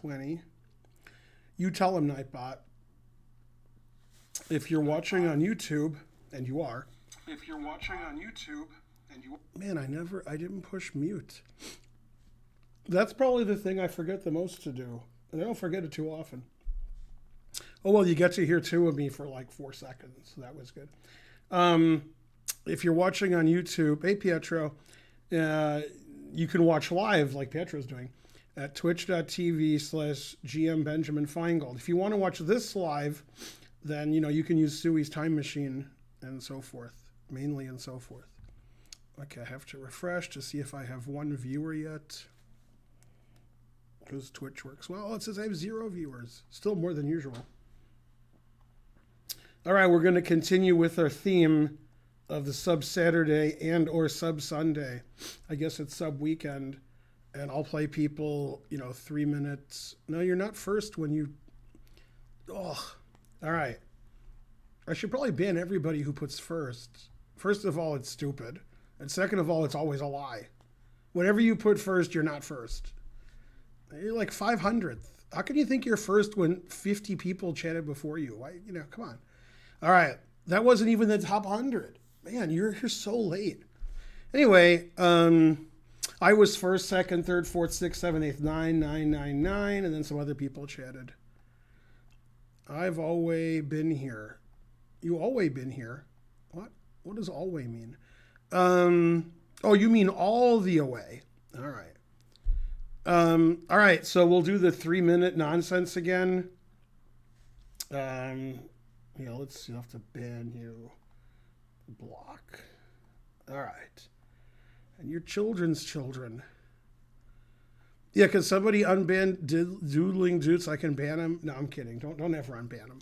20. You tell him, Nightbot. If you're watching on YouTube, and you are. If you're watching on YouTube, and you Man, I didn't push mute. That's probably the thing I forget the most to do. And I don't forget it too often. Oh, well, you get to hear two of me for like 4 seconds. So that was good. If you're watching on YouTube, hey, Pietro, you can watch live like Pietro's doing at twitch.tv/GM Benjamin Feingold. If you want to watch this live, then, you can use Sui's time machine and so forth, mainly and so forth. Okay, I have to refresh to see if I have one viewer yet. Because Twitch works well. It says I have 0 viewers. Still more than usual. All right, we're going to continue with our theme of the sub Saturday and or sub Sunday. I guess it's sub weekend. And I'll play people, 3 minutes. No, you're not first when you... Oh, all right. I should probably ban everybody who puts first. First of all, it's stupid. And second of all, it's always a lie. Whenever you put first, you're not first. You're like 500th. How can you think you're first when 50 people chatted before you? Why, come on. All right. That wasn't even the top 100. Man, you're so late. Anyway, I was first, second, third, fourth, sixth, seventh, eighth, 9, and then some other people chatted. I've always been here. You always been here. What? What does always mean? Oh, you mean all the away. All right. All right, so we'll do the 3-minute nonsense again. Let's see. I'll have to ban you. Block. All right. And your children's children. Yeah, can somebody unban Doodling Dudes so I can ban him? No, I'm kidding. Don't ever unban him.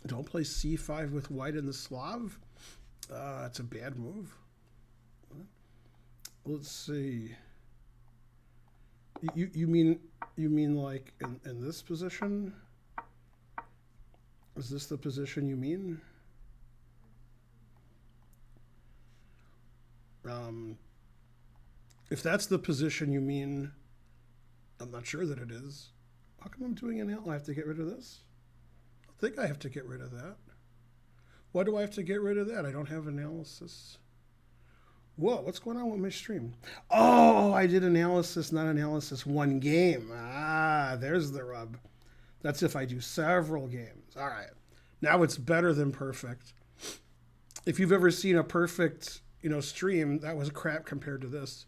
Don't play c5 with white in the Slav. It's a bad move. Let's see. You mean like in this position? Is this the position you mean? If that's the position you mean, I'm not sure that it is. How come I'm doing an L? I have to get rid of this? I think I have to get rid of that. Why do I have to get rid of that? I don't have analysis. Whoa, what's going on with my stream? Oh, I did analysis, not analysis, one game. Ah, there's the rub. That's if I do several games. All right. Now it's better than perfect. If you've ever seen a perfect, stream, that was crap compared to this.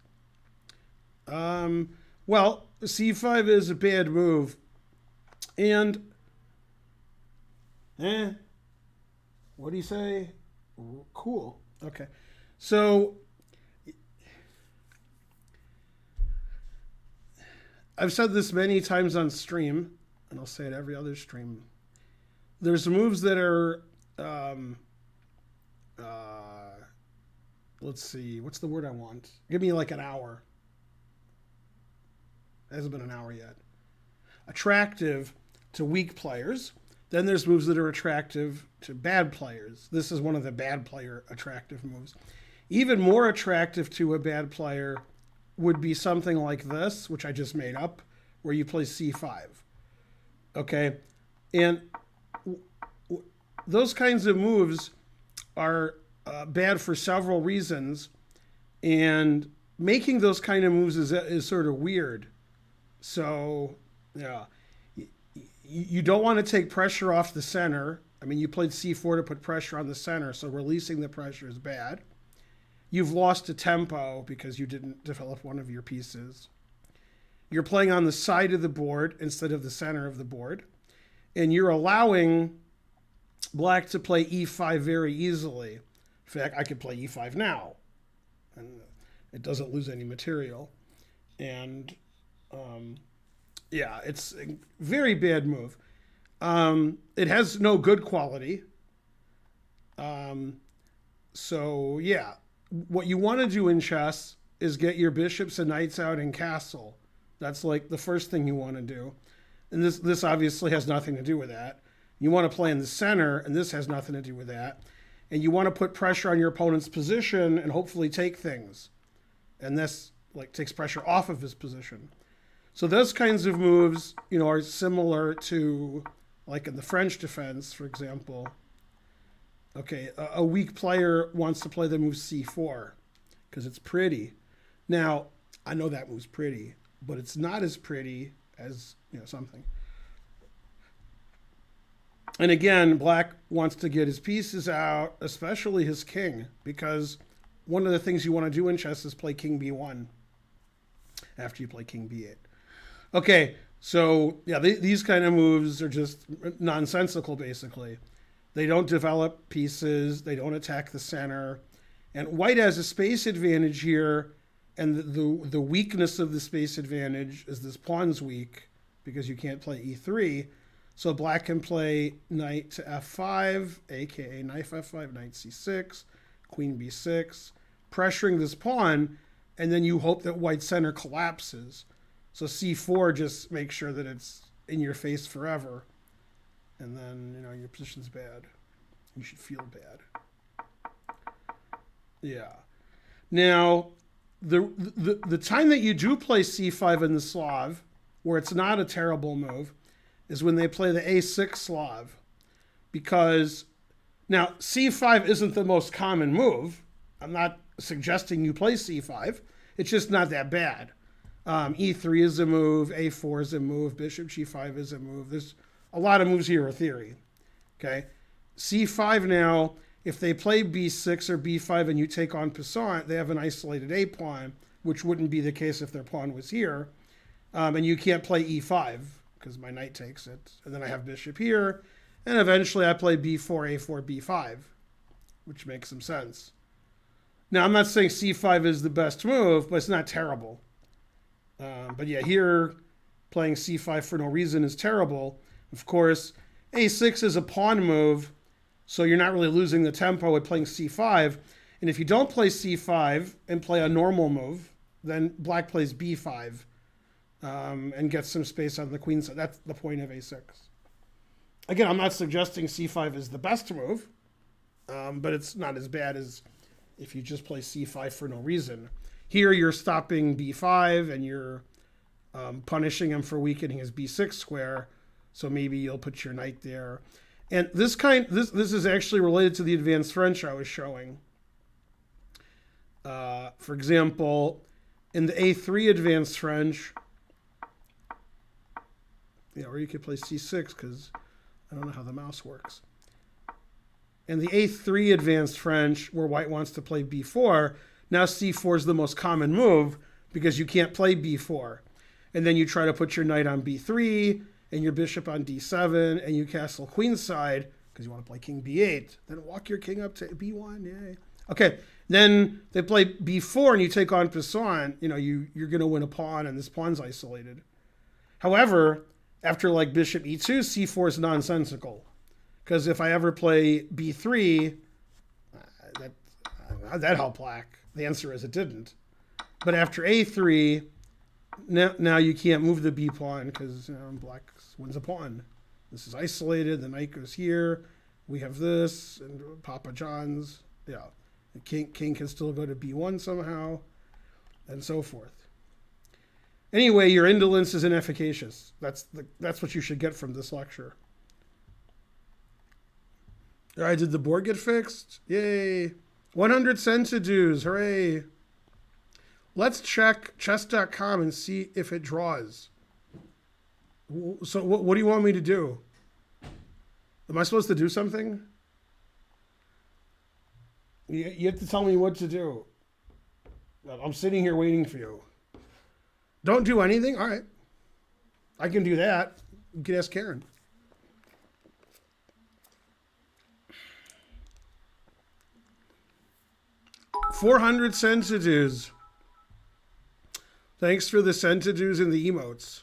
Well, c5 is a bad move. And, what do you say? Cool. Okay. So, I've said this many times on stream, and I'll say it every other stream. There's moves that are, let's see, what's the word I want? Give me like an hour. It hasn't been an hour yet. Attractive to weak players. Then there's moves that are attractive to bad players. This is one of the bad player attractive moves. Even more attractive to a bad player would be something like this, which I just made up, where you play c5. Okay? And those kinds of moves are bad for several reasons. And making those kind of moves is sort of weird. So, yeah. You don't want to take pressure off the center. I mean, you played c4 to put pressure on the center, so releasing the pressure is bad. You've lost a tempo because you didn't develop one of your pieces. You're playing on the side of the board instead of the center of the board. And you're allowing black to play e5 very easily. In fact, I could play e5 now. And it doesn't lose any material. And... yeah, it's a very bad move. It has no good quality. So, yeah. What you want to do in chess is get your bishops and knights out in castle. That's like the first thing you want to do. And this obviously has nothing to do with that. You want to play in the center, and this has nothing to do with that. and you want to put pressure on your opponent's position and hopefully take things. And this like takes pressure off of his position. So those kinds of moves, are similar to like in the French defense, for example. Okay, a weak player wants to play the move c4 because it's pretty. Now, I know that move's pretty, but it's not as pretty as, something. And again, black wants to get his pieces out, especially his king, because one of the things you want to do in chess is play king b1 after you play king b8. Okay, so yeah, these kind of moves are just nonsensical, basically. They don't develop pieces, they don't attack the center. And white has a space advantage here, and the weakness of the space advantage is this pawn's weak, because you can't play e3. So black can play knight to f5, aka knight f5, knight c6, queen b6, pressuring this pawn, and then you hope that white's center collapses. So c4 just makes sure that it's in your face forever. And then, your position's bad. You should feel bad. Yeah. Now, the time that you do play c5 in the Slav, where it's not a terrible move, is when they play the a6 Slav. Because, now, c5 isn't the most common move. I'm not suggesting you play c5. It's just not that bad. E3 is a move, a4 is a move, bishop g5 is a move. There's a lot of moves here are theory. Okay, c5 now, if they play b6 or b5 and you take on passant, they have an isolated a pawn, which wouldn't be the case if their pawn was here. And you can't play e5 because my knight takes it. And then I have bishop here. And eventually I play b4, a4, b5, which makes some sense. Now, I'm not saying c5 is the best move, but it's not terrible. But yeah, here playing c5 for no reason is terrible. Of course, a6 is a pawn move, so you're not really losing the tempo with playing c5. And if you don't play c5 and play a normal move, then black plays b5 and gets some space on the queen side. That's the point of a6. Again, I'm not suggesting c5 is the best move, but it's not as bad as if you just play c5 for no reason. Here you're stopping b5 and you're punishing him for weakening his b6 square. So maybe you'll put your knight there. And this is actually related to the advanced French I was showing. For example, in the a3 advanced French, or you could play c6 because I don't know how the mouse works. In the a3 advanced French, where white wants to play b4, now c4 is the most common move because you can't play b4. And then you try to put your knight on b3 and your bishop on d7 and you castle queenside because you want to play king b8. Then walk your king up to b1. Yay. Okay, then they play b4 and you take on passant. You're going to win a pawn and this pawn's isolated. However, after like bishop e2, c4 is nonsensical. Because if I ever play b3, that helped black. The answer is it didn't. But after a3, now you can't move the b pawn because black wins a pawn. This is isolated. The knight goes here. We have this and Papa John's. Yeah, the king can still go to b1 somehow, and so forth. Anyway, your indolence is inefficacious. That's what you should get from this lecture. All right, did the board get fixed? Yay! 100 centidues, hooray! Let's check chess.com and see if it draws. So what do you want me to do? Am I supposed to do something? You have to tell me what to do. I'm sitting here waiting for you. Don't do anything? All right. I can do that. You can ask Karen. $400 centidues. Thanks for the centidues and the emotes.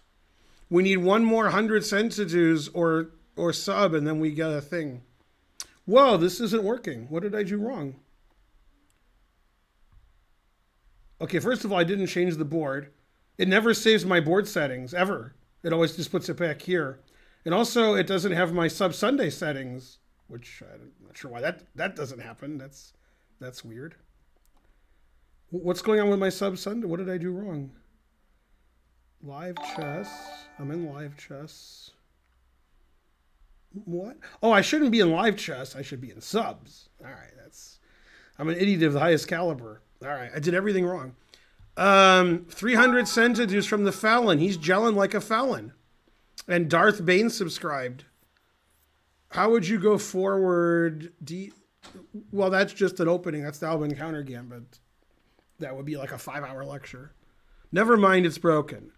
We need one more 100 centidues or sub, and then we get a thing. Whoa, this isn't working. What did I do wrong? Okay, first of all, I didn't change the board. It never saves my board settings, ever. It always just puts it back here. And also, it doesn't have my sub Sunday settings which I'm not sure why that doesn't happen. That's weird. What's going on with my sub Sunday? What did I do wrong? Live chess. I'm in live chess. What? Oh, I shouldn't be in live chess. I should be in subs. All right, I'm an idiot of the highest caliber. All right, I did everything wrong. 300 centimeters from the felon. He's gelling like a felon. And Darth Bane subscribed. How would you go forward? Well, that's just an opening. That's the Alvin counter gambit. That would be like a 5-hour lecture. Never mind, it's broken.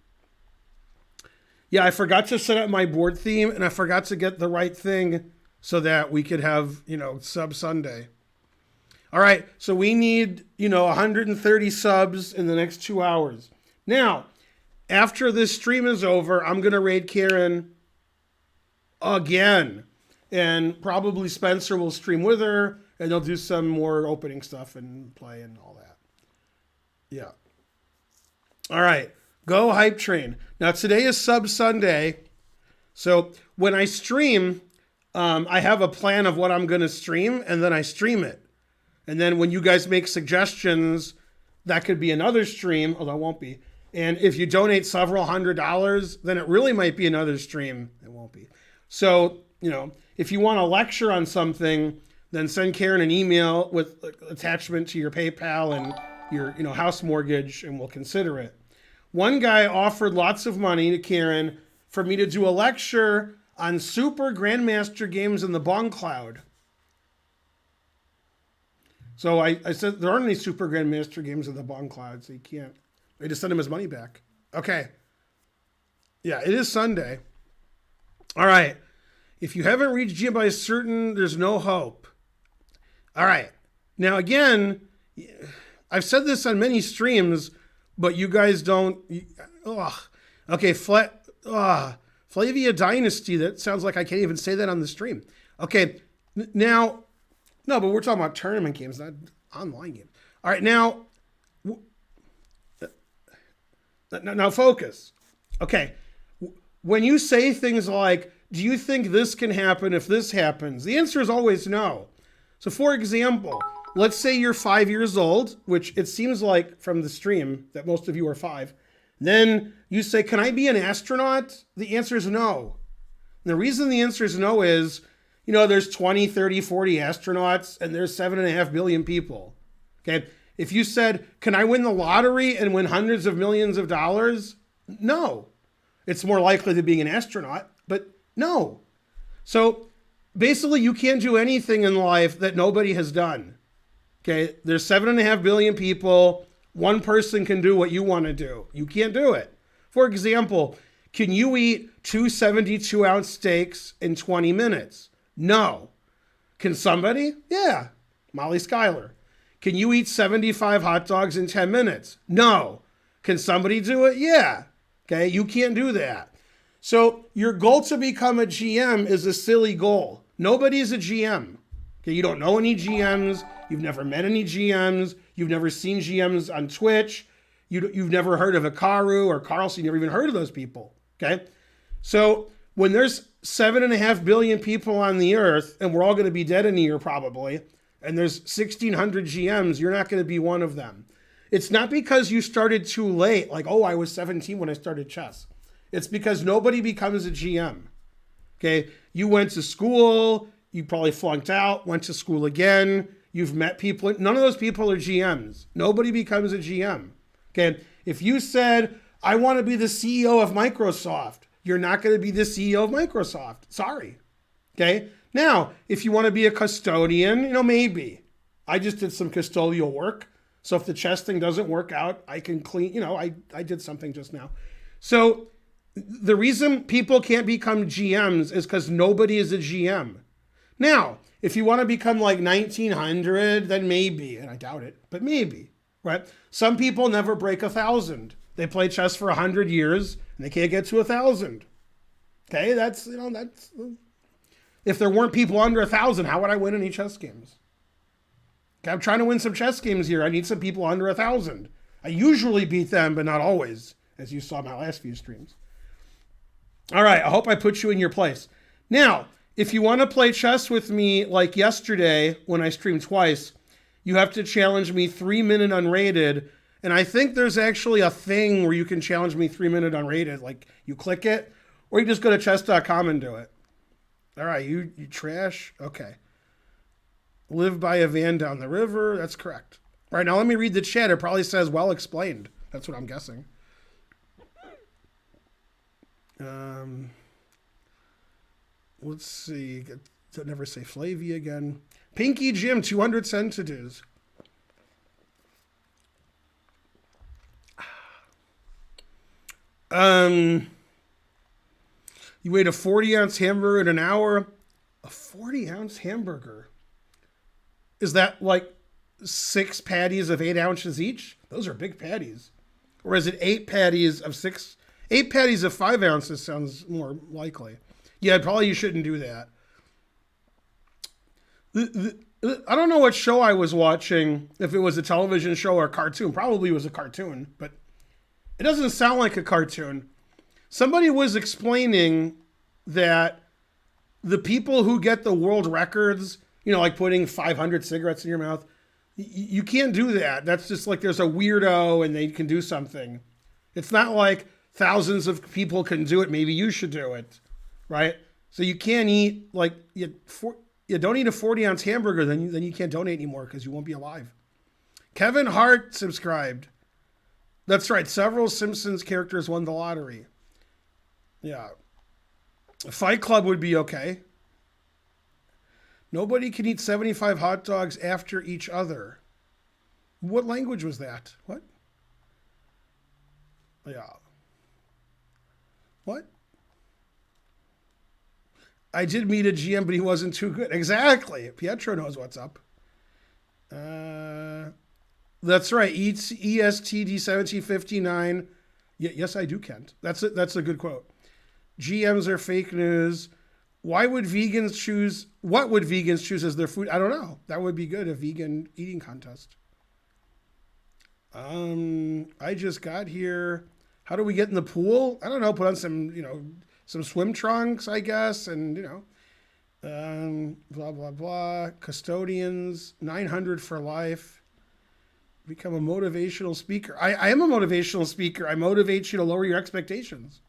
Yeah, I forgot to set up my board theme, and I forgot to get the right thing so that we could have, sub Sunday. All right, so we need, 130 subs in the next 2 hours. Now, after this stream is over, I'm going to raid Karen again. And probably Spencer will stream with her, and they'll do some more opening stuff and play and all that. Yeah. All right. Go Hype Train. Now, today is Sub Sunday. So when I stream, I have a plan of what I'm going to stream, and then I stream it. And then when you guys make suggestions, that could be another stream, although it won't be. And if you donate several $100s, then it really might be another stream. It won't be. So, if you want a lecture on something, then send Karen an email with attachment to your PayPal and your, house mortgage, and we'll consider it. One guy offered lots of money to Karen for me to do a lecture on Super Grandmaster games in the Bong Cloud. So I said there aren't any Super Grandmaster games in the Bong Cloud, so you can't. I just sent him his money back. Okay. Yeah, it is Sunday. All right. If you haven't reached GM by certain, there's no hope. All right. Now, again, I've said this on many streams, but you guys don't. Okay, Flavia Dynasty. That sounds like I can't even say that on the stream. Okay, now, no, but we're talking about tournament games, not online games. All right, now focus. Okay, when you say things like, do you think this can happen if this happens? The answer is always no. So for example, let's say you're 5 years old, which it seems like from the stream that most of you are 5. Then you say, can I be an astronaut? The answer is no. And the reason the answer is no is, there's 20, 30, 40 astronauts and there's 7.5 billion people. Okay. If you said, can I win the lottery and win hundreds of millions of dollars? No. It's more likely than being an astronaut, but no. So basically you can't do anything in life that nobody has done. Okay. There's 7.5 billion people. One person can do what you want to do. You can't do it. For example, can you eat 2 72-ounce steaks in 20 minutes? No. Can somebody? Yeah. Molly Schuyler. Can you eat 75 hot dogs in 10 minutes? No. Can somebody do it? Yeah. Okay, you can't do that. So your goal to become a GM is a silly goal. Nobody's a GM. Okay, you don't know any GMs. You've never met any GMs. You've never seen GMs on Twitch. You've never heard of Hikaru or Carlson. You've never even heard of those people. Okay, so when there's 7.5 billion people on the earth, and we're all going to be dead in a year probably, and there's 1,600 GMs, you're not going to be one of them. It's not because you started too late, like, I was 17 when I started chess. It's because nobody becomes a GM. Okay, you went to school, you probably flunked out, went to school again, you've met people. None of those people are GMs. Nobody becomes a GM. Okay, if you said, I want to be the CEO of Microsoft, you're not going to be the CEO of Microsoft. Sorry. Okay, now, if you want to be a custodian, maybe. I just did some custodial work. So if the chess thing doesn't work out, I can clean, I did something just now. So the reason people can't become GMs is because nobody is a GM. Now, if you want to become like 1900, then maybe, and I doubt it, but maybe, right? Some people never break 1,000. They play chess for 100 years and they can't get to 1,000. Okay, that's, if there weren't people under 1,000, how would I win any chess games? Okay, I'm trying to win some chess games here. I need some people under 1,000. I usually beat them, but not always, as you saw in my last few streams. All right, I hope I put you in your place. Now, If you want to play chess with me like yesterday when I streamed twice, you have to challenge me 3 minute unrated. And I think there's actually a thing where you can challenge me 3 minute unrated. Like you click it, or you just go to chess.com and do it. All right, you trash. Okay. Live by a van down the river. That's correct. All right, now let me read the chat. It probably says well explained. That's what I'm guessing. Let's see. Never say Flavia again. Pinky Jim, 200 centidues. You ate a 40-ounce hamburger in an hour. A 40-ounce hamburger. Is that like 6 patties of 8 ounces each? Those are big patties. Or is it 8 patties of 6? 8 patties of 5 ounces sounds more likely. Yeah, probably you shouldn't do that. I don't know what show I was watching, if it was a television show or a cartoon. Probably was a cartoon, but it doesn't sound like a cartoon. Somebody was explaining that the people who get the world records, like putting 500 cigarettes in your mouth, you can't do that. That's just like there's a weirdo and they can do something. It's not like thousands of people can do it. Maybe you should do it, right? So you can't eat you don't eat a 40-ounce hamburger, then you can't donate anymore because you won't be alive. Kevin Hart subscribed. That's right. Several Simpsons characters won the lottery. Yeah. Fight Club would be okay. Nobody can eat 75 hot dogs after each other. What language was that? What? Yeah. What? I did meet a GM, but he wasn't too good. Exactly. Pietro knows what's up. That's right. ESTD1759. Yes, I do, Kent. That's a good quote. GMs are fake news. What would vegans choose as their food? I don't know. That would be good, a vegan eating contest. I just got here. How do we get in the pool? I don't know. Put on some swim trunks, I guess, and blah blah blah. Custodians, 900 for life. Become a motivational speaker. I am a motivational speaker. I motivate you to lower your expectations.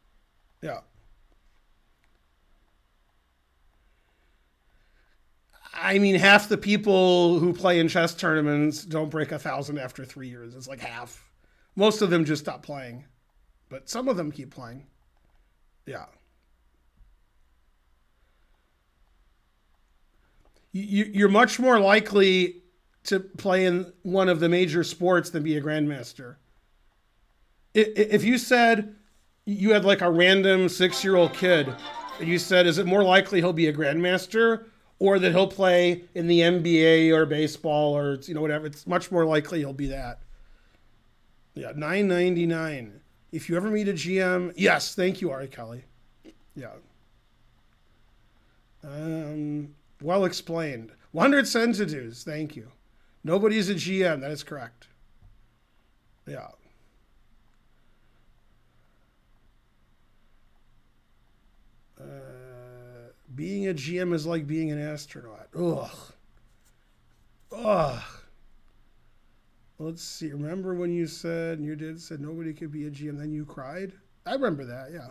Yeah. I mean, half the people who play in chess tournaments don't break 1,000 after 3 years. It's like half. Most of them just stop playing, but some of them keep playing. Yeah. You're much more likely to play in one of the major sports than be a grandmaster. If you said you had like a random 6-year-old kid, and you said, is it more likely he'll be a grandmaster or that he'll play in the NBA or baseball or whatever? It's much more likely he'll be that. Yeah, $9.99. If you ever meet a GM, yes, thank you, Ari Kelly. Yeah. Well explained. 100 centidues, thank you. Nobody's a GM, that is correct. Yeah. Being a GM is like being an astronaut. Ugh. Let's see. Remember when you said, and your dad said nobody could be a GM, then you cried? I remember that, yeah.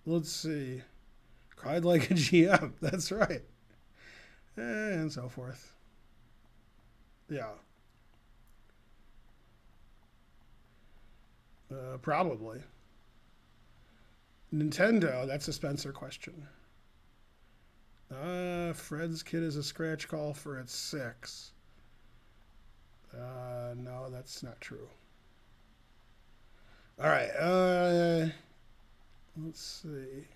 Let's see. Cried like a GM. That's right. And so forth. Yeah. Probably. Nintendo, that's a Spencer question. Fred's kid is a scratch golfer at 6. No, that's not true. All right. Let's see.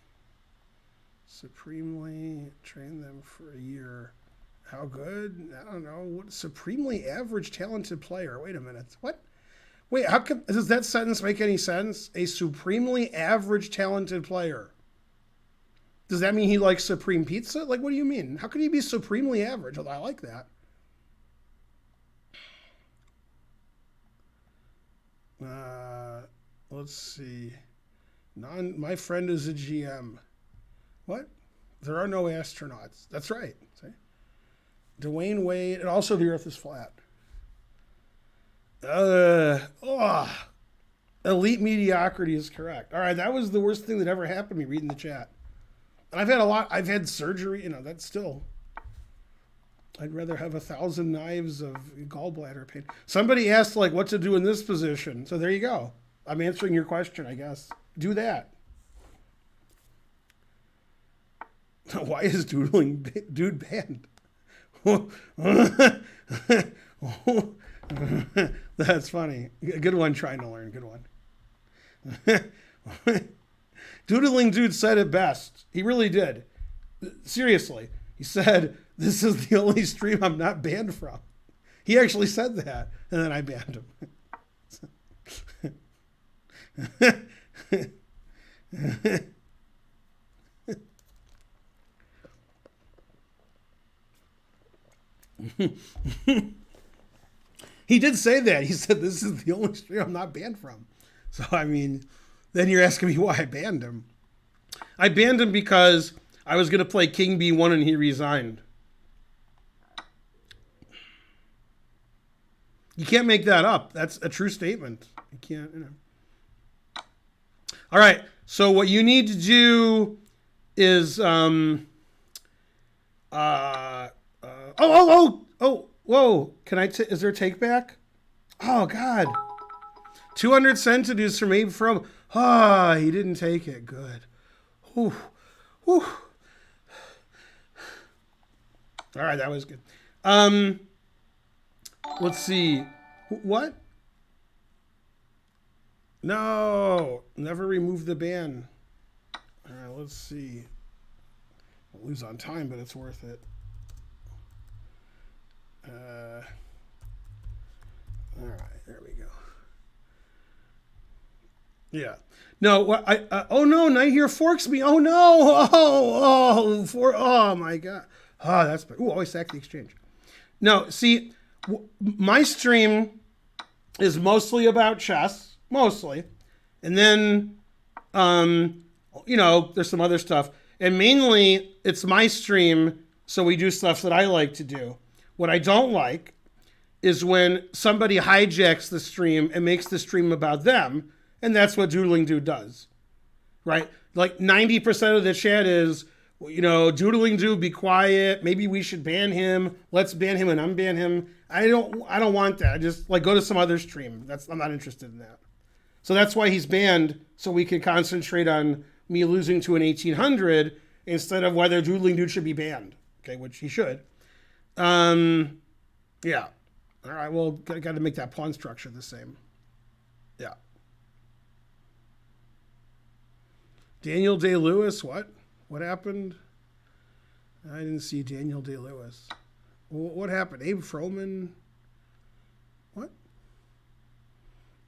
Supremely train them for a year. How good? I don't know. What supremely average talented player? Wait a minute. What? Wait, how come does that sentence make any sense? A supremely average talented player. Does that mean he likes supreme pizza? Like, what do you mean? How could he be supremely average? Although I like that. Let's see. My friend is a GM. What? There are no astronauts. That's right. See? Dwayne Wade, and also the Earth is flat. Elite mediocrity is correct. All right, that was the worst thing that ever happened to me reading the chat. And I've had surgery, that's still. I'd rather have 1,000 knives of gallbladder pain. Somebody asked, what to do in this position. So there you go. I'm answering your question, I guess. Do that. Why is doodling dude banned? That's funny. Good one trying to learn. Good one. Doodling Dude said it best. He really did. Seriously. He said, this is the only stream I'm not banned from. He actually said that. And then I banned him. He did say that. He said, this is the only stream I'm not banned from. So, then you're asking me why I banned him. I banned him because I was going to play King B1 and he resigned. You can't make that up. That's a true statement. You can't, All right. So what you need to do is, whoa. Is there a take back? Oh, God. 200 centimeters from Abe From. He didn't take it. Good. Whew. Whew. All right, that was good. Let's see. What? No, never remove the ban. All right, let's see. I'll lose on time, but it's worth it. All right, there we go. Yeah. No, what oh no, Night Here forks me. Oh no. Oh my God. Oh, that's bad. Ooh, always sack the exchange. No, see, my stream is mostly about chess, mostly. And then, there's some other stuff. And mainly, it's my stream, so we do stuff that I like to do. What I don't like is when somebody hijacks the stream and makes the stream about them, and that's what Doodling Dude does, right? 90% of the chat is, Doodling Dude, be quiet. Maybe we should ban him. Let's ban him and unban him. I don't want that. I just go to some other stream. I'm not interested in that. So that's why he's banned, so we can concentrate on me losing to an 1800 instead of whether Doodling Dude should be banned. Okay, which he should. Yeah. All right, well, got to make that pawn structure the same. Yeah. Daniel Day-Lewis, what? What happened? I didn't see Daniel Day-Lewis. What happened? Abe Froman? What?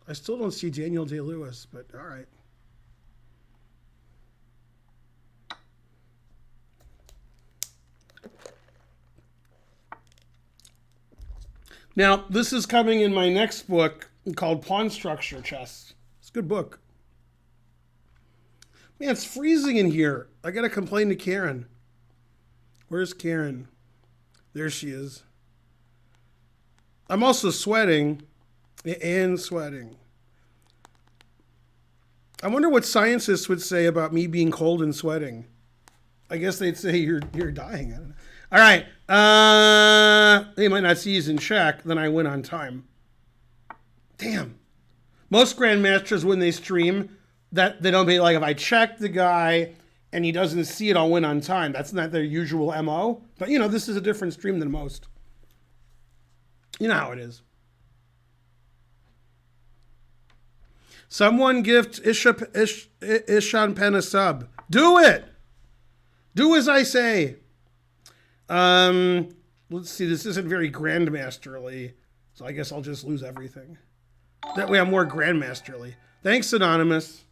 I still don't see Daniel Day-Lewis, but all right. Now, this is coming in my next book called Pawn Structure Chess. It's a good book. Man, it's freezing in here. I got to complain to Karen. Where's Karen? There she is. I'm also sweating and sweating. I wonder what scientists would say about me being cold and sweating. I guess they'd say you're dying. I don't know. All right. They might not see he's in check. Then I win on time. Damn. Most grandmasters, when they stream, that they don't be like, if I check the guy and he doesn't see it, I'll win on time. That's not their usual MO. But, this is a different stream than most. You know how it is. Someone gift Ishan Pen a sub. Do it! Do as I say. Let's see. This isn't very grandmasterly, so I guess I'll just lose everything. That way I'm more grandmasterly. Thanks, Anonymous.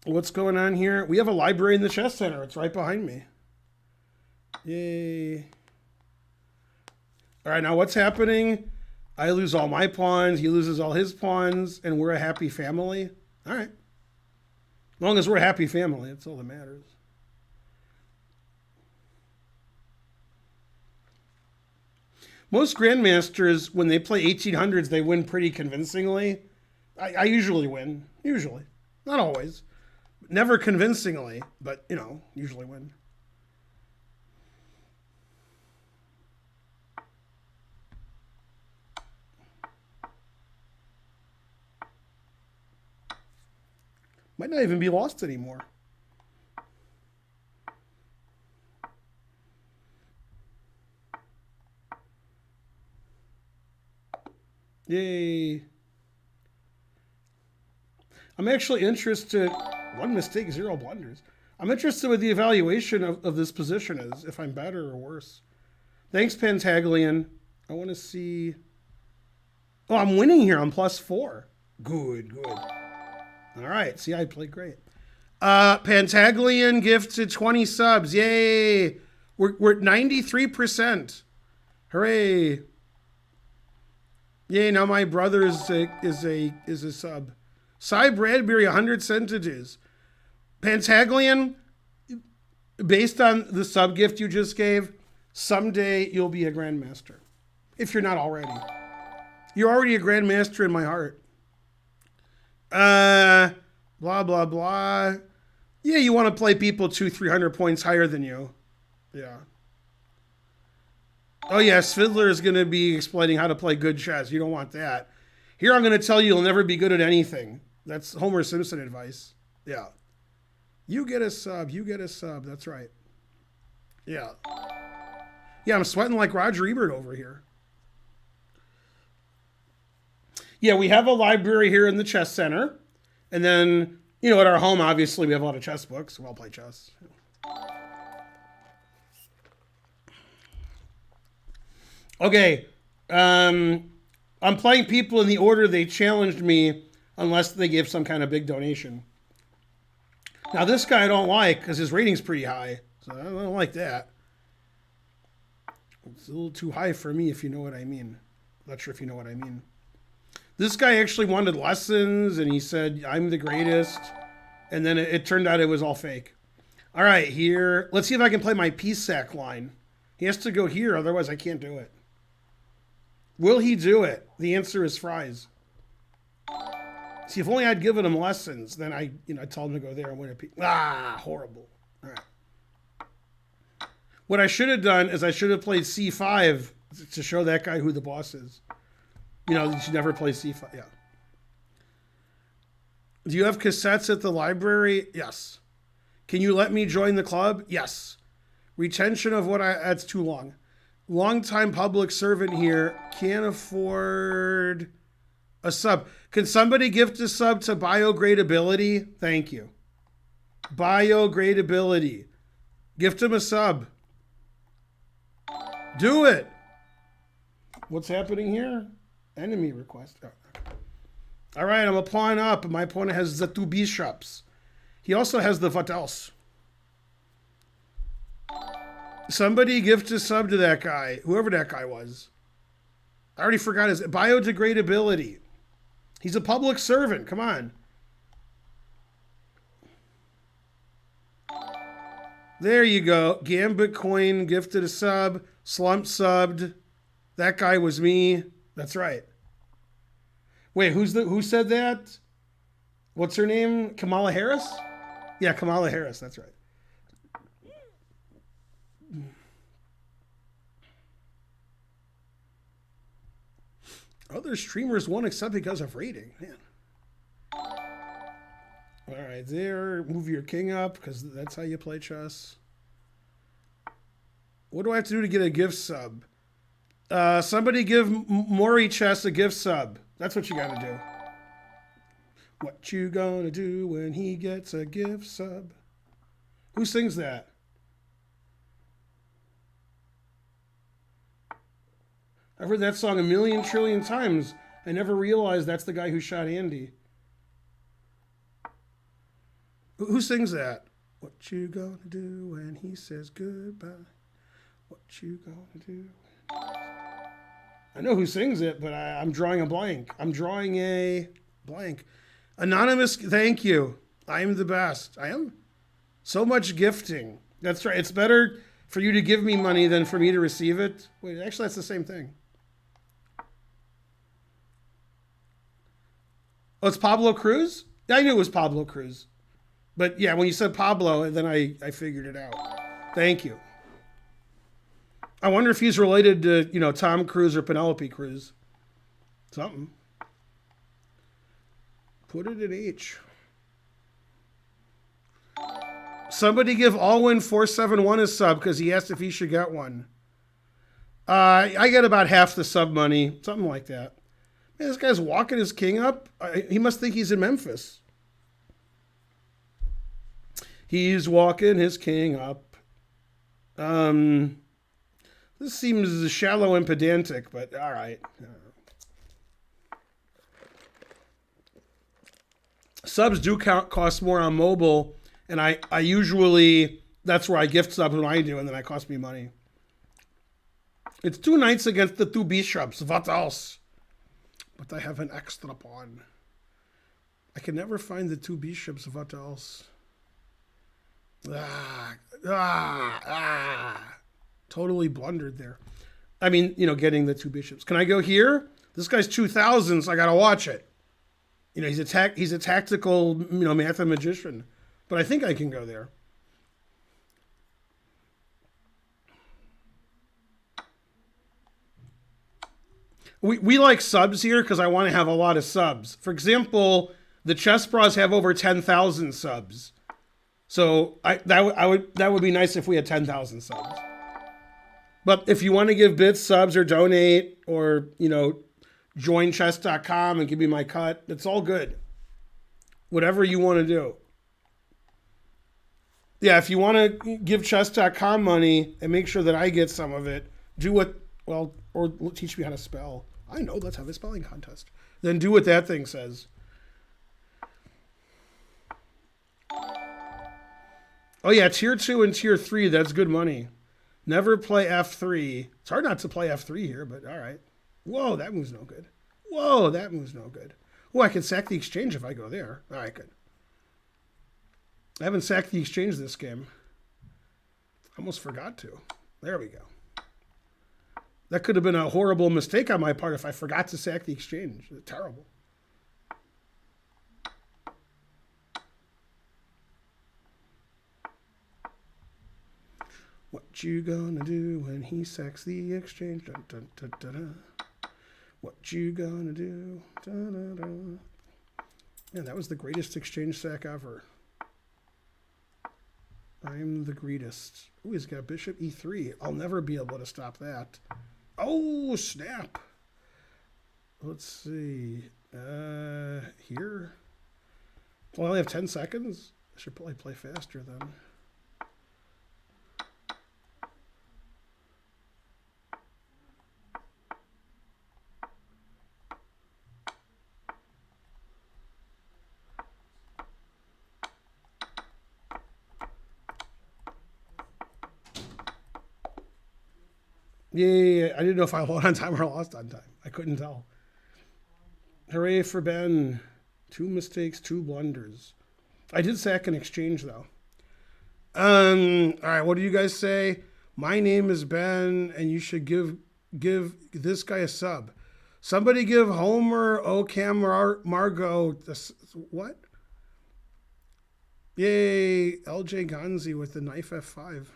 What's going on here? We have a library in the chess center. It's right behind me. Yay. All right, now what's happening? I lose all my pawns. He loses all his pawns, and we're a happy family. All right. As long as we're a happy family, that's all that matters. Most grandmasters, when they play 1800s, they win pretty convincingly. I usually win. Usually. Not always. Never convincingly, but, usually win. Might not even be lost anymore. Yay. I'm actually interested. One mistake, 0 blunders. I'm interested what the evaluation of this position is, if I'm better or worse. Thanks, Pantaglian. I want to see. Oh, I'm winning here. I'm +4. Good. All right. See, I played great. Pantaglian gifted 20 subs. Yay. We're at 93%. Hooray. Yay, now my brother is a sub. Cy Bradbury, 100 centages. Pantaglian, based on the sub gift you just gave, someday you'll be a grandmaster. If you're not already. You're already a grandmaster in my heart. Blah, blah, blah. Yeah, you want to play people 200-300 points higher than you. Yeah. Oh yeah, Svidler is going to be explaining how to play good chess. You don't want that. Here I'm going to tell you you'll never be good at anything. That's Homer Simpson advice. Yeah. You get a sub. That's right. Yeah. Yeah, I'm sweating like Roger Ebert over here. Yeah, we have a library here in the chess center. And then, at our home, obviously, we have a lot of chess books. We all play chess. Okay, I'm playing people in the order they challenged me unless they give some kind of big donation. Now this guy I don't like because his rating's pretty high, so I don't like that. It's a little too high for me if you know what I mean. Not sure if you know what I mean. This guy actually wanted lessons and he said, I'm the greatest. And then it turned out it was all fake. All right, here. Let's see if I can play my PSAC line. He has to go here, otherwise I can't do it. Will he do it? The answer is fries. See, if only I'd given him lessons, then I told him to go there and win a horrible. All right. What I should have done is I should have played C5 to show that guy who the boss is. You should never play C5. Yeah. Do you have cassettes at the library? Yes. Can you let me join the club? Yes. Retention of that's too long. Longtime public servant here, can't afford a sub. Can somebody gift a sub to biogradability? Thank you. Biogradability. Gift him a sub. Do it. What's happening here? Enemy request. Oh. All right, I'm a pawn up. My opponent has the 2 bishops. He also has the what else? Somebody gift a sub to that guy, whoever that guy was. I already forgot his biodegradability. He's a public servant. Come on. There you go. Gambit Coin gifted a sub. Slump subbed. That guy was me. That's right. Wait, who said that? What's her name? Kamala Harris? Yeah, Kamala Harris. That's right. Other streamers won't accept because of rating. Man. All right, there. Move your king up because that's how you play chess. What do I have to do to get a gift sub? Somebody give Maury Chess a gift sub. That's what you got to do. What you gonna do when he gets a gift sub? Who sings that? I've heard that song a million trillion times. I never realized that's the guy who shot Andy. Who sings that? What you gonna do when he says goodbye? What you gonna do? I know who sings it, but I'm drawing a blank. I'm drawing a blank. Anonymous, thank you. I am the best. I am so much gifting. That's right. It's better for you to give me money than for me to receive it. Wait, actually, that's the same thing. Oh, it's Pablo Cruz? I knew it was Pablo Cruz. But yeah, when you said Pablo, then I figured it out. Thank you. I wonder if he's related to, Tom Cruise or Penelope Cruz. Something. Put it in H. Somebody give Alwyn471 a sub because he asked if he should get one. I get about half the sub money, something like that. Man, this guy's walking his king up. He must think he's in Memphis. He's walking his king up. This seems shallow and pedantic, but all right. Subs do cost more on mobile, and I usually, that's where I gift subs when I do, and then it costs me money. It's 2 knights against the 2 bishops. What else? But I have an extra pawn. I can never find the 2 bishops. What else? Totally blundered there. I mean, getting the 2 bishops. Can I go here? This guy's 2,000, so I gotta watch it. He's a tactical, mathematician. But I think I can go there. We like subs here because I want to have a lot of subs. For example, the Chess Bras have over 10,000 subs. So that would be nice if we had 10,000 subs. But if you want to give bits, subs, or donate, or join chess.com and give me my cut, it's all good. Whatever you want to do. Yeah, if you want to give chess.com money and make sure that I get some of it, or teach me how to spell. I know, let's have a spelling contest. Then do what that thing says. Oh yeah, tier 2 and tier 3, that's good money. Never play F3. It's hard not to play F3 here, but all right. Whoa, that move's no good. Whoa, that move's no good. Oh, I can sack the exchange if I go there. All right, good. I haven't sacked the exchange this game. Almost forgot to. There we go. That could have been a horrible mistake on my part if I forgot to sack the exchange. Terrible. What you gonna do when he sacks the exchange? Dun, dun, dun, dun, dun. What you gonna do? Dun, dun, dun. Man, that was the greatest exchange sack ever. I'm the greatest. Ooh, he's got bishop e3. I'll never be able to stop that. Oh, snap. Let's see. Here. Well, I only have 10 seconds. I should probably play faster then. Yeah. I didn't know if I won on time or lost on time. I couldn't tell. Hooray for Ben. 2 mistakes, 2 blunders. I did sack an exchange, though. All right, what do you guys say? My name is Ben, and you should give this guy a sub. Somebody give Homer, Ocam, Margot, what? Yay, LJ Gonzi with the knife F5.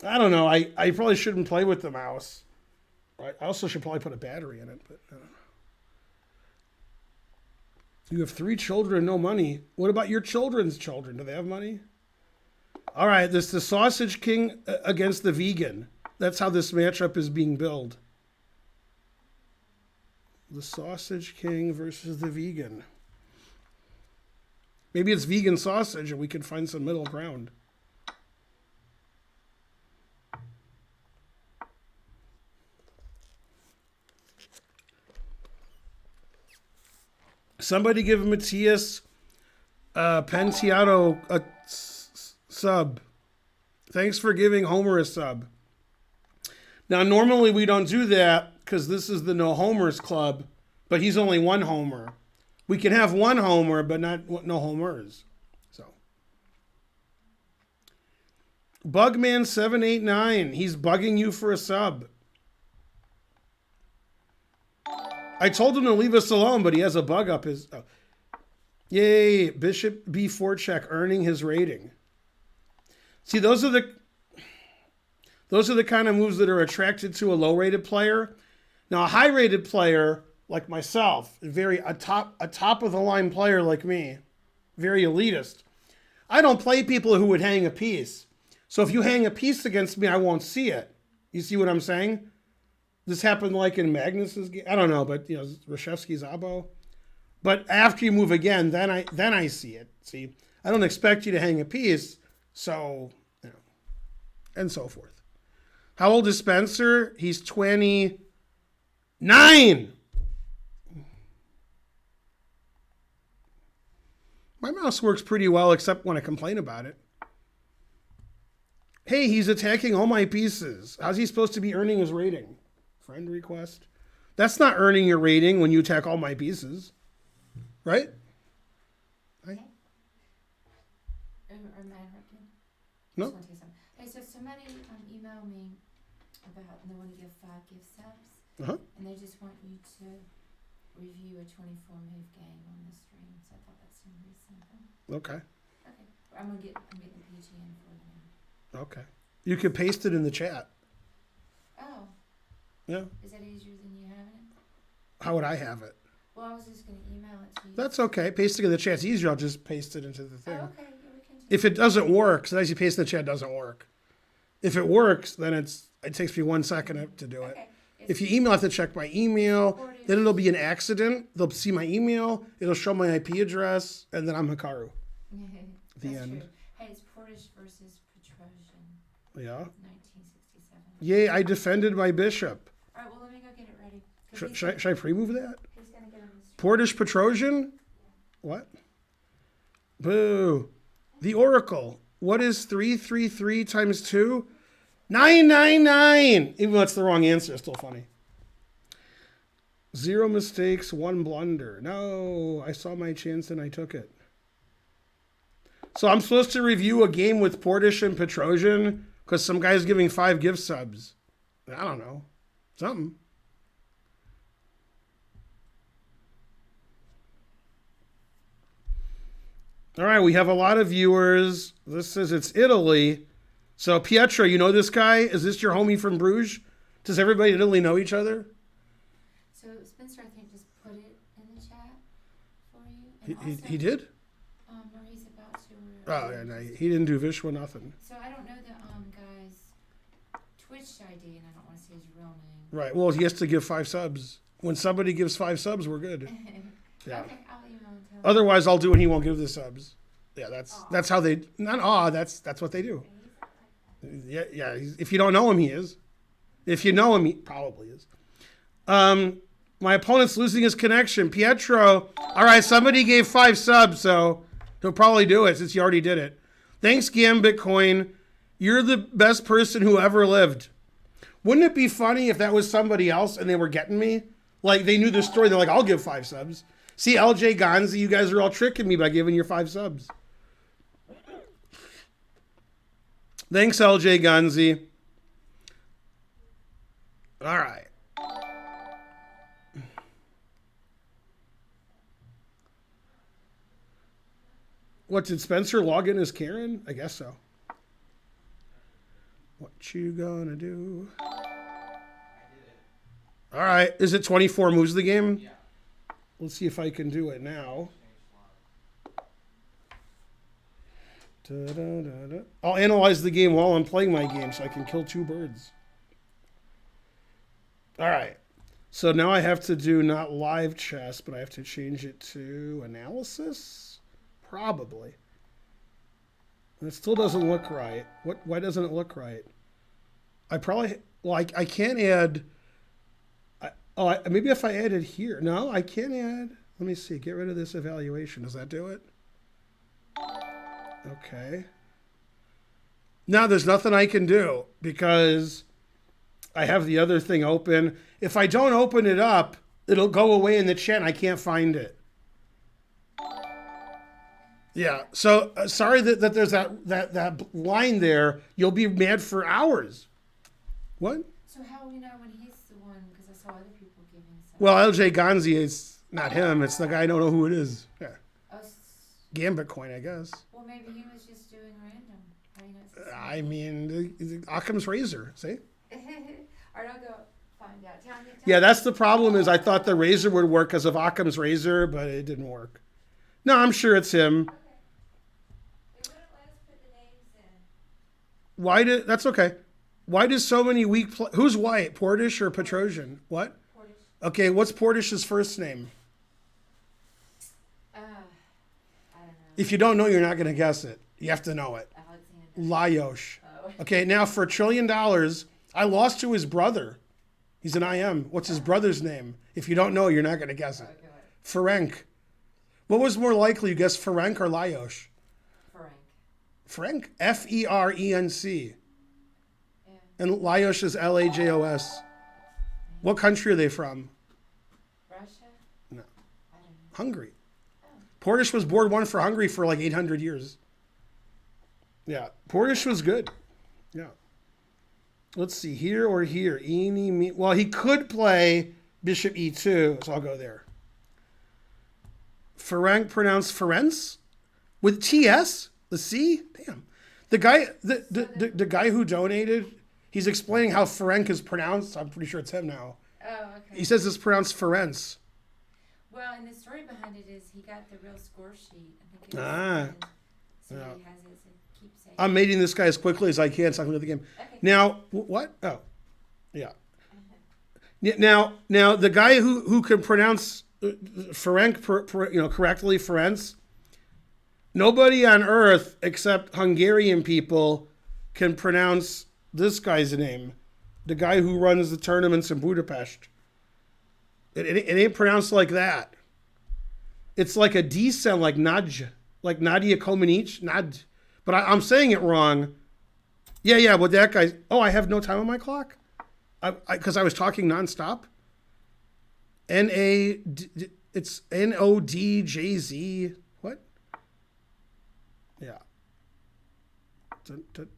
I don't know. I probably shouldn't play with the mouse. I also should probably put a battery in it. But you have 3 children, no money. What about your children's children? Do they have money? All right, this is the Sausage King against the Vegan. That's how this matchup is being billed. The Sausage King versus the Vegan. Maybe it's vegan sausage and we can find some middle ground. Somebody give Matthias Penteado a sub. Thanks for giving Homer a sub. Now, normally we don't do that because this is the No Homers Club, but he's only one homer. We can have one homer, but not no homers. So Bugman789, he's bugging you for a sub. I told him to leave us alone, but he has a bug up his. Oh. Yay, Bishop B. Forcheck earning his rating. See, those are the kind of moves that are attracted to a low-rated player. Now, a high-rated player like myself, a top of the line player like me, very elitist. I don't play people who would hang a piece. So if you hang a piece against me, I won't see it. You see what I'm saying? This happened like in Magnus's game. I don't know, but Reshevsky's Abo. But after you move again, then I see it. See, I don't expect you to hang a piece, so and so forth. How old is Spencer? He's 29. My mouse works pretty well, except when I complain about it. Hey, he's attacking all my pieces. How's he supposed to be earning his rating? Friend request. That's not earning your rating when you attack all my pieces. Right? Hi. No. Hey, so somebody emailed me about they want to give 5 gift subs, and they just want you to review a 24-move game on the stream. So I thought that seemed pretty simple. Okay. Okay, I'm getting the PGN for them. Okay. You can paste it in the chat. Oh. Yeah. Is that easier than you having it? How would I have it? Well, I was just going to email it to you. That's okay. Pasting in the chat's easier. I'll just paste it into the thing. Oh, okay. Yeah, we can do If it doesn't work, sometimes you paste in the chat, doesn't work. If it works, then it takes me 1 second to do it. Okay. If you email, I have to check my email. Then it'll be an accident. They'll see my email. It'll show my IP address, and then I'm Hikaru. The end. True. Hey, it's Portish versus Petrosian. Yeah. 1967. Yay, I defended my bishop. All right, well, let me go get it ready. Should I pre-move that? He's going to get on the stream. Portish Petrosian? What? Boo. The Oracle. What is 333 times 2? 999! Even though that's the wrong answer, it's still funny. 0 mistakes, 1 blunder. No, I saw my chance and I took it. So I'm supposed to review a game with Portish and Petrosian because some guy's giving 5 gift subs. I don't know. Something. All right, we have a lot of viewers. This says it's Italy. So, Pietro, you know this guy? Is this your homie from Bruges? Does everybody in Italy know each other? So, Spencer, I think, just put it in the chat for you. And He did? Or he's about to. Oh, yeah, no, he didn't do Vishwa, nothing. So, I don't know the guy's Twitch ID, and I don't want to say his real name. Right, well, he has to give 5 subs. When somebody gives 5 subs, we're good. Yeah. Okay, I'll email and tell him. Otherwise, I'll do it and he won't give the subs. Yeah, that's how they, that's what they do. Yeah, if you don't know him, he is. If you know him, he probably is. My opponent's losing his connection. Pietro, all right, somebody gave 5 subs, so he'll probably do it since he already did it. Thanks, Gam Bitcoin. You're the best person who ever lived. Wouldn't it be funny if that was somebody else and they were getting me? Like, they knew the story. They're like, I'll give 5 subs. See, LJ Gonzi, you guys are all tricking me by giving your 5 subs. Thanks, LJ Gonzi. All right. What, did Spencer log in as Karen? I guess so. What you gonna do? I did it. All right. Is it 24 moves of the game? Yeah. Let's see if I can do it now. Da-da-da-da. I'll analyze the game while I'm playing my game so I can kill 2 birds. All right. So now I have to do not live chess, but I have to change it to analysis? Probably. And it still doesn't look right. Why doesn't it look right? I probably, well, I can't add, maybe if I add it here. No, I can't add. Let me see. Get rid of this evaluation. Does that do it? Okay. Now there's nothing I can do because I have the other thing open. If I don't open it up, It'll go away in the chat and I can't find it. Yeah. So sorry that there's that line there. You'll be mad for hours. What? So how will we know when he's the one? Because I saw other people giving subs. Well, LJ Ganzi is not him. It's the guy I don't know who it is. Yeah. Oh, Gambit coin, I guess. well, maybe he was just doing random. How do you know it's the same? I mean, Occam's razor. See? Alright, I'll go find out. Tell me. Yeah, that's the problem. Is I thought the razor would work because of Occam's razor, but it didn't work. No, I'm sure it's him. Okay. They wouldn't let us put the names in. That's okay. Why does so many weak who's white? Portish or Petrosian? What? Portage. Okay, what's Portish's first name? I don't know. If you don't know, you're not going to guess it. You have to know it. Alexander. Lajos. Oh. Okay, now for $1 trillion, I lost to his brother. He's an IM. What's his brother's name? If you don't know, you're not going to guess it. Okay. Ferenc. What was more likely? You guess Ferenc or Lajos? Frank. Ferenc. Ferenc. Yeah. And Lajos is Lajos. What country are they from? Russia? No. I don't know. Hungary. Oh. Portish was board one for Hungary for like 800 years. Yeah, Portish was good. Yeah. Let's see, here or here. Eeny, me. Well, he could play bishop e2, so I'll go there. Ferenc pronounced Ferenc with TS, the C. Damn. The guy, the guy who donated, he's explaining how Ferenc is pronounced. I'm pretty sure it's him now. Oh, okay. He says it's pronounced Ferenc. Well, and the story behind it is he got the real score sheet. I think it was Ah. so Yeah. he has it as a keepsake. I'm mating this guy as quickly as I can so I can play the game. Okay. Now, what? Oh, yeah. Now the guy who can pronounce Ferenc, correctly, Ferenc. Nobody on earth except Hungarian people can pronounce this guy's name. The guy who runs the tournaments in Budapest. It ain't pronounced like that. It's like a D sound, like Nadj, like Nadia Comaneci, Nad. But I'm saying it wrong. Yeah, but that guy. Oh, I have no time on my clock? Because I was talking nonstop. It's Nodjz. What? Yeah.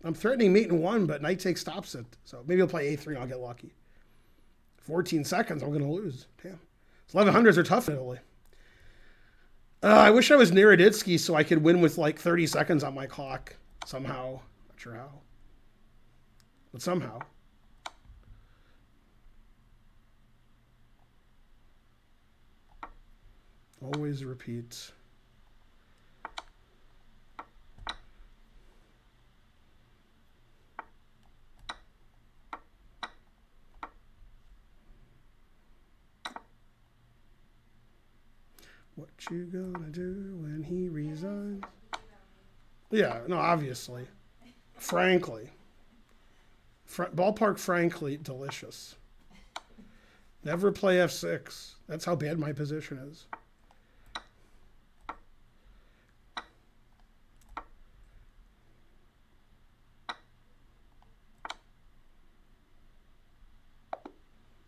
I'm threatening mate in one, but knight takes stops it. So maybe I'll play a3 and I'll get lucky. 14 seconds, I'm going to lose. Damn. 1100s are tough in Italy. I wish I was Naroditsky so I could win with like 30 seconds on my clock. Somehow. Not sure how. But somehow. Always repeat. What you gonna do when he resigns? Yeah, no, obviously. Frankly. Ballpark frankly delicious. Never play f6. That's how bad my position is.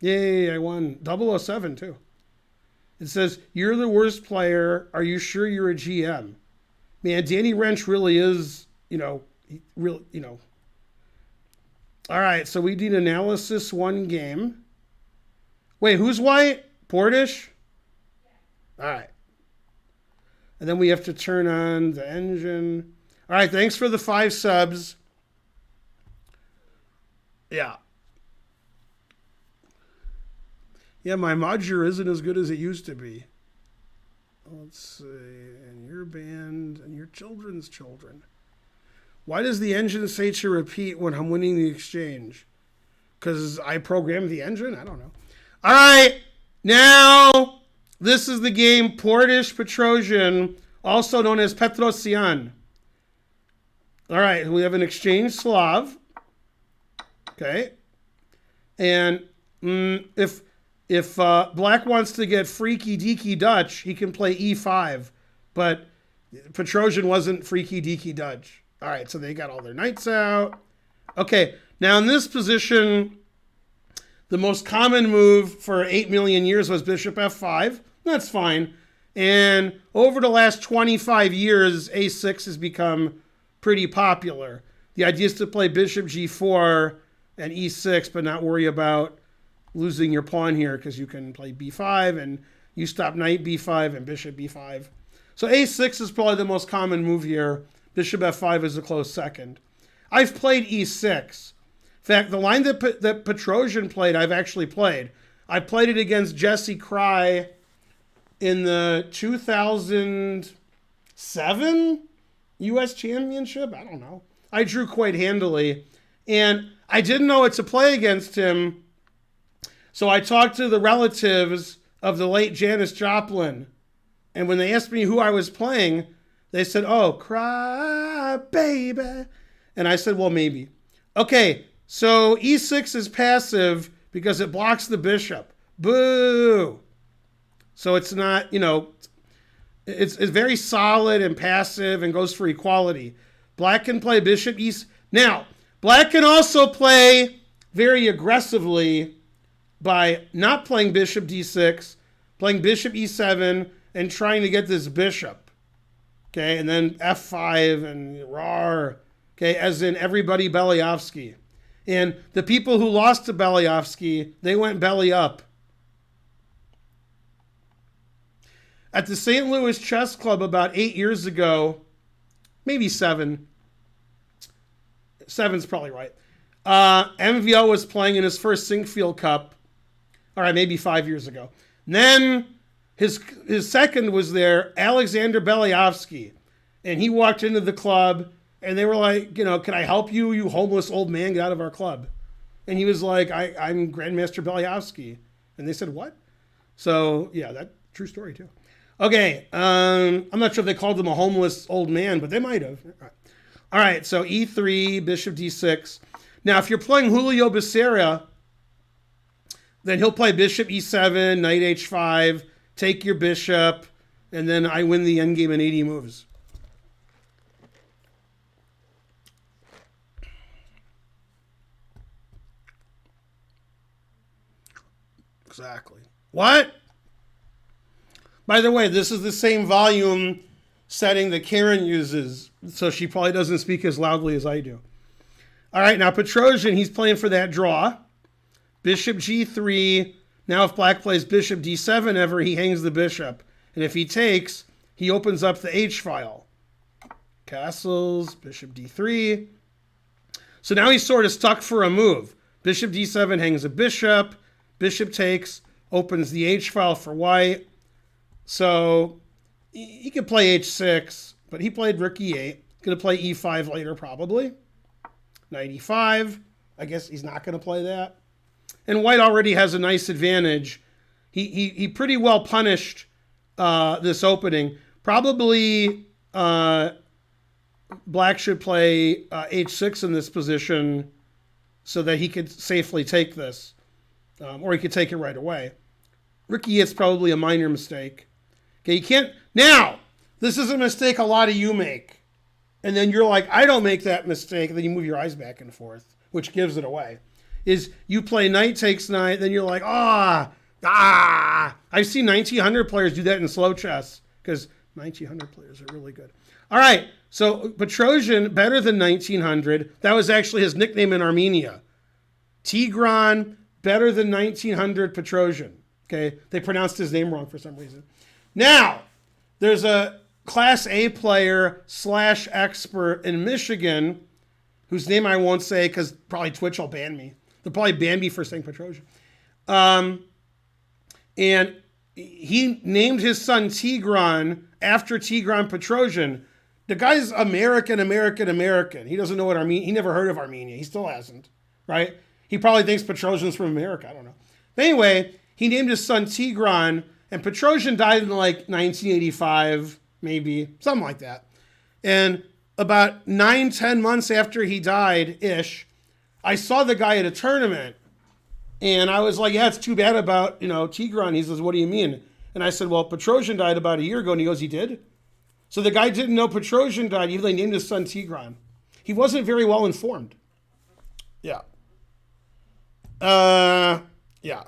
Yay, I won. 007 too. It says, you're the worst player. Are you sure you're a GM? Man, Danny Wrench really is, All right, so we need analysis one game. Wait, who's white? Portish? All right. And then we have to turn on the engine. All right, thanks for the 5 subs. Yeah. Yeah, my modular isn't as good as it used to be. Let's see. And your band and your children's children. Why does the engine say to repeat when I'm winning the exchange? Because I programmed the engine? I don't know. All right. Now, this is the game Portish Petrosian, also known as Petrosian. All right. We have an exchange Slav. Okay. And if Black wants to get freaky deaky Dutch, he can play e5. But Petrosian wasn't freaky deaky Dutch. All right, so they got all their knights out. Okay, now in this position, The most common move for 8 million years was bishop f5. That's fine. And over the last 25 years, a6 has become pretty popular. The idea is to play bishop g4 and e6, but not worry about losing your pawn here because you can play b5 and you stop knight b5 and bishop b5. So a6 is probably the most common move here. Bishop f5 is a close second. I've played e6. In fact, the line that Petrosian played, I've actually played. I played it against Jesse Cry in the 2007 U.S. Championship. I don't know. I drew quite handily. And I didn't know what to play against him. So I talked to the relatives of the late Janis Joplin. And when they asked me who I was playing, they said, oh, Cry Baby. And I said, well, maybe. Okay, so e6 is passive because it blocks the bishop. Boo! So it's not, it's very solid and passive and goes for equality. Black can play bishop e6. Now, black can also play very aggressively by not playing bishop d6, playing bishop e7, and trying to get this bishop. Okay, and then f5 and rawr. Okay, as in everybody Belyavsky. And the people who lost to Belyavsky, they went belly up. At the St. Louis Chess Club about 8 years ago, maybe 7. 7's probably right. MVO was playing in his first Sinkfield Cup. All right, maybe 5 years ago. And then his second was there, Alexander Belyavsky. And he walked into the club, and they were like, can I help you, you homeless old man, get out of our club? And he was like, I'm Grandmaster Belyavsky. And they said, what? So, yeah, that's true story, too. Okay, I'm not sure if they called him a homeless old man, but they might have. All right, so e3, bishop d6. Now, if you're playing Julio Becerra, then he'll play bishop e7, knight h5, take your bishop, and then I win the endgame in 80 moves. Exactly. What? By the way, this is the same volume setting that Karen uses, so she probably doesn't speak as loudly as I do. All right, now Petrosian, he's playing for that draw. Bishop g3. Now if black plays bishop d7 ever, he hangs the bishop. And if he takes, he opens up the h-file. Castles, bishop d3. So now he's sort of stuck for a move. Bishop d7 hangs a bishop. Bishop takes, opens the h-file for white. So he could play h6, but he played rook e8. Going to play e5 later, probably. Knight e5. I guess he's not going to play that. And white already has a nice advantage. He pretty well punished this opening. Probably black should play h6 in this position so that he could safely take this. Or he could take it right away. Rook e8 is probably a minor mistake. Okay, you can't... Now, this is a mistake a lot of you make. And then you're like, I don't make that mistake. And then you move your eyes back and forth, which gives it away. Is you play knight takes knight, then you're like, I've seen 1900 players do that in slow chess because 1900 players are really good. All right, so Petrosian, better than 1900. That was actually his nickname in Armenia. Tigran, better than 1900 Petrosian. Okay, they pronounced his name wrong for some reason. Now, there's a Class A player / expert in Michigan whose name I won't say because probably Twitch will ban me. They'll probably ban me for saying Petrosian. And he named his son Tigran after Tigran Petrosian. The guy's American. He doesn't know what Armenia, he never heard of Armenia. He still hasn't, right? He probably thinks Petrosian's from America. I don't know. But anyway, he named his son Tigran, and Petrosian died in like 1985, maybe, something like that. And about 9-10 months after he died-ish, I saw the guy at a tournament, and I was like, yeah, it's too bad about, Tigran. He says, what do you mean? And I said, well, Petrosian died about a year ago, and he goes, he did? So the guy didn't know Petrosian died, even though he named his son Tigran. He wasn't very well informed. Yeah. Yeah.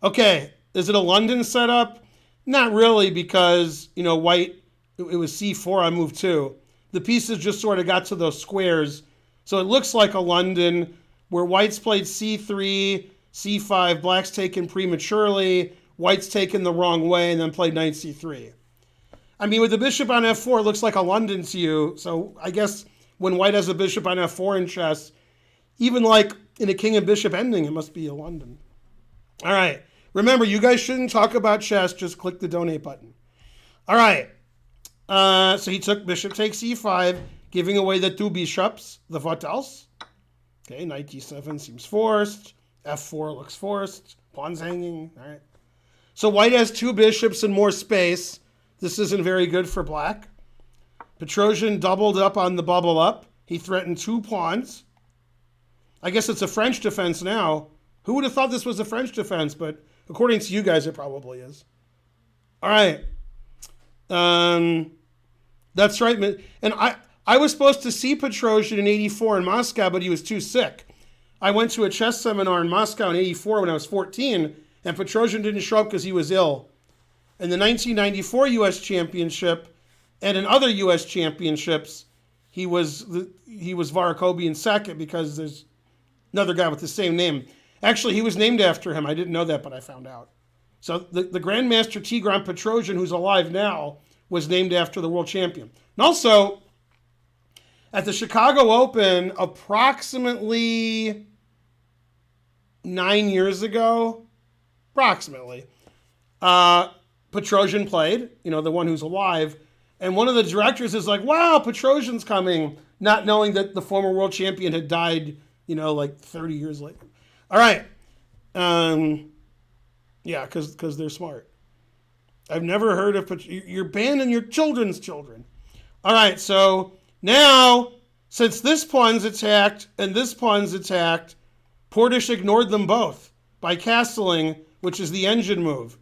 Okay. Is it a London setup? Not really, because, white, it was c4 on move 2. The pieces just sort of got to those squares. So it looks like a London where white's played c3, c5, black's taken prematurely, white's taken the wrong way, and then played knight c3. I mean, with the bishop on f4, it looks like a London to you. So I guess when white has a bishop on f4 in chess, even like in a king and bishop ending, it must be a London. All right. Remember, you guys shouldn't talk about chess. Just click the donate button. All right. So he took bishop takes e5, giving away the two bishops, the what else? Okay, knight d7 seems forced. f4 looks forced. Pawn's hanging. All right. So white has two bishops and more space. This isn't very good for black. Petrosian doubled up on the bubble up. He threatened two pawns. I guess it's a French defense now. Who would have thought this was a French defense? But according to you guys, it probably is. All right. That's right. And I was supposed to see Petrosian in 84 in Moscow, but he was too sick. I went to a chess seminar in Moscow in 84 when I was 14, and Petrosian didn't show up because he was ill. In the 1994 U.S. Championship and in other U.S. championships, he was Varakobian second because there's another guy with the same name. Actually, he was named after him. I didn't know that, but I found out. So the Grandmaster Tigran Petrosian, who's alive now, was named after the world champion. And also, at the Chicago Open, approximately 9 years ago, Petrosian played, the one who's alive. And one of the directors is like, wow, Petrosian's coming, not knowing that the former world champion had died, like 30 years later. All right. Yeah, because they're smart. I've never heard of you're banning your children's children. All right, so now, since this pawn's attacked and this pawn's attacked, Portish ignored them both by castling, which is the engine move.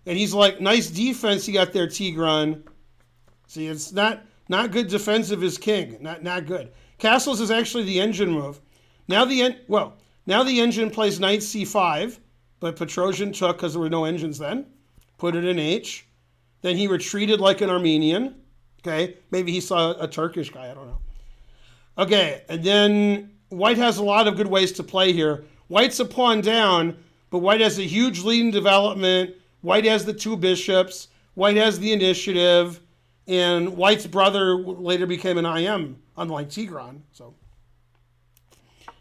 And he's like, nice defense you got there, Tigran. See, it's not good defense of his king. Not good. Castles is actually the engine move. Now the engine plays knight c5, but Petrosian took, because there were no engines then, put it in h. Then he retreated like an Armenian. Okay, maybe he saw a Turkish guy, I don't know. Okay, and then white has a lot of good ways to play here. White's a pawn down, but white has a huge lead in development. White has the two bishops. White has the initiative. And white's brother later became an IM, unlike Tigran. So,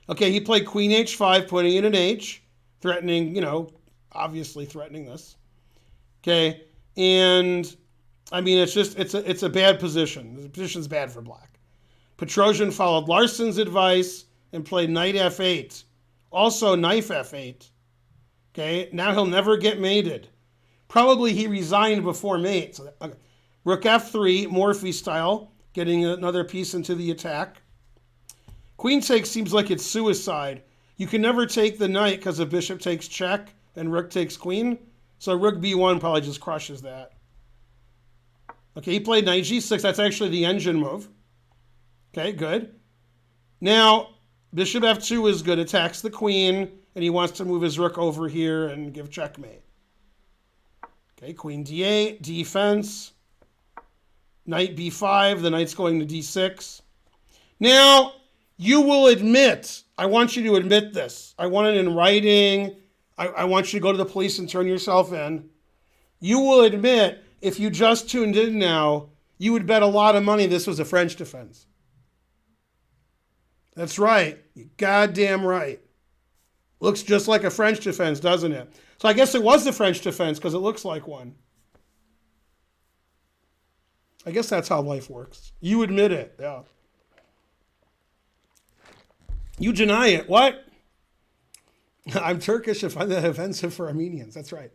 okay, he played queen h5, putting it in h, threatening, obviously threatening this. Okay, and I mean, it's a bad position. The position's bad for black. Petrosian followed Larsen's advice and played knight f8. Also knife f8. Okay, now he'll never get mated. Probably he resigned before mate. So okay. Rook f3, Morphy style, getting another piece into the attack. Queen takes seems like it's suicide. You can never take the knight because the bishop takes check and rook takes queen. So rook b1 probably just crushes that. Okay, he played knight g6. That's actually the engine move. Okay, good. Now, bishop f2 is good. Attacks the queen, and he wants to move his rook over here and give checkmate. Okay, queen d8, defense. Knight b5, the knight's going to d6. Now, you will admit, I want you to admit this. I want it in writing. I want you to go to the police and turn yourself in. You will admit, if you just tuned in now, you would bet a lot of money this was a French defense. That's right. You're goddamn right. Looks just like a French defense, doesn't it? So I guess it was the French defense because it looks like one. I guess that's how life works. You admit it, yeah. You deny it. What? I'm Turkish. I find that offensive for Armenians. That's right.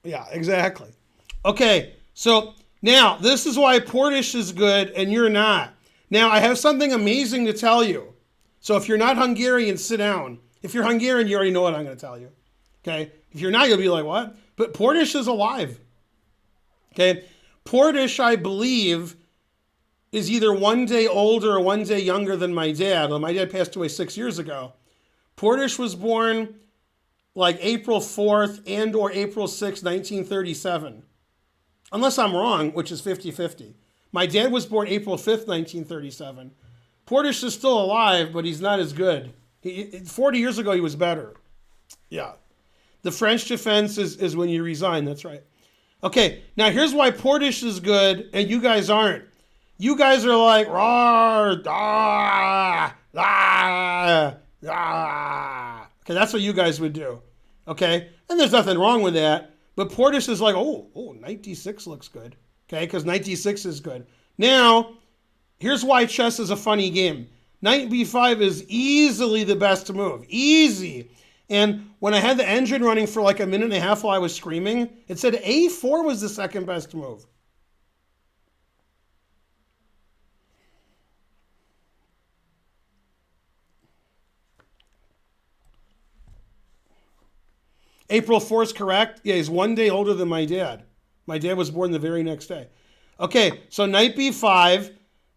Yeah, exactly. Okay, so now this is why Portish is good and you're not. Now, I have something amazing to tell you. So if you're not Hungarian, sit down. If you're Hungarian, you already know what I'm going to tell you. Okay? If you're not, you'll be like, what? But Portish is alive. Okay? Portish, I believe, is either one day older or one day younger than my dad. Well, my dad passed away 6 years ago. Portish was born like April 4th and or April 6th, 1937. Unless I'm wrong, which is 50-50. My dad was born April 5th, 1937. Portish is still alive, but he's not as good. 40 years ago, he was better. Yeah. The French defense is when you resign. That's right. Okay, now here's why Portish is good and you guys aren't. You guys are like, rawr, ah, ah, ah. Okay, that's what you guys would do. Okay, and there's nothing wrong with that. But Portish is like, knight d6 looks good. Okay, because knight d6 is good. Now, here's why chess is a funny game. Knight b5 is easily the best move. Easy. And when I had the engine running for like a minute and a half while I was screaming, it said a4 was the second best move. April 4th is correct. Yeah, he's 1 day older than my dad. My dad was born the very next day. Okay, so knight b5,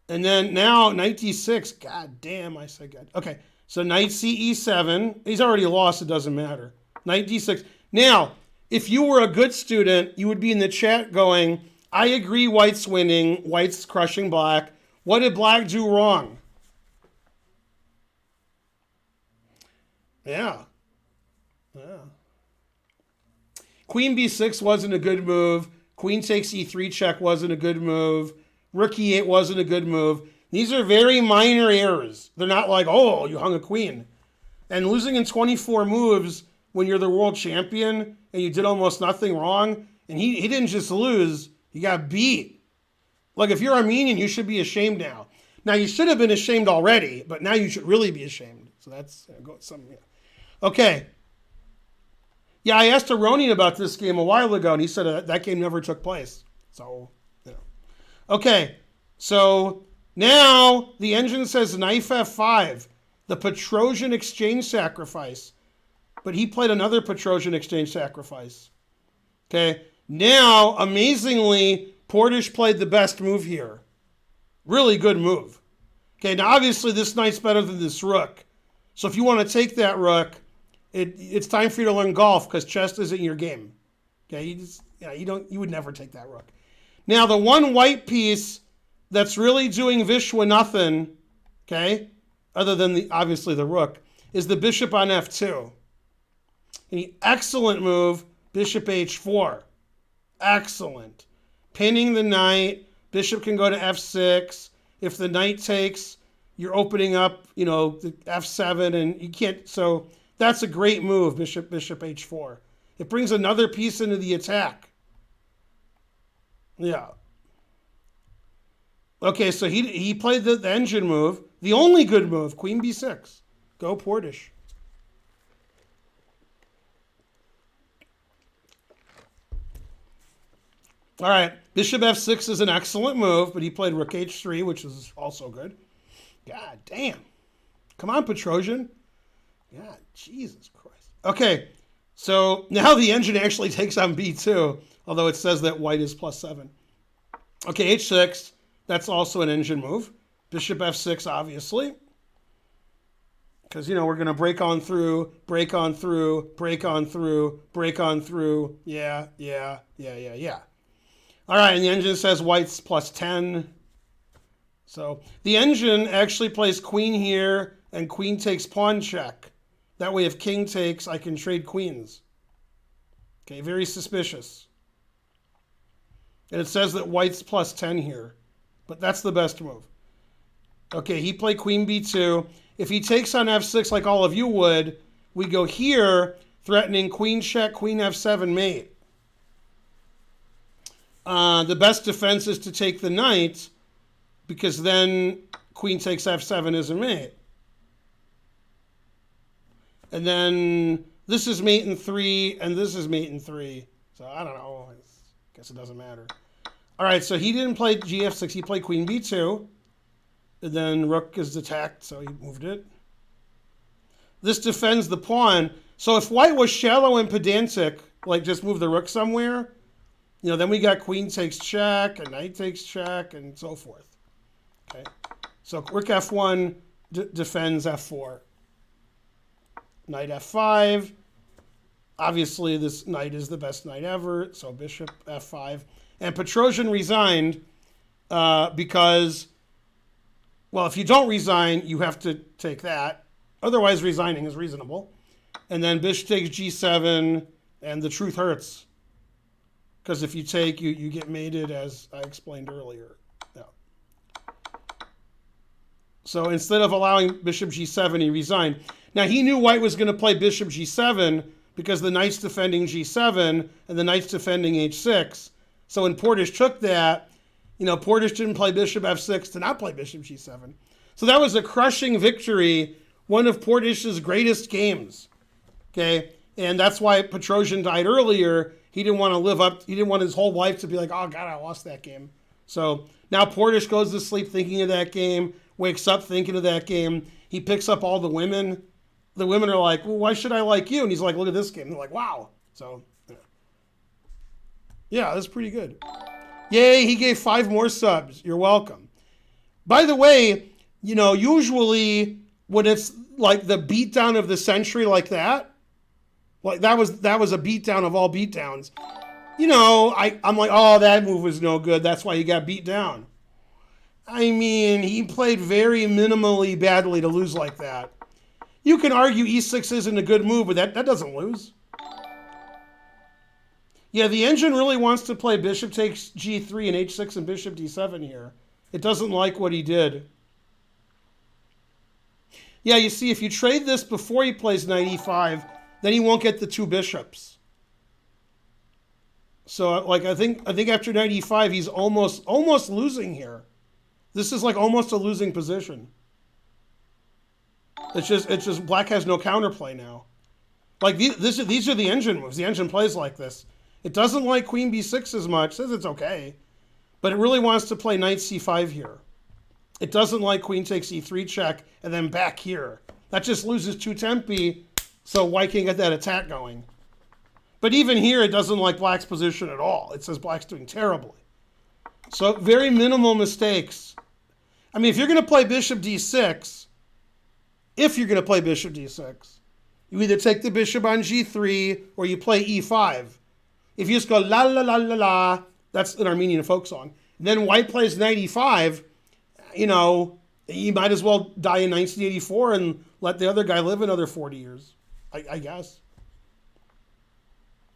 and then now knight d6. God damn, I said God. Okay, so knight ce7. He's already lost, it doesn't matter. Knight d6. Now, if you were a good student, you would be in the chat going, I agree white's winning, white's crushing black. What did black do wrong? Yeah. Queen b6 wasn't a good move. Queen takes e3 check wasn't a good move. Rook e8 wasn't a good move. These are very minor errors. They're not like, oh, you hung a queen. And losing in 24 moves when you're the world champion and you did almost nothing wrong, and he didn't just lose, he got beat. Like, if you're Armenian, you should be ashamed now. Now, you should have been ashamed already, but now you should really be ashamed. So that's something. Yeah. Okay. Yeah, I asked Aronian about this game a while ago, and he said that game never took place. So, Okay, so now the engine says knight f5, the Petrosian exchange sacrifice. But he played another Petrosian exchange sacrifice. Okay, now, amazingly, Portish played the best move here. Really good move. Okay, now obviously this knight's better than this rook. So if you want to take that rook, it's time for you to learn golf because chess isn't your game. Okay, you would never take that rook. Now the one white piece that's really doing Vishwa nothing, okay, other than obviously the rook, is the bishop on f2. An excellent move, bishop h4. Excellent. Pinning the knight, bishop can go to f6. If the knight takes, you're opening up, the f7, and you can't. So that's a great move, bishop h4. It brings another piece into the attack. Yeah. Okay, so he played the engine move, the only good move, queen b6. Go Portish. All right, bishop f6 is an excellent move, but he played rook h3, which is also good. God damn. Come on, Petrosian. God, Jesus Christ. Okay, so now the engine actually takes on b2, although it says that white is +7. Okay, h6, that's also an engine move. Bishop f6, obviously. Because, we're going to break on through, break on through, break on through, break on through. Yeah. All right, and the engine says white's +10. So the engine actually plays queen here, and queen takes pawn check. That way, if king takes, I can trade queens. Okay, very suspicious. And it says that white's +10 here, but that's the best move. Okay, he played queen b2. If he takes on f6 like all of you would, we go here, threatening queen check, queen f7 mate. The best defense is to take the knight, because then queen takes f7 as a mate. And then this is mate in 3, and this is mate in 3. So I don't know. I guess it doesn't matter. All right, so he didn't play gf6. He played queen b2. And then rook is attacked, so he moved it. This defends the pawn. So if white was shallow and pedantic, like just move the rook somewhere, then we got queen takes check, and knight takes check, and so forth. Okay, so rook f1 defends f4. Knight f5, Obviously, this knight is the best knight ever, so bishop f5. And Petrosian resigned because, well, if you don't resign, you have to take that. Otherwise, resigning is reasonable. And then bishop takes g7, and the truth hurts. Because if you take, you get mated, as I explained earlier. Yeah. So instead of allowing bishop g7, he resigned. Now, he knew white was going to play bishop g7 because the knight's defending g7 and the knight's defending h6. So when Portish took that, Portish didn't play bishop f6 to not play bishop g7. So that was a crushing victory, one of Portish's greatest games. Okay, and that's why Petrosian died earlier. He didn't want to live up, he didn't want his whole life to be like, oh God, I lost that game. So now Portish goes to sleep thinking of that game, wakes up thinking of that game. He picks up all the women. The women are like, well, why should I like you? And he's like, look at this game. And they're like, wow. So, yeah, that's pretty good. Yay, he gave 5 more subs. You're welcome. By the way, usually when it's like the beatdown of the century like that, like that was a beatdown of all beatdowns. I'm like, oh, that move was no good. That's why he got beat down. I mean, he played very minimally badly to lose like that. You can argue e6 isn't a good move, but that doesn't lose. Yeah, the engine really wants to play bishop takes g3 and h6 and bishop d7 here. It doesn't like what he did. Yeah, you see, if you trade this before he plays knight e5, then he won't get the 2 bishops. So, like, I think after knight e5, he's almost losing here. This is like almost a losing position. It's just black has no counterplay now. Like these are the engine moves. The engine plays like this. It doesn't like queen b6 as much. Says it's okay, but it really wants to play knight c5 here. It doesn't like queen takes e3 check and then back here. That just loses 2 tempi, so white can get that attack going. But even here, it doesn't like black's position at all. It says black's doing terribly. So very minimal mistakes. I mean, if you're going to play bishop d6, you either take the bishop on g3 or you play e5. If you just go la la la la la, that's an Armenian folk song. And then white plays knight e5, you might as well die in 1984 and let the other guy live another 40 years, I guess.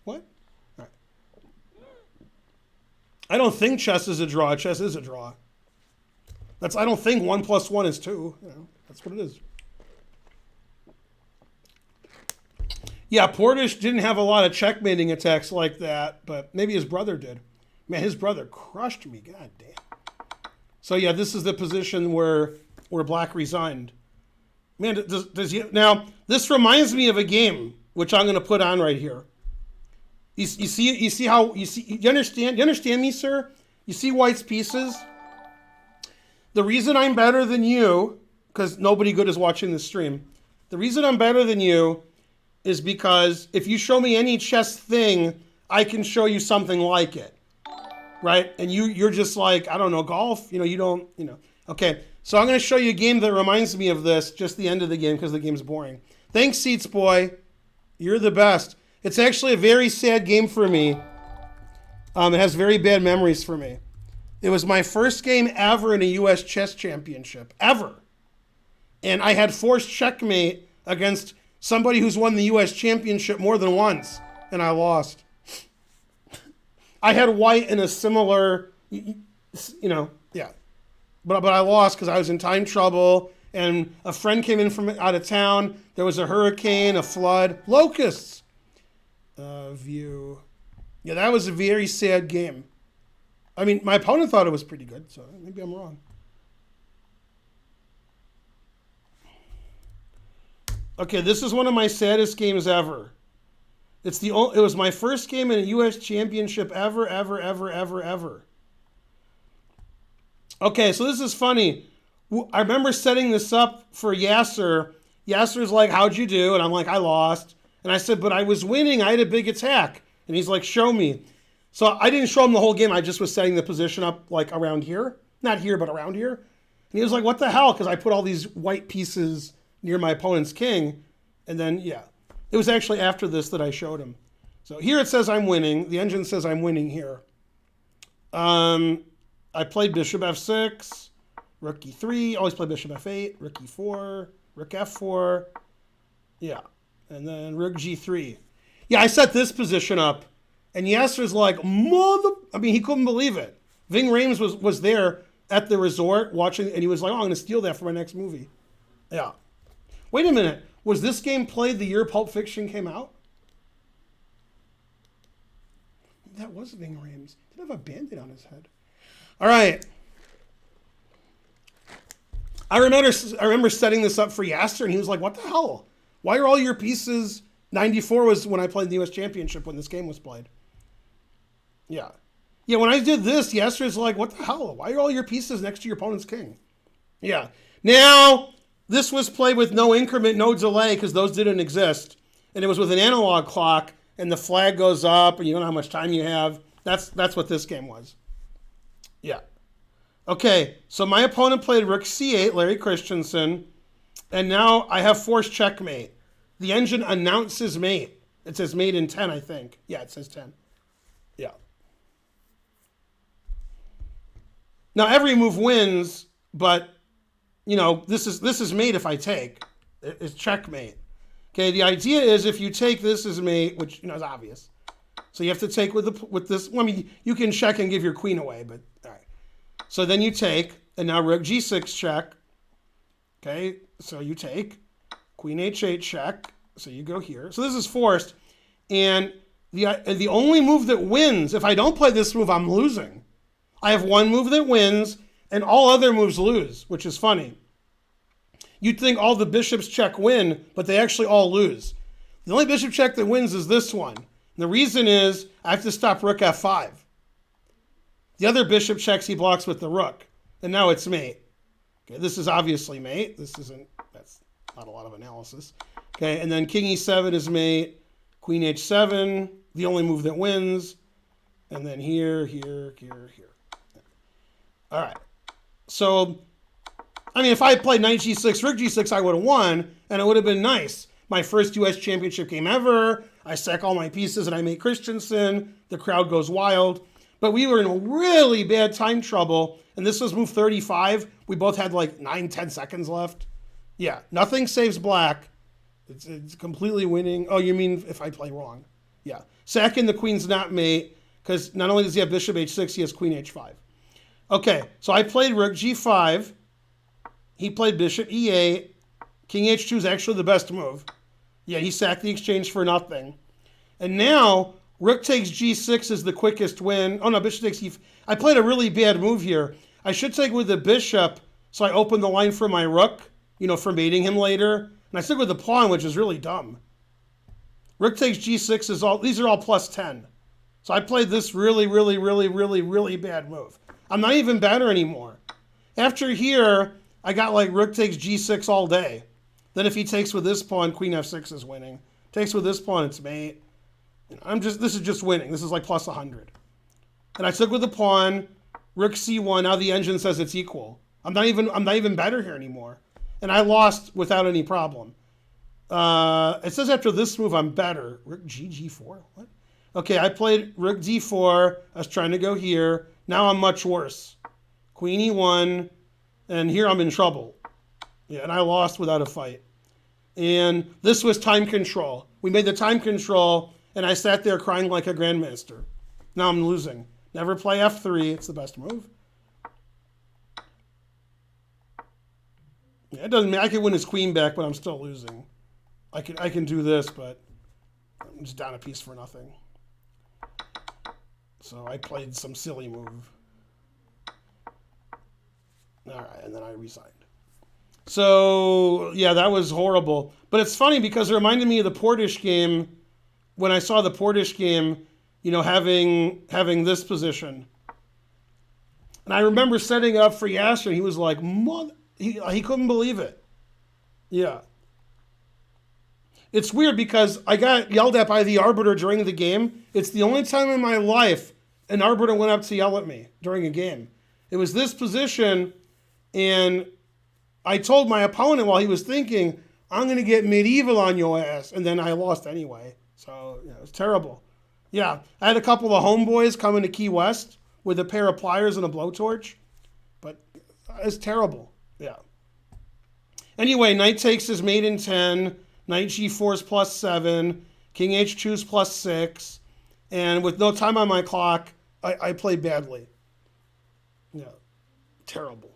What? All right. I don't think chess is a draw. Chess is a draw. I don't think 1 + 1 is 2. That's what it is. Yeah, Portish didn't have a lot of checkmating attacks like that, but maybe his brother did. Man, his brother crushed me. God damn. So yeah, this is the position where black resigned. Man, now this reminds me of a game which I'm going to put on right here. You understand me, sir? You see white's pieces? The reason I'm better than you, because nobody good is watching this stream, the reason I'm better than you is because if you show me any chess thing, I can show you something like it, right? And you're just like, I don't know, golf, you don't. Okay, so I'm going to show you a game that reminds me of this, just the end of the game, because the game's boring. Thanks, Seats Boy. You're the best. It's actually a very sad game for me. It has very bad memories for me. It was my first game ever in a U.S. chess championship, ever. And I had forced checkmate against somebody who's won the U.S. championship more than once, and I lost. I had white in a similar, yeah. But I lost because I was in time trouble, and a friend came in from out of town. There was a hurricane, a flood, locusts. View. Yeah, that was a very sad game. I mean, my opponent thought it was pretty good, so maybe I'm wrong. Okay, this is one of my saddest games ever. It was my first game in a U.S. championship ever. Okay, so this is funny. I remember setting this up for Yasser. Yasser's like, how'd you do? And I'm like, I lost. And I said, but I was winning. I had a big attack. And he's like, show me. So I didn't show him the whole game. I just was setting the position up like around here. Not here, but around here. And he was like, what the hell? Because I put all these white pieces near my opponent's king. And then, yeah. It was actually after this that I showed him. So here it says I'm winning. The engine says I'm winning here. I played bishop f6, rook e3, always play bishop f8, rook e4, rook f4. Yeah, and then rook g3. Yeah, I set this position up, and Yasser's like, he couldn't believe it. Ving Rhames was there at the resort watching, and he was like, oh, I'm going to steal that for my next movie. Yeah. Wait a minute. Was this game played the year Pulp Fiction came out? That was Ving Rhames. He did have a Band-Aid on his head. All right. I remember setting this up for Yasser, and he was like, what the hell? Why are all your pieces... 94 was when I played the U.S. Championship when this game was played. Yeah. Yeah, when I did this, Yasser's like, what the hell? Why are all your pieces next to your opponent's king? Yeah. Now, this was played with no increment, no delay, because those didn't exist. And it was with an analog clock, and the flag goes up, and you don't know how much time you have. That's what this game was. Yeah. Okay, so my opponent played rook c8, Larry Christensen, and now I have forced checkmate. The engine announces mate. It says mate in 10, I think. Yeah, it says 10. Yeah. Now every move wins, but this is mate if I take. It's checkmate. Okay, the idea is if you take this as mate, which is obvious. So you have to take with this. Well, I mean, you can check and give your queen away, but all right. So then you take, and now rook g6 check. Okay, so you take. Queen h8 check, so you go here. So this is forced, and the only move that wins, if I don't play this move, I'm losing. I have one move that wins, and all other moves lose, which is funny. You'd think all the bishops check win, but they actually all lose. The only bishop check that wins is this one. And the reason is I have to stop rook f5. The other bishop checks he blocks with the rook, and now it's mate. Okay, this is obviously mate. That's not a lot of analysis. Okay, and then king e7 is mate, queen h7, the only move that wins, and then here. All right. So, I mean, if I played knight g6, rook g6, I would have won, and it would have been nice. My first U.S. championship game ever. I sack all my pieces, and I make Christensen. The crowd goes wild. But we were in really bad time trouble, and this was move 35. We both had like 9-10 seconds left. Yeah, nothing saves black. It's completely winning. Oh, you mean if I play wrong? Yeah. Second, the queen's not mate, because not only does he have bishop h6, he has queen h5. Okay, so I played rook g5. He played bishop e8. King h2 is actually the best move. Yeah, he sacked the exchange for nothing. And now, rook takes g6 is the quickest win. Oh no, bishop takes e5. I played a really bad move here. I should take with the bishop, so I open the line for my rook, for mating him later. And I stick with the pawn, which is really dumb. Rook takes g6 these are all plus 10. So I played this really, really, really, really, really bad move. I'm not even better anymore. After here, I got like rook takes g6 all day. Then if he takes with this pawn, queen f6 is winning. Takes with this pawn, it's mate. This is just winning. This is like plus 100. And I took with the pawn, rook c1. Now the engine says it's equal. I'm not even better here anymore. And I lost without any problem. It says after this move, I'm better. Rook g4? What? Okay, I played rook d4. I was trying to go here. Now I'm much worse. Queen e1. And here I'm in trouble. Yeah, and I lost without a fight. And this was time control. We made the time control, and I sat there crying like a grandmaster. Now I'm losing. Never play f3. It's the best move. Yeah, it doesn't matter. I can win his queen back, but I'm still losing. I can do this, but I'm just down a piece for nothing. So I played some silly move. All right, and then I resigned. So, yeah, that was horrible. But it's funny because it reminded me of the Portish game. When I saw the Portish game, having this position. And I remember setting up for Yasser, and he was like, he couldn't believe it. Yeah. It's weird because I got yelled at by the arbiter during the game. It's the only time in my life an arbiter went up to yell at me during a game. It was this position, and I told my opponent while he was thinking, I'm going to get medieval on your ass. And then I lost anyway. So, it was terrible. Yeah, I had a couple of homeboys coming to Key West with a pair of pliers and a blowtorch. But it's terrible. Yeah. Anyway, knight takes is mate in 10. Knight g4 is +7. King h2 is +6. And with no time on my clock, I played badly. Yeah, terrible.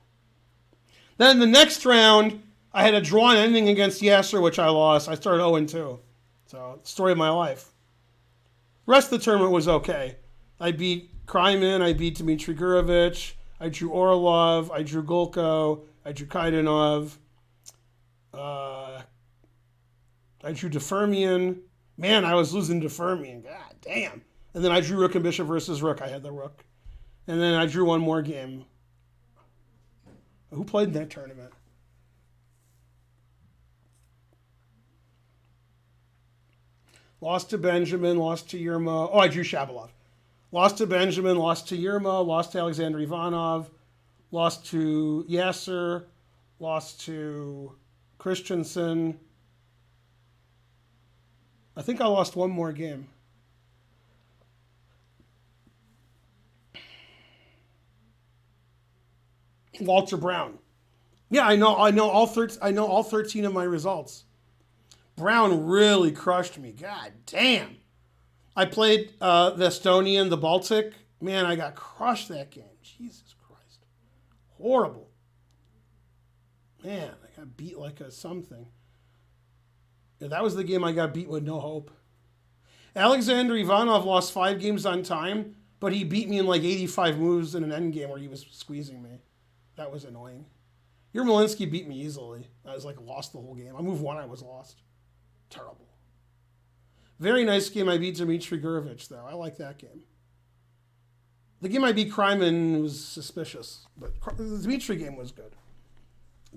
Then the next round, I had a drawn ending against Yasser, which I lost. I started 0-2. So, story of my life. The rest of the tournament was okay. I beat Kryman, I beat Dmitry Gurevich, I drew Orlov, I drew Golko, I drew Kaidanov, I drew DeFermian. Man, I was losing DeFermian. God damn. And then I drew Rook and Bishop versus Rook. I had the Rook. And then I drew one more game. Who played in that tournament? Lost to Benjamin, lost to Yerma. Oh, I drew Shabalov. Lost to Benjamin, lost to Yerma, lost to Alexander Ivanov, lost to Yasser, lost to Christensen. I think I lost one more game. Walter Brown. Yeah, I know all 13 of my results. Brown really crushed me. God damn. I played the Estonian, the Baltic. Man, I got crushed that game. Jesus Christ. Horrible. Man, I got beat like a something. Yeah, that was the game I got beat with no hope. Alexander Ivanov lost 5 games on time, but he beat me in like 85 moves in an endgame where he was squeezing me. That was annoying. Yermolinsky beat me easily. I was like lost the whole game. I moved 1, I was lost. Terrible. Very nice game. I beat Dmitry Gurevich, though. I like that game. The game I beat Kryman was suspicious, but the Dmitry game was good.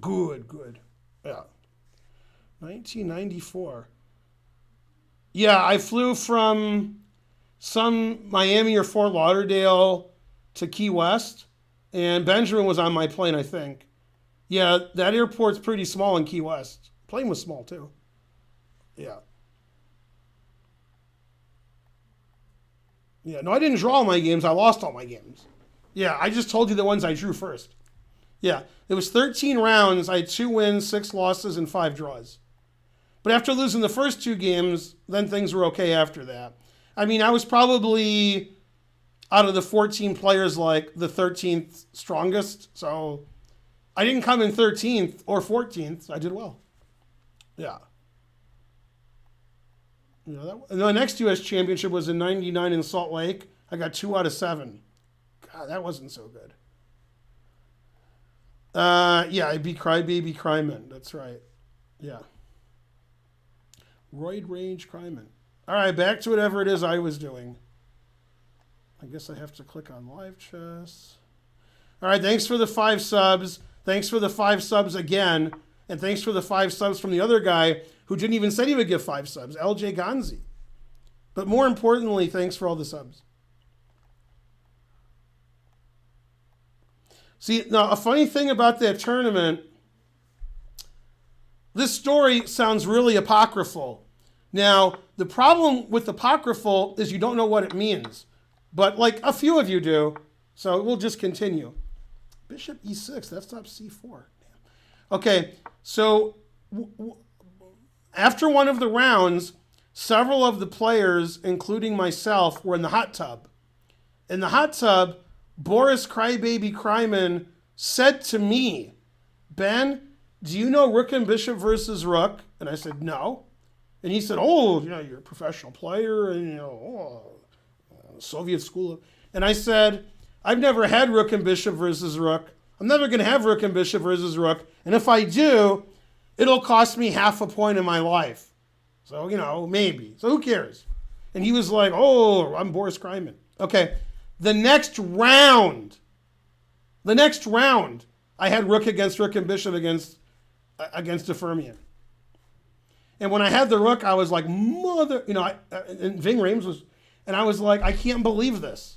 Good. Yeah. 1994. Yeah, I flew from some Miami or Fort Lauderdale to Key West, and Benjamin was on my plane, I think. Yeah, that airport's pretty small in Key West. Plane was small, too. Yeah. Yeah, no, I didn't draw all my games. I lost all my games. Yeah, I just told you the ones I drew first. Yeah, it was 13 rounds. I had 2 wins, 6 losses, and 5 draws. But after losing the first 2 games, then things were okay after that. I mean, I was probably, out of the 14 players, like the 13th strongest. So I didn't come in 13th or 14th. I did well. Yeah. You know, the next U.S. championship was in '99 in Salt Lake. I got 2 out of 7. God, that wasn't so good. Yeah, I beat Crybaby Kryman. That's right. Yeah. Roid Rage Kryman. All right, back to whatever it is I was doing. I guess I have to click on live chess. All right, thanks for the 5 subs. Thanks for the 5 subs again. And thanks for the 5 subs from the other guy who didn't even say he would give 5 subs, LJ Gonzi. But more importantly, thanks for all the subs. See, now a funny thing about that tournament, this story sounds really apocryphal. Now, the problem with apocryphal is you don't know what it means. But like a few of you do, so we'll just continue. Bishop e6, that's not c4. Damn. Okay, so after one of the rounds, several of the players, including myself, were in the hot tub. In the hot tub, Boris Crybaby Kryman said to me, Ben, do you know Rook and Bishop versus Rook? And I said, no. And he said, oh, you're a professional player, and Soviet school. And I said, I've never had Rook and Bishop versus Rook. I'm never going to have Rook and Bishop versus Rook. And if I do, it'll cost me half a point in my life. So, maybe. So who cares? And he was like, oh, I'm Boris Kryman. Okay. The next round, I had Rook against Rook and Bishop against DeFermian. And when I had the Rook, I was like, and Ving Rhames was, and I was like, I can't believe this,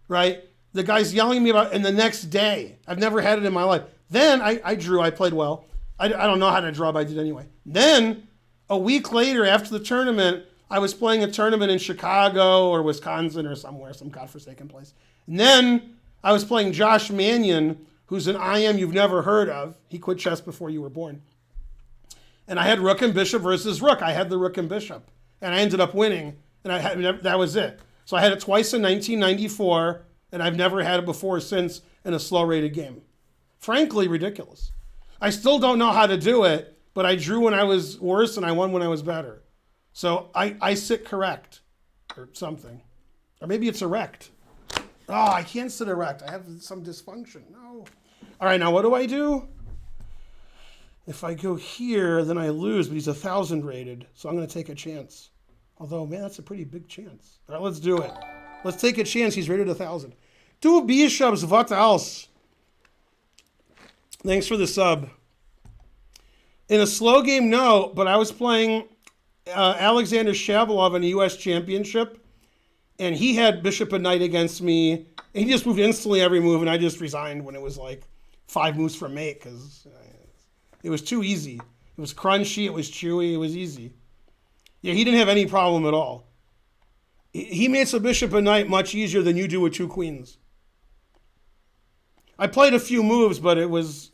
right? The guy's yelling at me about, and the next day, I've never had it in my life. Then I drew, I played well. I don't know how to draw, but I did anyway. Then, a week later, after the tournament, I was playing a tournament in Chicago or Wisconsin or somewhere, some godforsaken place. And then I was playing Josh Mannion, who's an IM you've never heard of. He quit chess before you were born. And I had rook and bishop versus rook. I had the rook and bishop. And I ended up winning. And that was it. So I had it twice in 1994, and I've never had it before or since in a slow-rated game. Frankly, ridiculous. I still don't know how to do it, but I drew when I was worse and I won when I was better. So I sit correct or something. Or maybe it's erect. Oh, I can't sit erect. I have some dysfunction. No. All right, now what do? If I go here, then I lose, but he's 1,000 rated, so I'm going to take a chance. Although, man, that's a pretty big chance. All right, let's do it. Let's take a chance. He's rated 1,000. Two bishops, what else? Thanks for the sub. In a slow game, no, but I was playing Alexander Shabalov in a U.S. championship, and he had bishop and knight against me, and he just moved instantly every move, and I just resigned when it was like 5 moves from mate, because it was too easy. It was crunchy, it was chewy, it was easy. Yeah, he didn't have any problem at all. He makes a bishop and knight much easier than you do with 2 queens. I played a few moves, but it was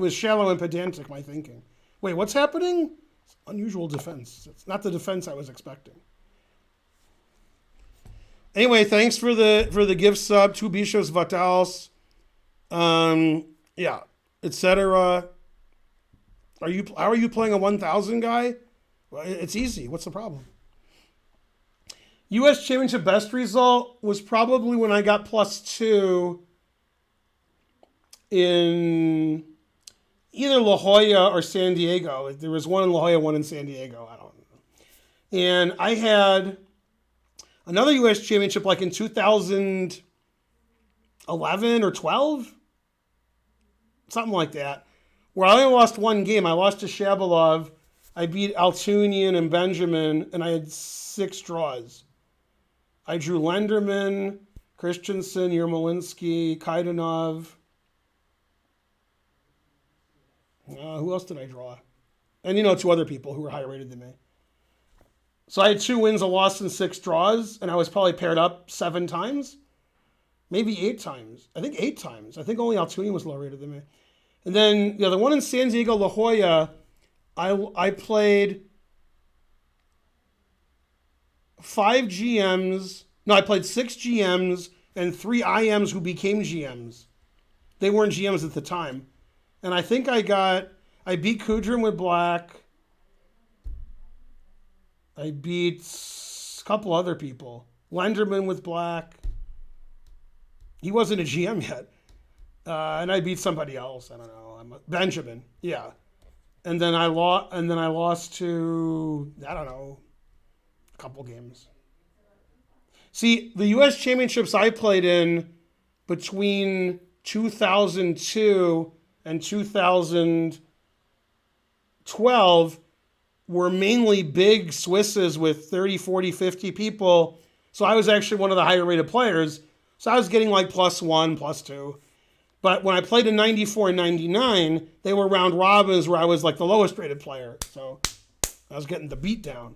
shallow and pedantic, my thinking. Wait, what's happening? It's unusual defense. It's not the defense I was expecting. Anyway, thanks for the gift sub. 2 bishops, Vatals. Yeah, etc. How are you playing a 1,000 guy? Well, it's easy. What's the problem? U.S. Championship best result was probably when I got +2 in either La Jolla or San Diego. There was one in La Jolla, one in San Diego. I don't know. And I had another U.S. Championship like in 2011 or 12, something like that, where I only lost 1 game. I lost to Shabalov. I beat Altunian and Benjamin, and I had 6 draws. I drew Lenderman, Christensen, Yermolinsky, Kaidanov. Who else did I draw? And 2 other people who were higher rated than me. So I had 2 wins, a loss, and 6 draws, and I was probably paired up 7 times, maybe 8 times. I think 8 times. I think only Altunian was lower rated than me. And then the one in San Diego, La Jolla, I played 5 GMs. No, I played 6 GMs and 3 IMs who became GMs. They weren't GMs at the time. And I think I beat Kudrin with black. I beat a couple other people. Lenderman with black. He wasn't a GM yet. And I beat somebody else. I don't know. Benjamin. Yeah. And then I lost to, I don't know, a couple games. See, the U.S. championships I played in between 2002 and 2012 were mainly big Swisses with 30, 40, 50 people. So I was actually one of the higher rated players. So I was getting like +1, +2. But when I played in 94 and 99, they were round robins where I was like the lowest rated player. So I was getting the beat down.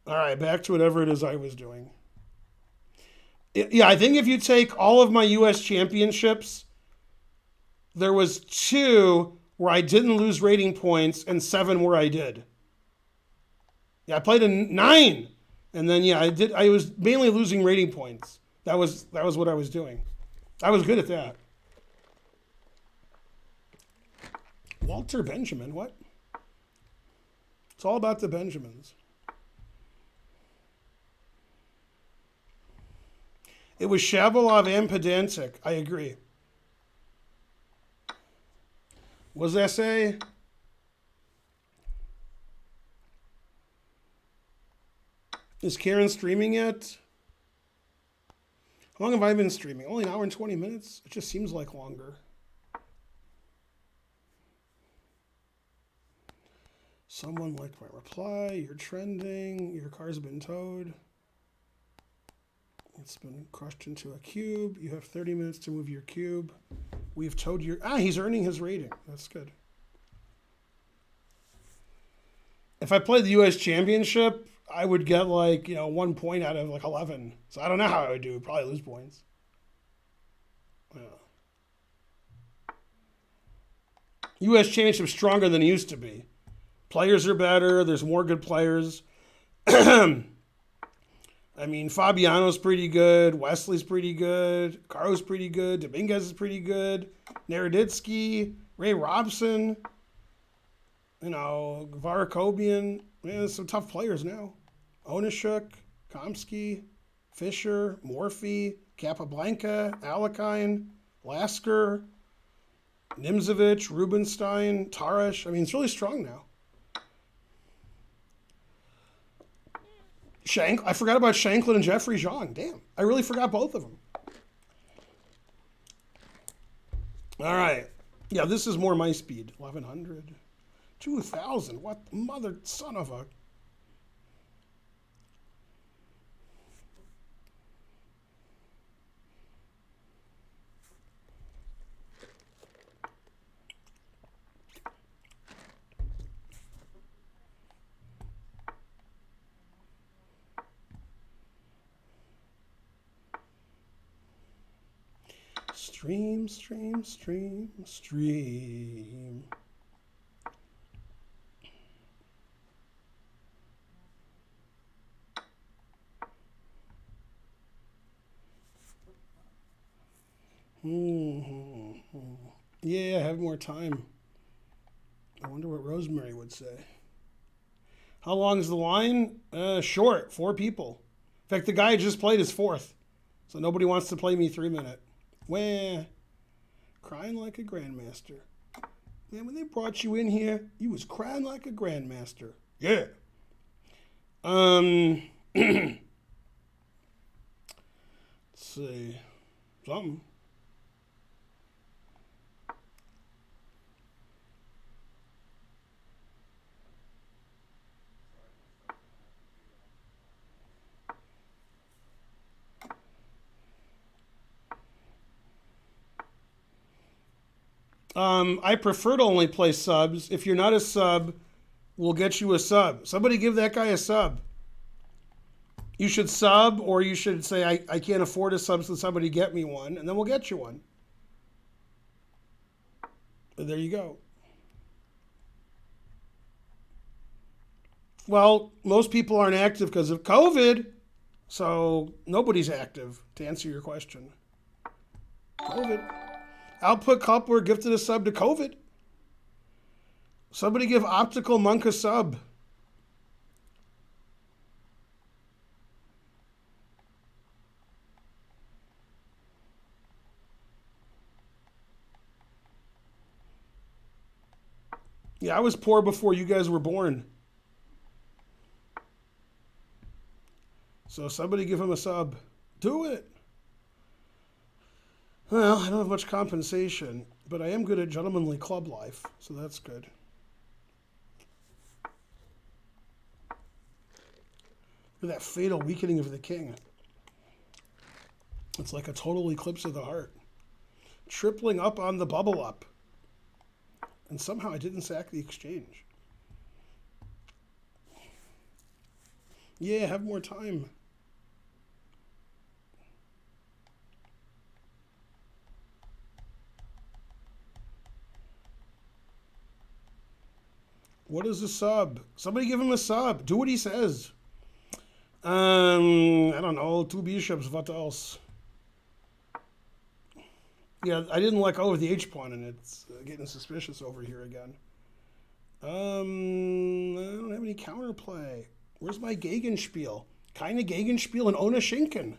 All right, back to whatever it is I was doing. Yeah, I think if you take all of my U.S. championships, there was 2 where I didn't lose rating points and 7 where I did. Yeah, I played in 9. And then, yeah, I was mainly losing rating points. That was what I was doing. I was good at that. Walter Benjamin, what? It's all about the Benjamins. It was Shabalov and pedantic. I agree. What does that say? Is Karen streaming yet? How long have I been streaming? Only an hour and 20 minutes? It just seems like longer. Someone liked my reply. You're trending. Your car's been towed. It's been crushed into a cube. You have 30 minutes to move your cube. We've towed your... he's earning his rating. That's good. If I played the U.S. Championship, I would get 1 point out of 11. So I don't know how I would do. Probably lose points. Yeah. U.S. Championship's stronger than it used to be. Players are better. There's more good players. I mean, Fabiano's pretty good. Wesley's pretty good. Caro's pretty good. Dominguez is pretty good. Naroditsky, Ray Robson, Varakobian. There's some tough players now. Onishuk, Komsky, Fisher, Morphy, Capablanca, Alakine, Lasker, Nimzovich, Rubenstein, Tarash. I mean, it's really strong now. I forgot about Shanklin and Jeffrey Zhang. Damn, I really forgot both of them. All right. Yeah, this is more my speed. 1,100. 2,000. What mother son of a... Stream, stream, stream, stream. Yeah, I have more time. I wonder what Rosemary would say. How long is the line? Short. 4 people. In fact, the guy I just played is 4th. So nobody wants to play me 3-minute. Wah. Crying like a grandmaster. Man, when they brought you in here, you was crying like a grandmaster. Yeah. Let's see. Something. I prefer to only play subs. If you're not a sub, we'll get you a sub. Somebody give that guy a sub. You should sub, or you should say, I can't afford a sub, so somebody get me one, and then we'll get you one. But there you go. Well, most people aren't active because of COVID, so nobody's active, to answer your question. COVID. Output Coupler gifted a sub to COVID. Somebody give Optical Monk a sub. Yeah, I was poor before you guys were born. So somebody give him a sub. Do it. Well, I don't have much compensation, but I am good at gentlemanly club life, so that's good. Look at that fatal weakening of the king. It's like a total eclipse of the heart. Tripling up on the bubble up. And somehow I didn't sack the exchange. Yeah, have more time. What is a sub? Somebody give him a sub. Do what he says. I don't know. 2 bishops. What else? Yeah, I didn't let go of the H-pawn, and it's getting suspicious over here again. I don't have any counterplay. Where's my Gegenspiel? Keine Gegenspiel and Ona Schinken.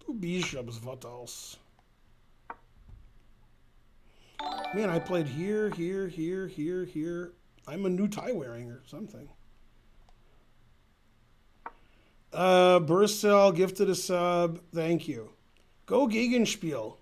2 bishops. What else? Man, I played here, here, here, here, here. I'm a new tie wearing or something. Bursell gifted a sub. Thank you. Go Gegenspiel.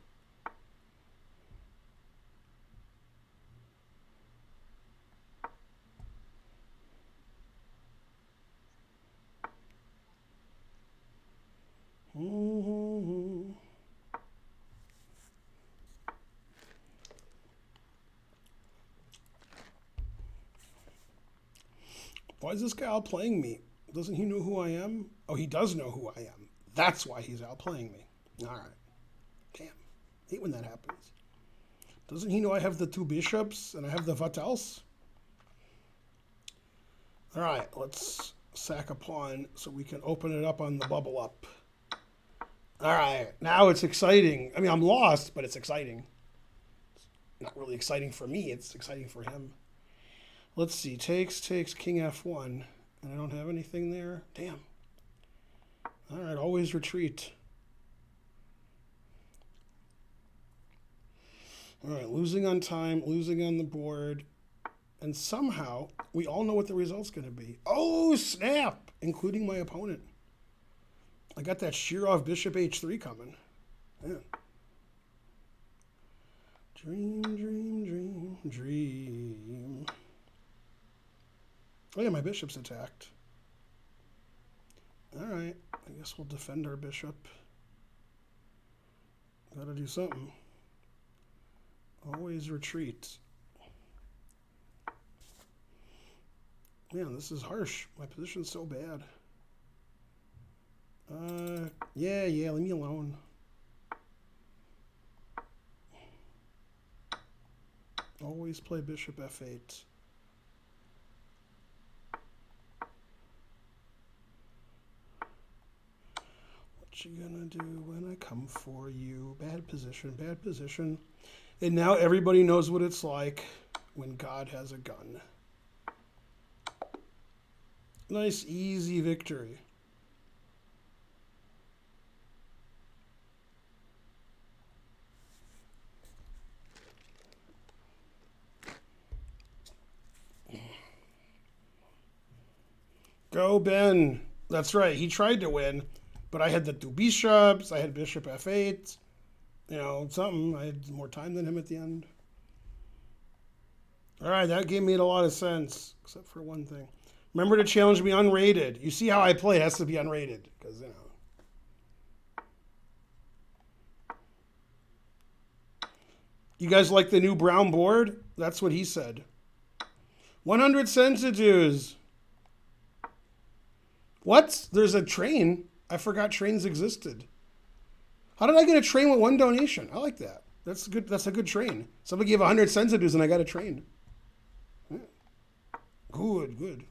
Why is this guy outplaying me? Doesn't he know who I am? Oh, he does know who I am. That's why he's outplaying me. All right. Damn. Hate when that happens. Doesn't he know I have the 2 bishops and I have the vatels? All right, let's sack a pawn so we can open it up on the bubble up. All right, now it's exciting. I mean, I'm lost, but it's exciting. It's not really exciting for me. It's exciting for him. Let's see. Takes, king f1. And I don't have anything there. Damn. All right, always retreat. All right, losing on time, losing on the board. And somehow, we all know what the result's going to be. Oh, snap! Including my opponent. I got that Shirov bishop h3 coming. Man. Dream, dream, dream, dream. Oh yeah, my bishop's attacked. All right, I guess we'll defend our bishop. Gotta do something. Always retreat. Man, this is harsh. My position's so bad. Yeah, leave me alone. Always play bishop f8. What you gonna do when I come for you? Bad position, bad position. And now everybody knows what it's like when God has a gun. Nice, easy victory. Go, Ben. That's right. He tried to win, but I had the 2 bishops. I had bishop f8. You know, something. I had more time than him at the end. All right, that game made a lot of sense, except for one thing. Remember to challenge me unrated. You see how I play. It has to be unrated, because, you know. You guys like the new brown board? That's what he said. 100 centidues. What? There's a train? I forgot trains existed. How did I get a train with 1 donation? I like that. That's good. That's a good train. Somebody gave 100 centidues and I got a train. Yeah. Good, good.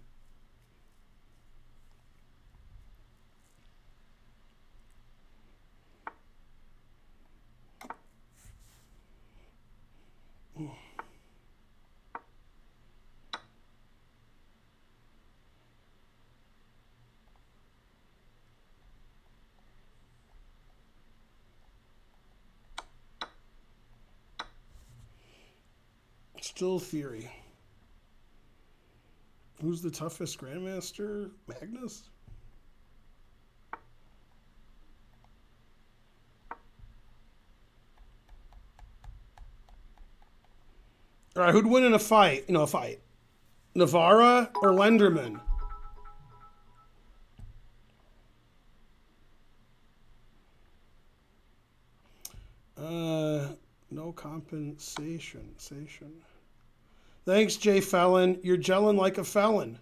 Still theory. Who's the toughest grandmaster? Magnus? All right, who'd win in a fight? A fight. Navarra or Lenderman? No compensation. Thanks, Jay Fallon. You're gelling like a felon.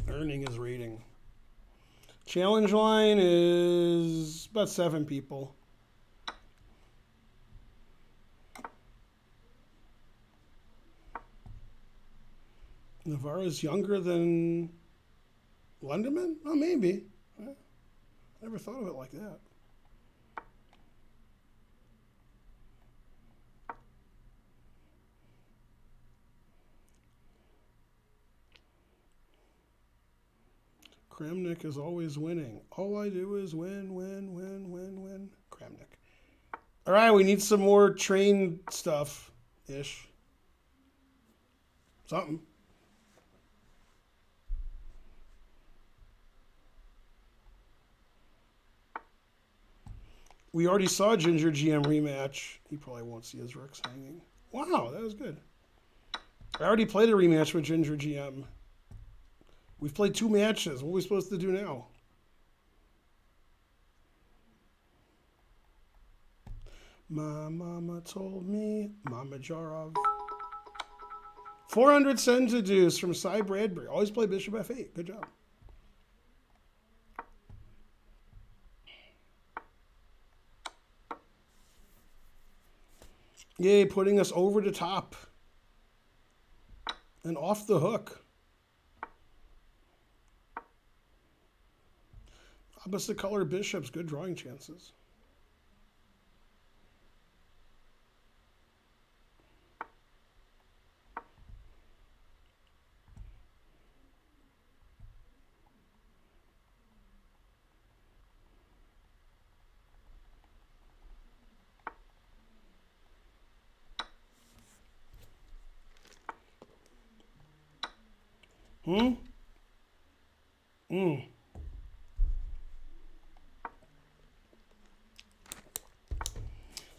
Earning is rating. Challenge line is about 7 people. Navarro's younger than Lenderman? Oh, maybe. I never thought of it like that. Kramnik is always winning. All I do is win. Kramnik. All right, we need some more train stuff-ish. Something. We already saw Ginger GM rematch. He probably won't see his rooks hanging. Wow, that was good. I already played a rematch with Ginger GM. We've played 2 matches. What are we supposed to do now? My mama told me, Mama Jarov. 400 cent to deuce from Cy Bradbury. Always play bishop f8. Good job. Yay, putting us over the top. And off the hook. Opposite color bishops, good drawing chances.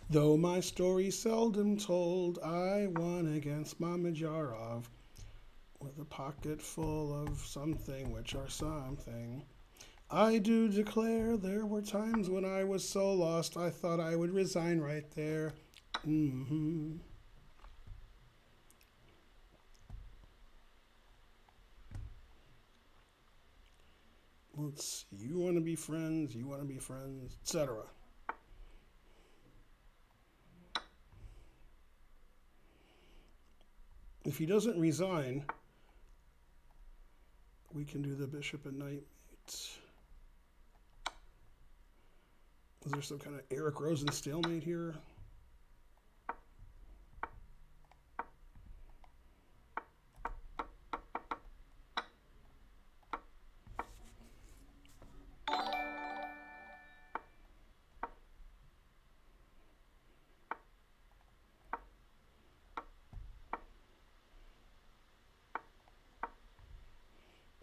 Though my story seldom told, I won against Mama Jarov with a pocket full of something which are something. I do declare there were times when I was so lost I thought I would resign right there. Let's see. You want to be friends, etc. If he doesn't resign, we can do the bishop at knight mate. Is there some kind of Eric Rosen stalemate here?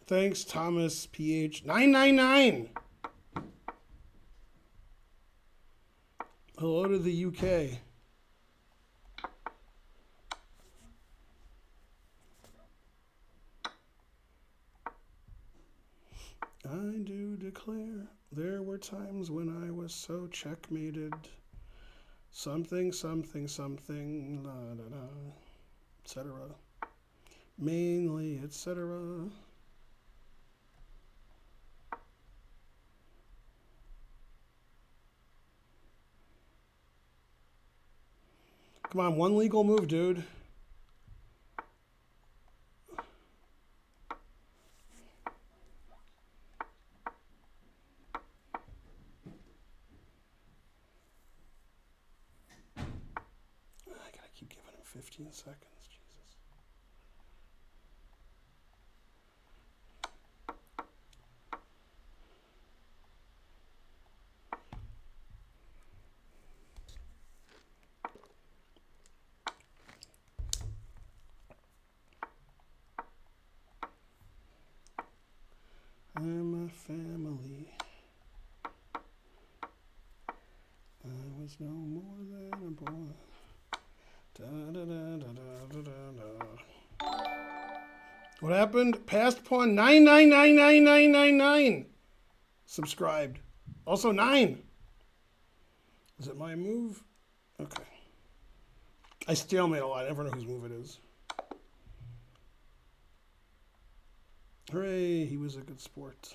Thanks, Thomas PH 999. Hello to the UK. I do declare there were times when I was so checkmated. Something, something, something, la da da, etc. Mainly, etc. Come on, one legal move, dude. I gotta keep giving him 15 seconds, Jesus. I'm a family. I was no more than a boy. Da, da, da, da, da, da, da. What happened? Passed pawn 9999999. Subscribed. Also 9. Is it my move? Okay. I stalemate a lot. I never know whose move it is. Hooray, he was a good sport.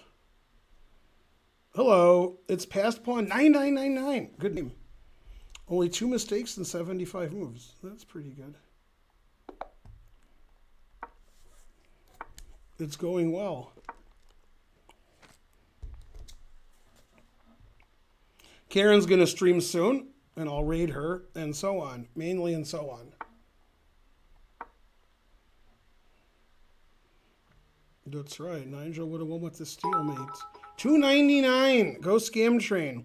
Hello, it's passed pawn 9999. Good name. Only 2 mistakes and 75 moves. That's pretty good. It's going well. Karen's going to stream soon, and I'll raid her, and so on. Mainly and so on. That's right. Nigel would have won with the stalemate. $2.99. Go Scam Train.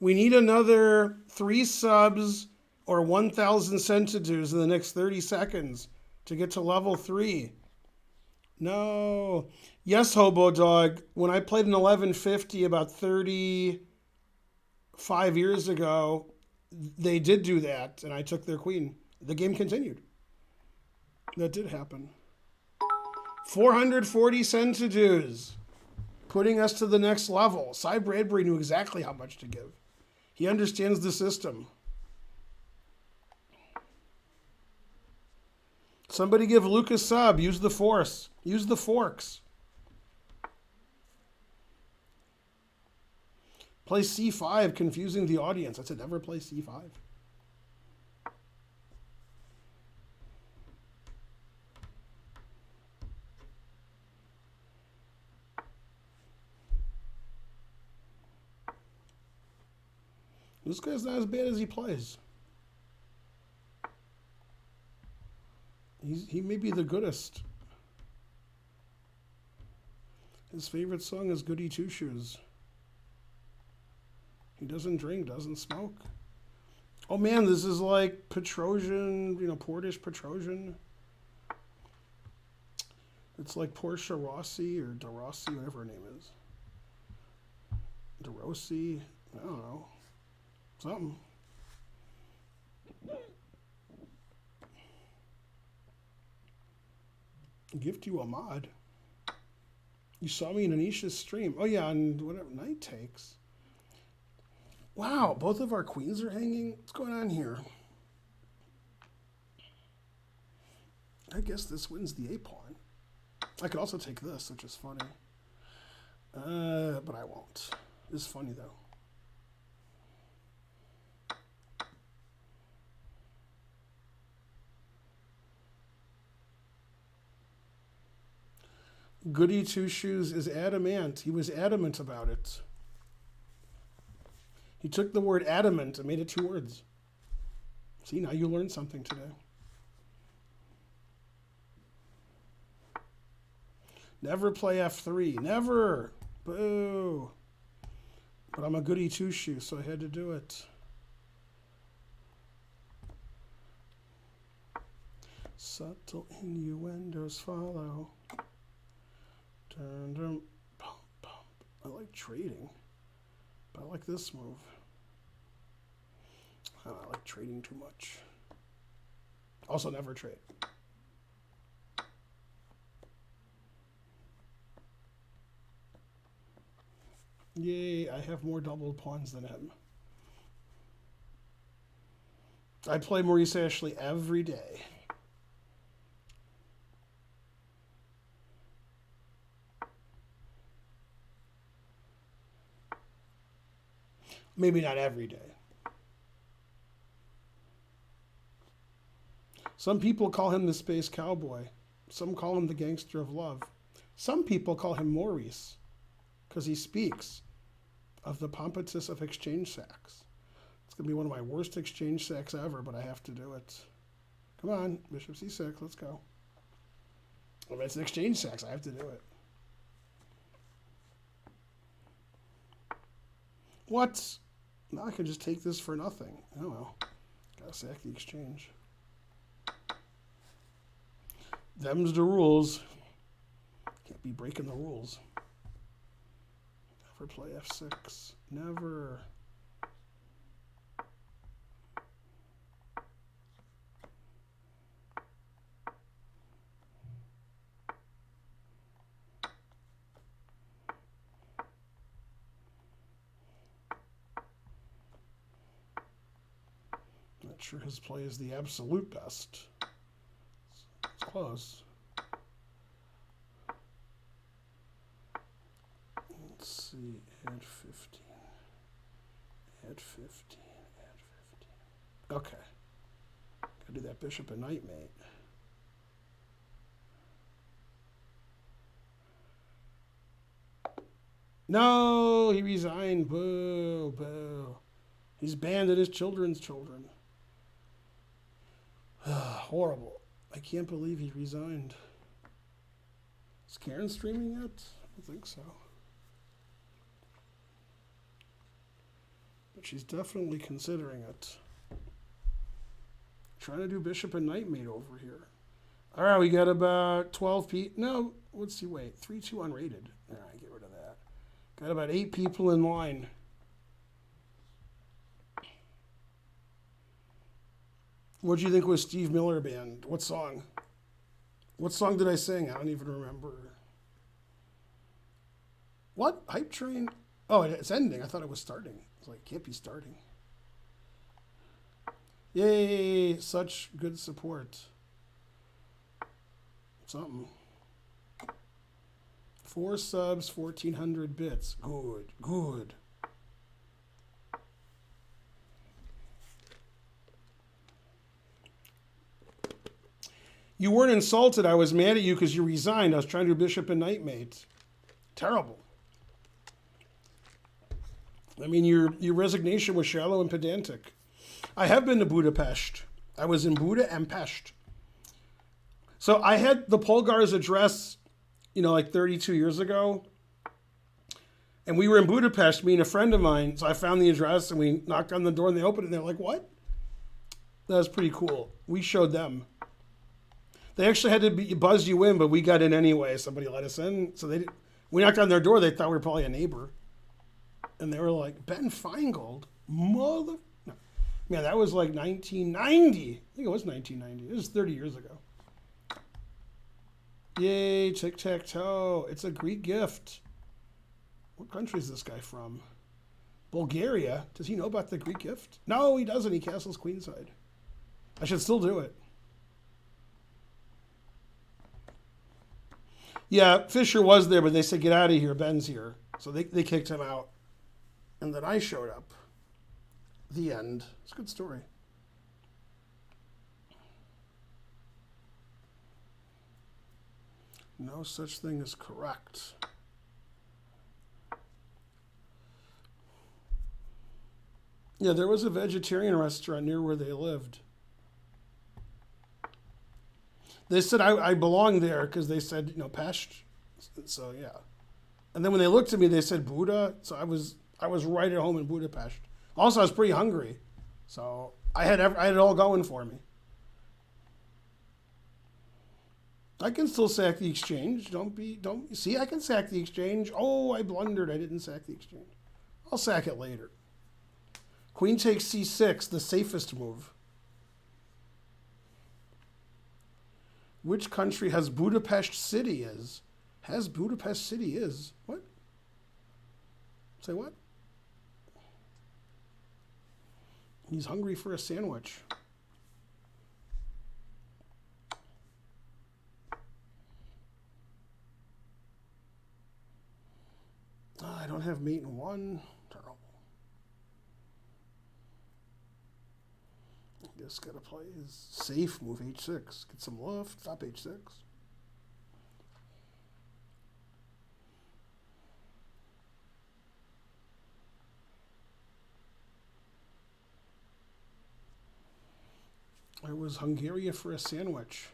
We need another 3 subs or 1,000 centidues in the next 30 seconds to get to level 3. No. Yes, Hobo Dog. When I played in 1150 about 35 years ago, they did do that, and I took their queen. The game continued. That did happen. 440 centidues, putting us to the next level. Cy Bradbury knew exactly how much to give. He understands the system. Somebody give Luke a sub. Use the force. Use the forks. Play C5, confusing the audience. I said never play C5. This guy's not as bad as he plays. He may be the goodest. His favorite song is Goody Two Shoes. He doesn't drink, doesn't smoke. Oh man, this is like Petrosian, Portish Petrosian. It's like Portia Rossi or DeRossi, whatever her name is. DeRossi, I don't know. Something. Gift you a mod. You saw me in Anisha's stream. Oh yeah, on whatever Night Takes. Wow, both of our queens are hanging. What's going on here? I guess this wins the A pawn. I could also take this, which is funny. But I won't. It's funny though. Goody Two Shoes is adamant. He was adamant about it. He took the word adamant and made it 2 words. See, now you learned something today. Never play F3. Never. Boo. But I'm a goody two-shoe, so I had to do it. Subtle innuendos follow. Dun, dun, pump, pump. I like trading, but I like this move. I like trading too much. Also, never trade. Yay, I have more doubled pawns than him. I play Maurice Ashley every day. Maybe not every day. Some people call him the Space Cowboy. Some call him the Gangster of Love. Some people call him Maurice because he speaks of the pompatus of exchange sacks. It's going to be one of my worst exchange sacks ever, but I have to do it. Come on, Bishop C6, let's go. If it's an exchange sacks, I have to do it. What? Now I can just take this for nothing. Oh well. Gotta sack the exchange. Them's the rules. Can't be breaking the rules. Never play F6. Never. Not sure his play is the absolute best. It's close. Let's see, add 15. Add 15, add 15. Okay. Gotta do that bishop and knight mate. No, he resigned. Boo, boo. He's banned at his children's children. Horrible. I can't believe he resigned. Is Karen streaming yet? I don't think so. But she's definitely considering it. Trying to do bishop and knight mate over here. All right, we got about 12 people. No, let's see, wait. 3-2 unrated. All right, get rid of that. Got about 8 people in line. What do you think was Steve Miller Band? What song? What song did I sing? I don't even remember. What? Hype Train? Oh, it's ending. I thought it was starting. I was like, it can't be starting. Yay, such good support. something. 4 subs, 1,400 bits. Good, good. You weren't insulted. I was mad at you because you resigned. I was trying to do Bishop and Knightmate. Terrible. I mean, your resignation was shallow and pedantic. I have been to Budapest. I was in Buda and Pest. So I had the Polgar's address, like 32 years ago. And we were in Budapest, me and a friend of mine. So I found the address and we knocked on the door and they opened it and they're like, what? That was pretty cool. We showed them. They actually had to buzz you in, but we got in anyway. Somebody let us in. So we knocked on their door. They thought we were probably a neighbor. And they were like, Ben Feingold? Mother... No. Man, that was like 1990. I think it was 1990. It was 30 years ago. Yay, tic-tac-toe. It's a Greek gift. What country is this guy from? Bulgaria. Does he know about the Greek gift? No, he doesn't. He castles queenside. I should still do it. Yeah, Fisher was there, but they said, get out of here. Ben's here. So they kicked him out. And then I showed up. The end. It's a good story. No such thing as correct. Yeah, there was a vegetarian restaurant near where they lived. They said I belonged there because they said, Pest. So, yeah. And then when they looked at me, they said Buda. So I was right at home in Budapest. Also, I was pretty hungry. So I had it all going for me. I can still sack the exchange. Don't see, I can sack the exchange. Oh, I blundered. I didn't sack the exchange. I'll sack it later. Queen takes c6, the safest move. Which country has Budapest City is? Has Budapest City is? What? Say what? He's hungry for a sandwich. I don't have mate in 1. Terrible. Just gotta play his safe move h6. Get some lift. Stop h6. I was Hungary for a sandwich.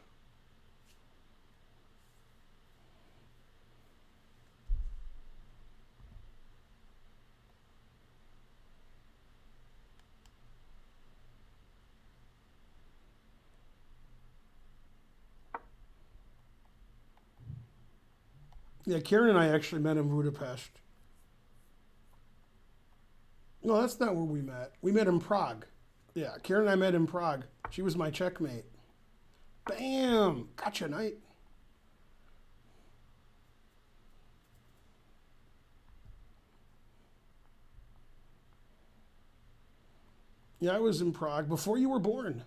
Yeah, Karen and I actually met in Budapest. No, that's not where we met. We met in Prague. Yeah, Karen and I met in Prague. She was my checkmate. Bam! Gotcha, knight. Yeah, I was in Prague before you were born.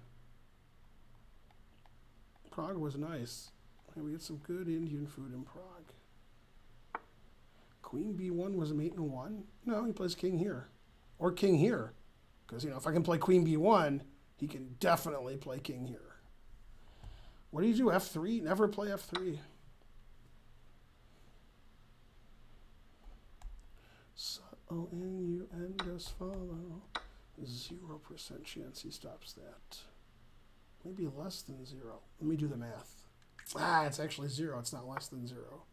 Prague was nice. And we had some good Indian food in Prague. Queen b1 was a mate in 1? No, he plays king here. Or king here. Because, if I can play queen b1, he can definitely play king here. What do you do, f3? Never play f3. S-O-N-U-N, just follow. 0% chance he stops that. Maybe less than 0. Let me do the math. It's actually 0. It's not less than 0.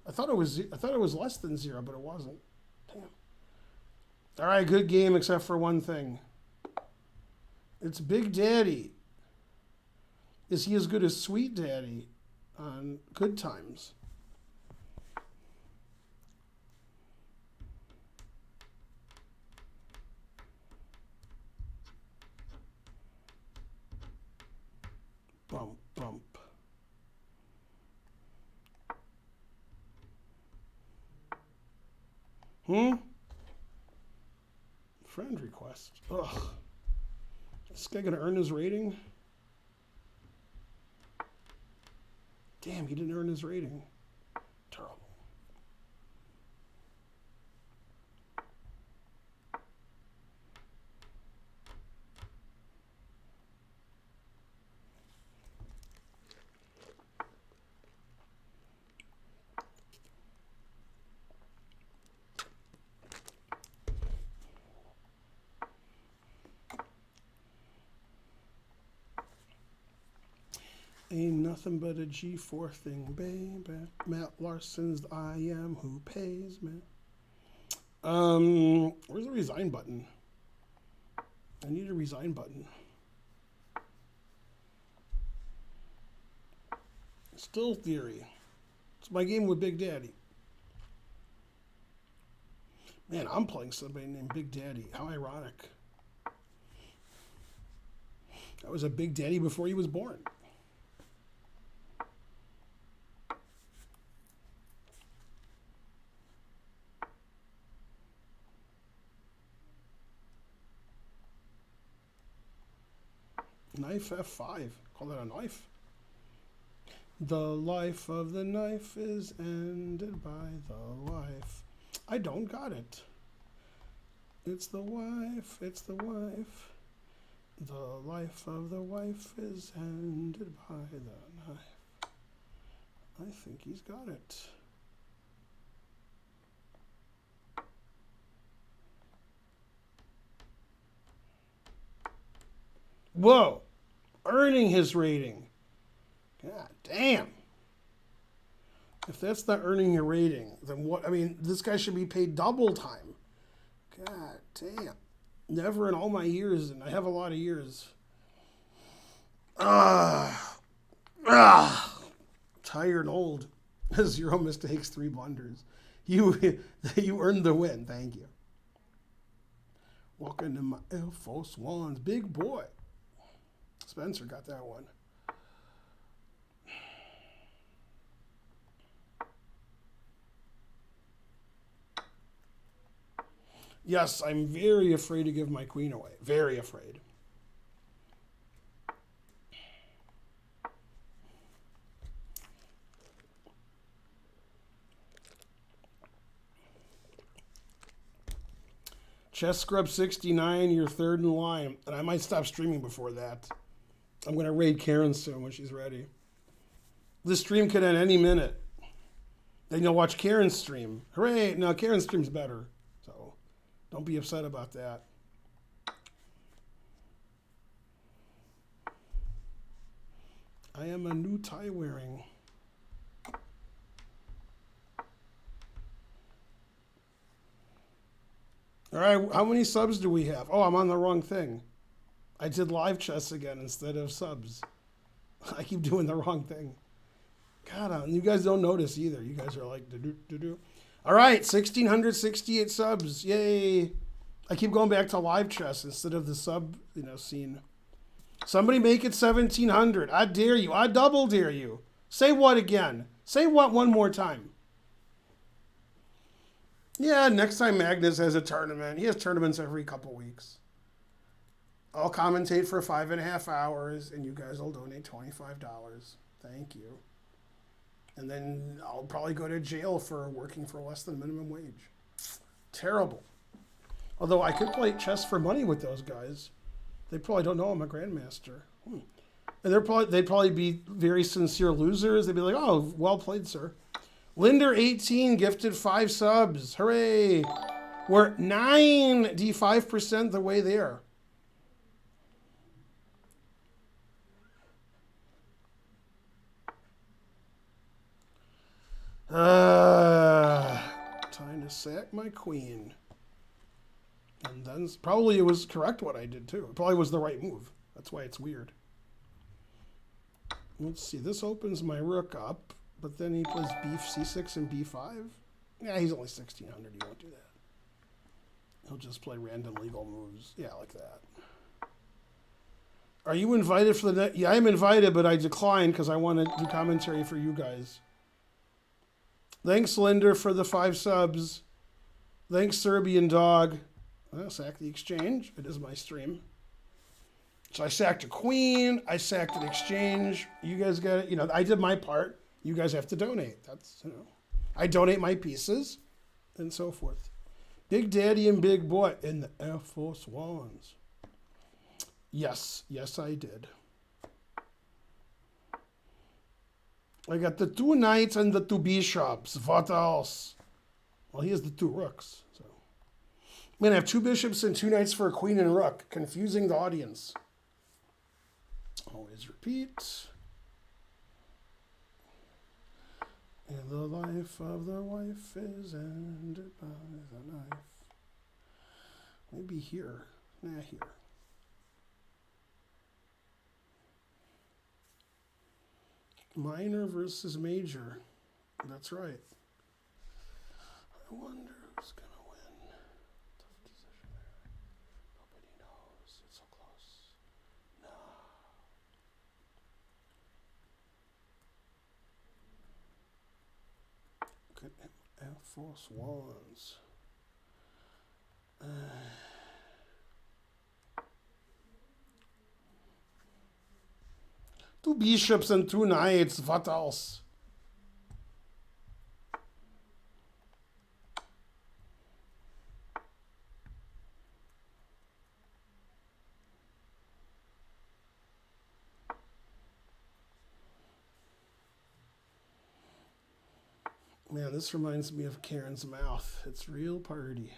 I thought it was less than 0, but it wasn't. Damn. All right, good game except for one thing. It's Big Daddy. Is he as good as Sweet Daddy on Good Times? Bump, bump. Friend request. Ugh. Is this guy gonna earn his rating? Damn, he didn't earn his rating. Terrible. Ain't nothing but a G4 thing, baby. Matt Larson's I Am Who Pays Me. Where's the resign button? I need a resign button. Still Theory. It's my game with Big Daddy. Man, I'm playing somebody named Big Daddy. How ironic. I was a Big Daddy before he was born. Knife F5. Call that a knife? The life of the knife is ended by the wife. I don't got it. It's the wife, it's the wife. The life of the wife is ended by the knife. I think he's got it. Whoa! Earning his rating. God damn. If that's not earning your rating, then what? I mean, this guy should be paid double time. God damn. Never in all my years, and I have a lot of years. Tired and old. 0 mistakes, 3 blunders. You earned the win. Thank you. Walking to my Air Force Ones. Big boy. Spencer got that one. Yes, I'm very afraid to give my queen away. Very afraid. Chess Scrub 69, you're third in line. And I might stop streaming before that. I'm going to raid Karen soon when she's ready. This stream could end any minute. Then you'll watch Karen's stream. Hooray! No, Karen's stream's better. So don't be upset about that. I am a new tie wearing. All right, how many subs do we have? Oh, I'm on the wrong thing. I did live chess again instead of subs. I keep doing the wrong thing. God, you guys don't notice either. You guys are like, do. All right, 1,668 subs. Yay. I keep going back to live chess instead of the sub, scene. Somebody make it 1,700. I dare you. I double dare you. Say what again? Say what one more time. Yeah, next time Magnus has a tournament. He has tournaments every couple weeks. I'll commentate for 5.5 hours, and you guys will donate $25. Thank you. And then I'll probably go to jail for working for less than minimum wage. Terrible. Although I could play chess for money with those guys. They probably don't know I'm a grandmaster. And they'd probably be very sincere losers. They'd be like, oh, well played, sir. Linder18 gifted 5 subs. Hooray. We're 95% the way there. Time to sack my queen. And then probably it was correct what I did too. It probably was the right move. That's why it's weird. Let's see. This opens my rook up, but then he plays c6 and b5. Yeah, he's only 1,600. He won't do that. He'll just play random legal moves. Yeah, like that. Are you invited for the next? Yeah, I'm invited, but I declined because I want to do commentary for you guys. Thanks, Linder, for the 5 subs. Thanks, Serbian Dog. Well, sack the exchange. It is my stream. So I sacked a queen. I sacked an exchange. You guys got it. I did my part. You guys have to donate. That's, I donate my pieces and so forth. Big Daddy and Big Boy in the Air Force Ones. Yes, I did. I got the 2 knights and the 2 bishops. What else? Well, he has the 2 rooks. So I'm going to have 2 bishops and 2 knights for a queen and rook, confusing the audience. Always repeat. And the life of the wife is ended by the knife. Maybe here. Nah, here. Minor versus major. That's right. I wonder who's going to win. Tough decision there. Nobody knows. It's so close. No. Good Air Force Ones. 2 bishops and 2 knights. What else? Man, this reminds me of Karen's mouth. It's real party.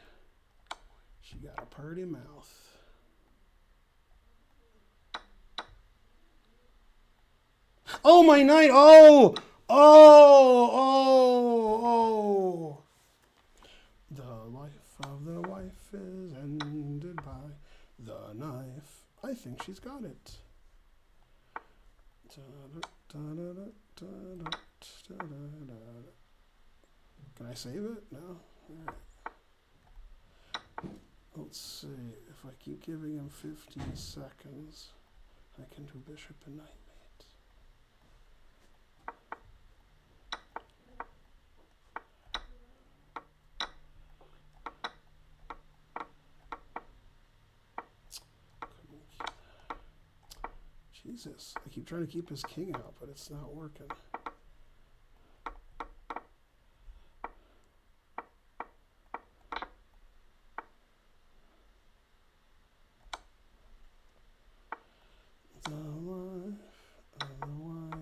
She got a party mouth. Oh, my knight. Oh. The life of the wife is ended by the knife. I think she's got it. Can I save it? No? All right. Let's see. If I keep giving him 15 seconds, I can do bishop and knight mate. Jesus, I keep trying to keep his king out, but it's not working. The life of the wife.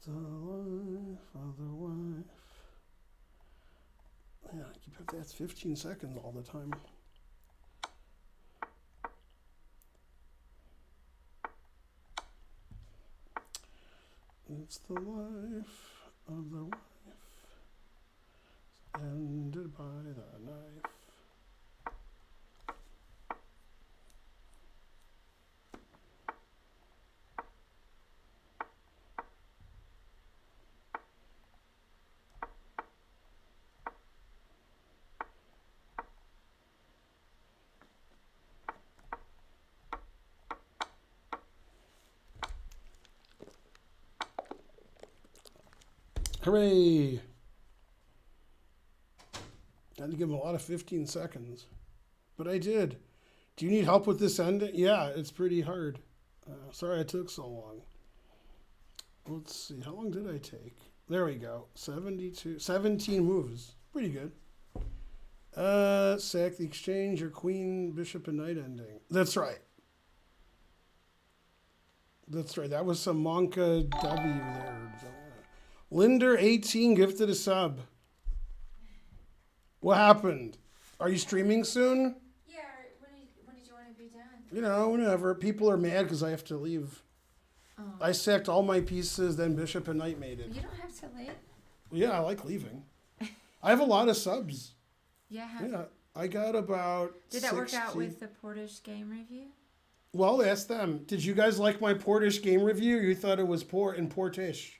The life of the wife. Yeah, I keep that's 15 seconds all the time. It's the life of the wife ended by the knife. Hooray! I had to give him a lot of 15 seconds. But I did. Do you need help with this ending? Yeah, it's pretty hard. Sorry I took so long. Let's see. How long did I take? There we go. 17 moves. Pretty good. Sack the exchange or queen, bishop, and knight ending. That's right. That's right. That was some Monka W there. Linder 18 gifted a sub. What happened? Are you streaming soon? Yeah, when did you want to be done? You know, whenever. People are mad because I have to leave. Oh. I sacked all my pieces, then bishop and knight made it. You don't have to leave. Yeah, I like leaving. I have a lot of subs. Yeah. Yeah, I got about Did that work out 60. with the Portish game review? Well, ask them. Did you guys like my Portish game review? You thought it was poor in Portish.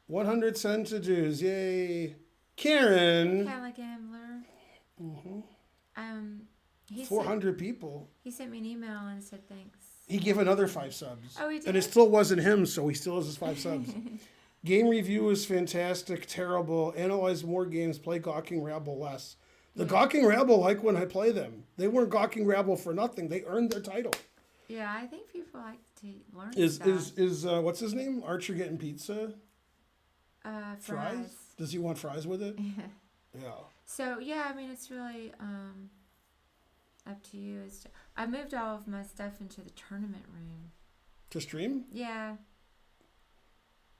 100 centages, yay. Karen. Calla Gambler. He 400 people. He sent me an email and said thanks. He gave another 5 subs. Oh, he did? And it still wasn't him, so he still has his 5 subs. Game review is fantastic, terrible. Analyze more games, play Gawking Rabble less. The Gawking Rabble like when I play them. They weren't Gawking Rabble for nothing. They earned their title. Yeah, I think people like to learn Is stuff. what's his name? Archer getting pizza? Fries. Does he want fries with it? Yeah. So yeah, I mean it's really up to you. I moved all of my stuff into the tournament room. To stream? Yeah.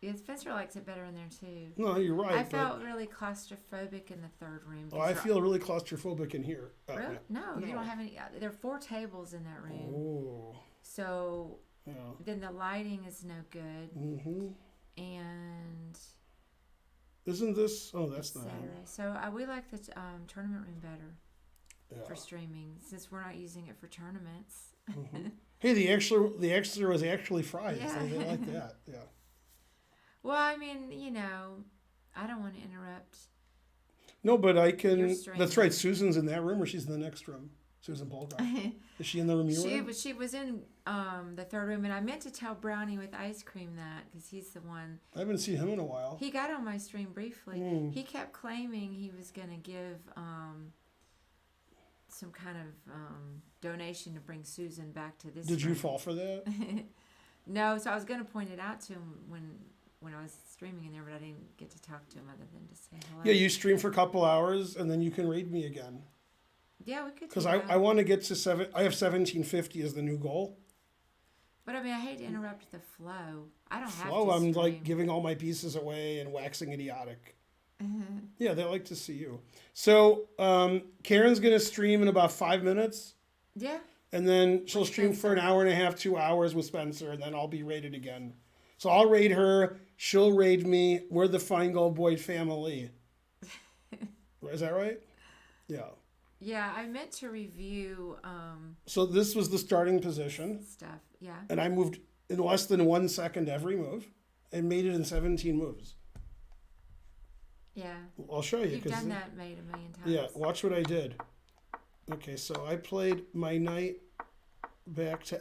Yeah, Spencer likes it better in there too. No, you're right. I felt really claustrophobic in the third room. Oh, I feel really claustrophobic in here. Really? No, you don't have any. There are 4 tables in that room. Oh. So Yeah. then the lighting is no good. Mm-hmm. And Isn't this? Oh, that's not. Saturday. So we like the tournament room better Yeah. for streaming since we're not using it for tournaments. Mm-hmm. Hey, the extra was actually fries. Yeah. They like that. Yeah. Well, I mean, I don't want to interrupt. No, but I Your can. stream. That's right. Susan's in that room, or she's in the next room. Susan Polgar. Is she in the room you were in? She was in the third room, and I meant to tell Brownie with ice cream that because he's the one. I haven't seen him in a while. He got on my stream briefly. Mm. He kept claiming he was going to give some kind of donation to bring Susan back to this. Did you room. fall for that? No, so I was going to point it out to him when I was streaming in there, but I didn't get to talk to him other than to say hello. Yeah, you stream for a couple hours, and then you can raid me again. Yeah, we could. Because do that. I want to get to 7. I have 1750 as the new goal. But I mean, I hate to interrupt the flow. I don't have Flow, to. I'm like stream. giving all my pieces away and waxing idiotic. Yeah, they like to see you. So Karen's gonna stream in about 5 minutes, Yeah. and then she'll With stream for an Spencer. hour and a half, 2 hours with Spencer, and then I'll be raided again. So I'll raid her. She'll raid me. We're the Fine Gold Boy family. Is that right? Yeah. Yeah, I meant to review So this was the starting position, stuff. Yeah. and I moved in less than 1 second every move, and made it in 17 moves. Yeah. I'll show you. You've 'cause done that made a million times. Yeah, watch what I did. Okay, so I played my knight back to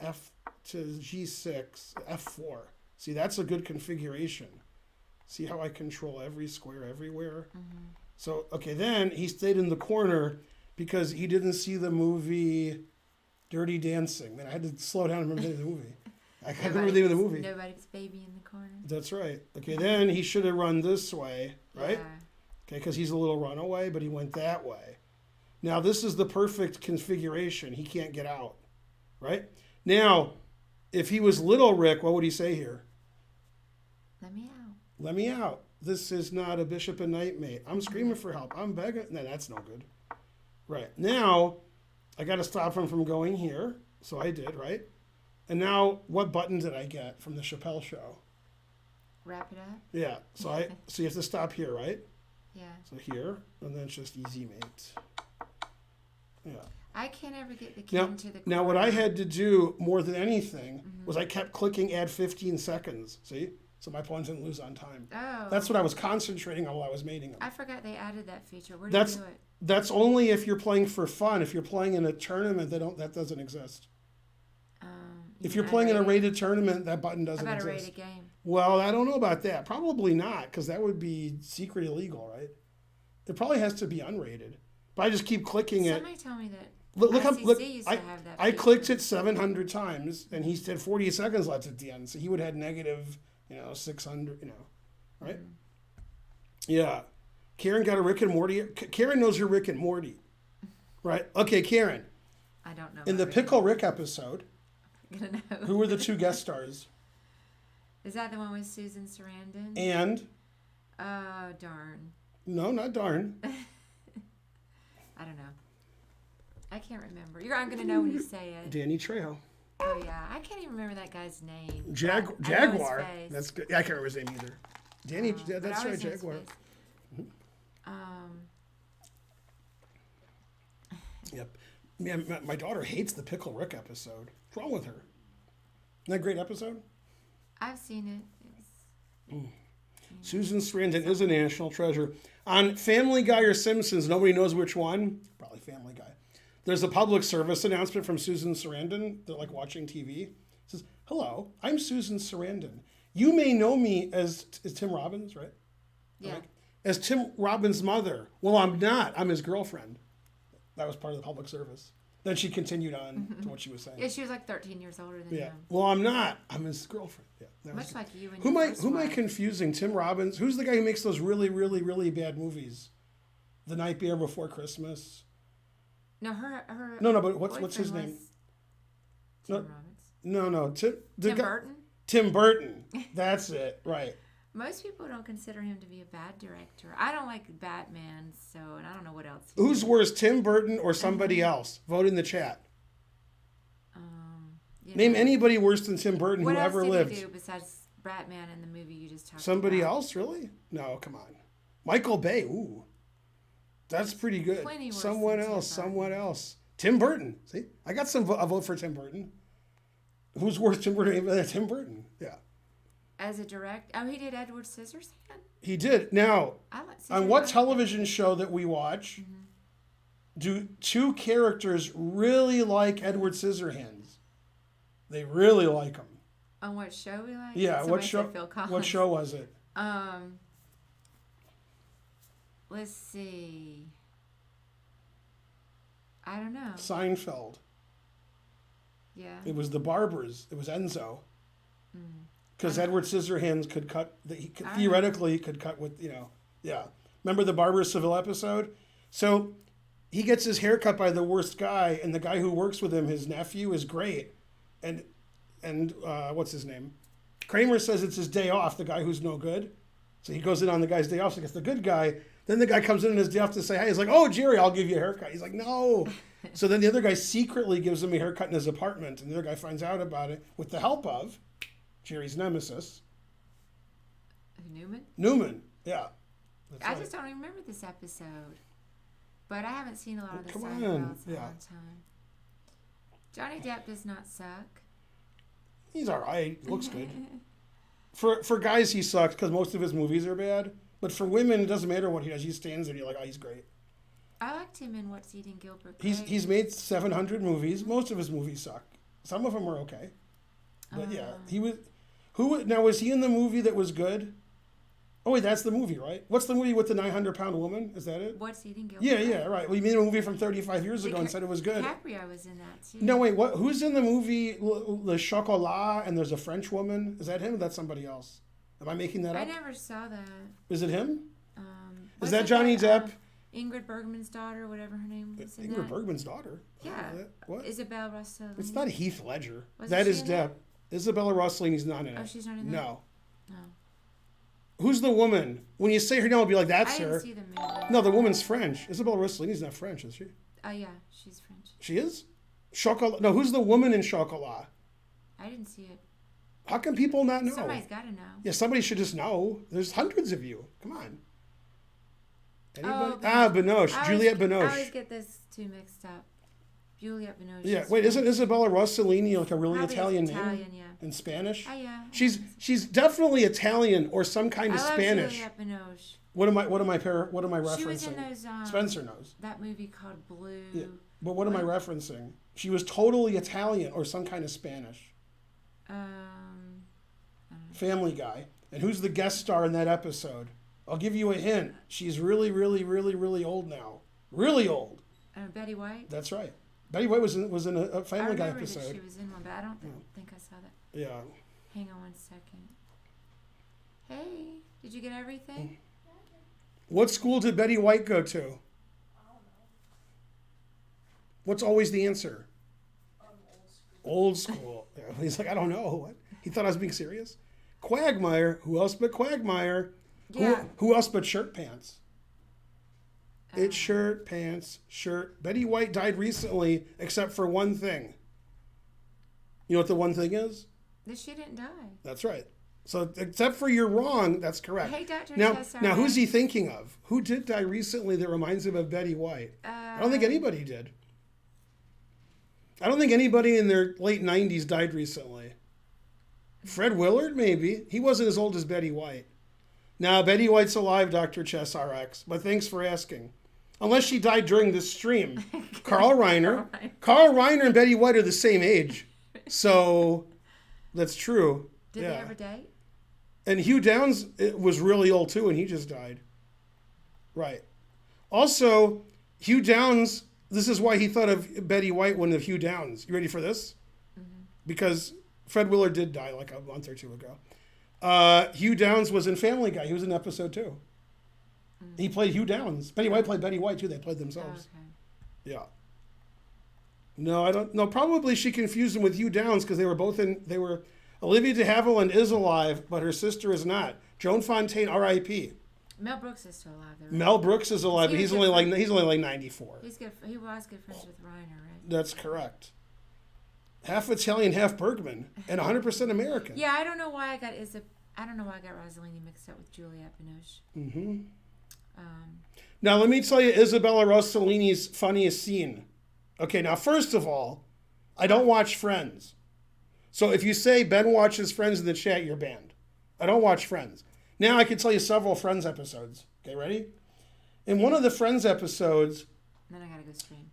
G6, F4. See, that's a good configuration. See how I control every square everywhere? Mm-hmm. So, okay, then he stayed in the corner because he didn't see the movie Dirty Dancing. Then I had to slow down and remember the movie. I couldn't remember the name of the movie. Nobody's baby in the corner. That's right. Okay, then he should have run this way, right? Yeah. Okay, because he's a little runaway, but he went that way. Now, this is the perfect configuration. He can't get out, right? Now, if he was little Rick, what would he say here? Let me out. Let me out. This is not a bishop and knight mate. I'm screaming for help. I'm begging. No, that's no good. Right. Now, I got to stop him from going here. So I did, right? And now, what button did I get from the Chappelle show? Wrap it up. Yeah. So you have to stop here, right? Yeah. So here, and then it's just easy mate. Yeah. I can't ever get the king to the corner. Now, what I had to do more than anything was I kept clicking add 15 seconds. See? So my pawn didn't lose on time. Oh. That's what I was concentrating on while I was mating them. I forgot they added that feature. Where That's- do you do it? That's only if you're playing for fun. If you're playing in a tournament, that doesn't exist. If you're playing in a rated tournament, that button doesn't About a exist. rated game. Well, I don't know about that. Probably not, because that would be secret illegal, right? It probably has to be unrated. But I just keep clicking it. Somebody told me that Look up. Look, ICC used to have that I feature. clicked it 700 times, and he said 40 seconds left at the end, so he would have negative, 600, right? Yeah. Karen got a Rick and Morty. Karen knows her Rick and Morty, right? Okay, Karen. I don't know. In the about Pickle Rick episode, I'm gonna know. who were the 2 guest stars? Is that the one with Susan Sarandon? And Oh, darn. no, not darn. I don't know. I can't remember. I'm going to know when you say it. Danny Trejo. Oh, yeah. I can't even remember that guy's name. Jag- but I know his Jaguar. face. That's good. Yeah, I can't remember his name either. Danny. But Yeah, I that's right, always know his Jaguar. face. Yep. Man, my daughter hates the Pickle Rick episode. What's wrong with her? Isn't that a great episode? I've seen it. Susan Sarandon is a national treasure. On Family Guy or Simpsons, nobody knows which one. Probably Family Guy. There's a public service announcement from Susan Sarandon. They're like watching TV. It says, "Hello, I'm Susan Sarandon. You may know me as Tim Robbins, right? Yeah. Like, as Tim Robbins' mother. Well, I'm not. I'm his girlfriend." That was part of the public service. Then she continued on to what she was saying. Yeah, she was like 13 years older than Yeah. him. Well, I'm not. I'm his girlfriend. Yeah. That was Much like you and who am your I? first Who am I wife. confusing? Tim Robbins. Who's the guy who makes those really, really, really bad movies? The Night Before Christmas. No, her. No, but what's his boyfriend name? was Tim No. Robbins. No. Tim Burton. Tim Burton. That's it. Right. Most people don't consider him to be a bad director. I don't like Batman, and I don't know what else. Who's worse, Tim Burton or somebody else? Vote in the chat. You Name know. anybody worse than Tim Burton What who else ever did lived. he do besides Batman in the movie you just talked Somebody about? else, really? No, come on. Michael Bay. Ooh, that's pretty good. Plenty worse Someone than Tim else. Burton. Someone else. Tim Burton. See, I got a vote for Tim Burton. Who's worse, Tim Burton than Tim Burton? Yeah, As a director, he did Edward Scissorhands. he did. Now, I like on what Scissorhands. television show that we watch do two characters really like Edward Scissorhands? They really like him. On what show we like? Yeah, Somebody what said show? Phil Collins. What show was it? Let's see. I don't know. Seinfeld. Yeah. It was the Barbers. It was Enzo. Because Edward Scissorhands could cut. Theoretically, he could cut with Yeah. Remember the Barbers Seville episode? So he gets his hair cut by the worst guy, and the guy who works with him, his nephew, is great. And what's his name? Kramer says it's his day off. The guy who's no good. So he goes in on the guy's day off. So he gets the good guy. Then the guy comes in on his day off to say, "Hey," he's like, "Oh, Jerry, I'll give you a haircut." He's like, "No." So then the other guy secretly gives him a haircut in his apartment, and the other guy finds out about it with the help of Jerry's nemesis, Newman? Yeah. That's I right. just don't even remember this episode. But I haven't seen a lot of the Come Seinfelds on, in a yeah. long time. Johnny Depp does not suck. He's all right. Looks good. For guys, he sucks because most of his movies are bad. But for women, it doesn't matter what he does. He stands there and you're like, "Oh, he's great." I liked him in What's Eating Gilbert He's Grape. he's made 700 movies. Most of his movies suck. Some of them are okay. But yeah, he was. Was he in the movie that was good? Oh wait, that's the movie, right? What's the movie with the 900-pound woman? Is that it? What's Eating Gilbert Yeah, Grape? yeah, right. We made a movie from 35 years ago and Dica- said it was good. DiCaprio was in that too. No, wait, what? Who's in the movie Le Chocolat and there's a French woman? Is that him or that's somebody else? Am I making that I up? never saw that. Is it him? Is Wasn't that Johnny that, Depp? Ingrid Bergman's daughter, whatever her name was. in Ingrid that? Bergman's daughter. Yeah. What? Isabel Rossellini. It's not Heath Ledger. Wasn't That she is in Depp. that? Isabella Rossellini's not in it. Oh, she's not in that? No. No. Who's the woman? When you say her name, I'll be like, "That's I didn't her." see the movie. No, the woman's French. Isabella Rossellini's not French, is she? Oh, yeah, she's French. She is? Chocolat. No, who's the woman in Chocolat? I didn't see it. How can people not know? Somebody's got to know. Yeah, somebody should just know. There's hundreds of you. Come on. Anybody? Oh, Binoche. Juliette I Binoche. always get those two mixed up. Juliette Binoche. Yeah. is Wait, isn't French. Isabella Rossellini like a really Probably Italian Italian, name? yeah. In Spanish? Oh, yeah. She's definitely Italian or some kind of I love Spanish. Juliette Binoche. What am I referencing? She was in those, Spencer knows. that movie called Blue. Yeah. But what am I referencing? She was totally Italian or some kind of Spanish. Family Guy. And who's the guest star in that episode? I'll give you a hint. She's really, really, really, really old now. Really old. Betty White. That's right. Betty White was in a Family Guy I remember that episode. she was in one, but I don't think I saw that. Yeah. Hang on one second. Hey, did you get everything? What school did Betty White go to? What's always the answer? Old school. Yeah, he's like, I don't know. What? He thought I was being serious. Quagmire. Who else but Quagmire? Yeah. Who else but Shirt Pants? It's Shirt Pants, Shirt. Betty White died recently, except for one thing. You know what the one thing is? That she didn't die. That's right. So, except for you're wrong, that's correct. Hey, Dr. Now, Chessar. who's he thinking of? Who did die recently that reminds him of Betty White? I don't think anybody did. I don't think anybody in their late 90s died recently. Fred Willard, maybe. He wasn't as old as Betty White. Now, Betty White's alive, Dr. Chess RX, but thanks for asking. unless she died during this stream. Carl Reiner. Carl Reiner and Betty White are the same age. So that's true. Did they ever date? And Hugh Downs was really old too, and he just died. Right. Also, Hugh Downs, this is why he thought of Betty White when of Hugh Downs. You ready for this? Mm-hmm. Because Fred Willard did die like a month or two ago. Hugh Downs was in Family Guy. He was in episode 2. Mm-hmm. He played Hugh Downs. Betty White played Betty White too. They played themselves. Oh, okay. Yeah. No, I don't. No, probably she confused him with Hugh Downs because they were both in. They were. Olivia de Havilland is alive, but her sister is not. Joan Fontaine, R.I.P. Mel Brooks is still alive. Though, right? Mel Brooks is alive, but he's only like 94. He was good friends with Reiner, right? That's correct. Half Italian, half Bergman, and 100% American. Yeah, I don't know why I got Rossellini mixed up with Juliette Binoche. Mm-hmm. Now let me tell you Isabella Rossellini's funniest scene. Okay, now first of all, I don't watch Friends. So if you say Ben watches Friends in the chat, you're banned. I don't watch Friends. Now I can tell you several Friends episodes. Okay, ready? In one of the Friends episodes, then I gotta go stream.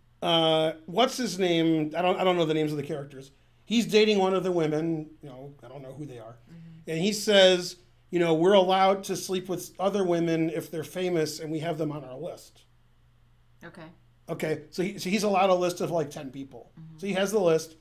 What's his name? I don't know the names of the characters. He's dating one of the women. I don't know who they are. Mm-hmm. And he says, we're allowed to sleep with other women if they're famous, and we have them on our list. Okay. Okay, so he's allowed a list of like 10 people. Mm-hmm. So he has the list.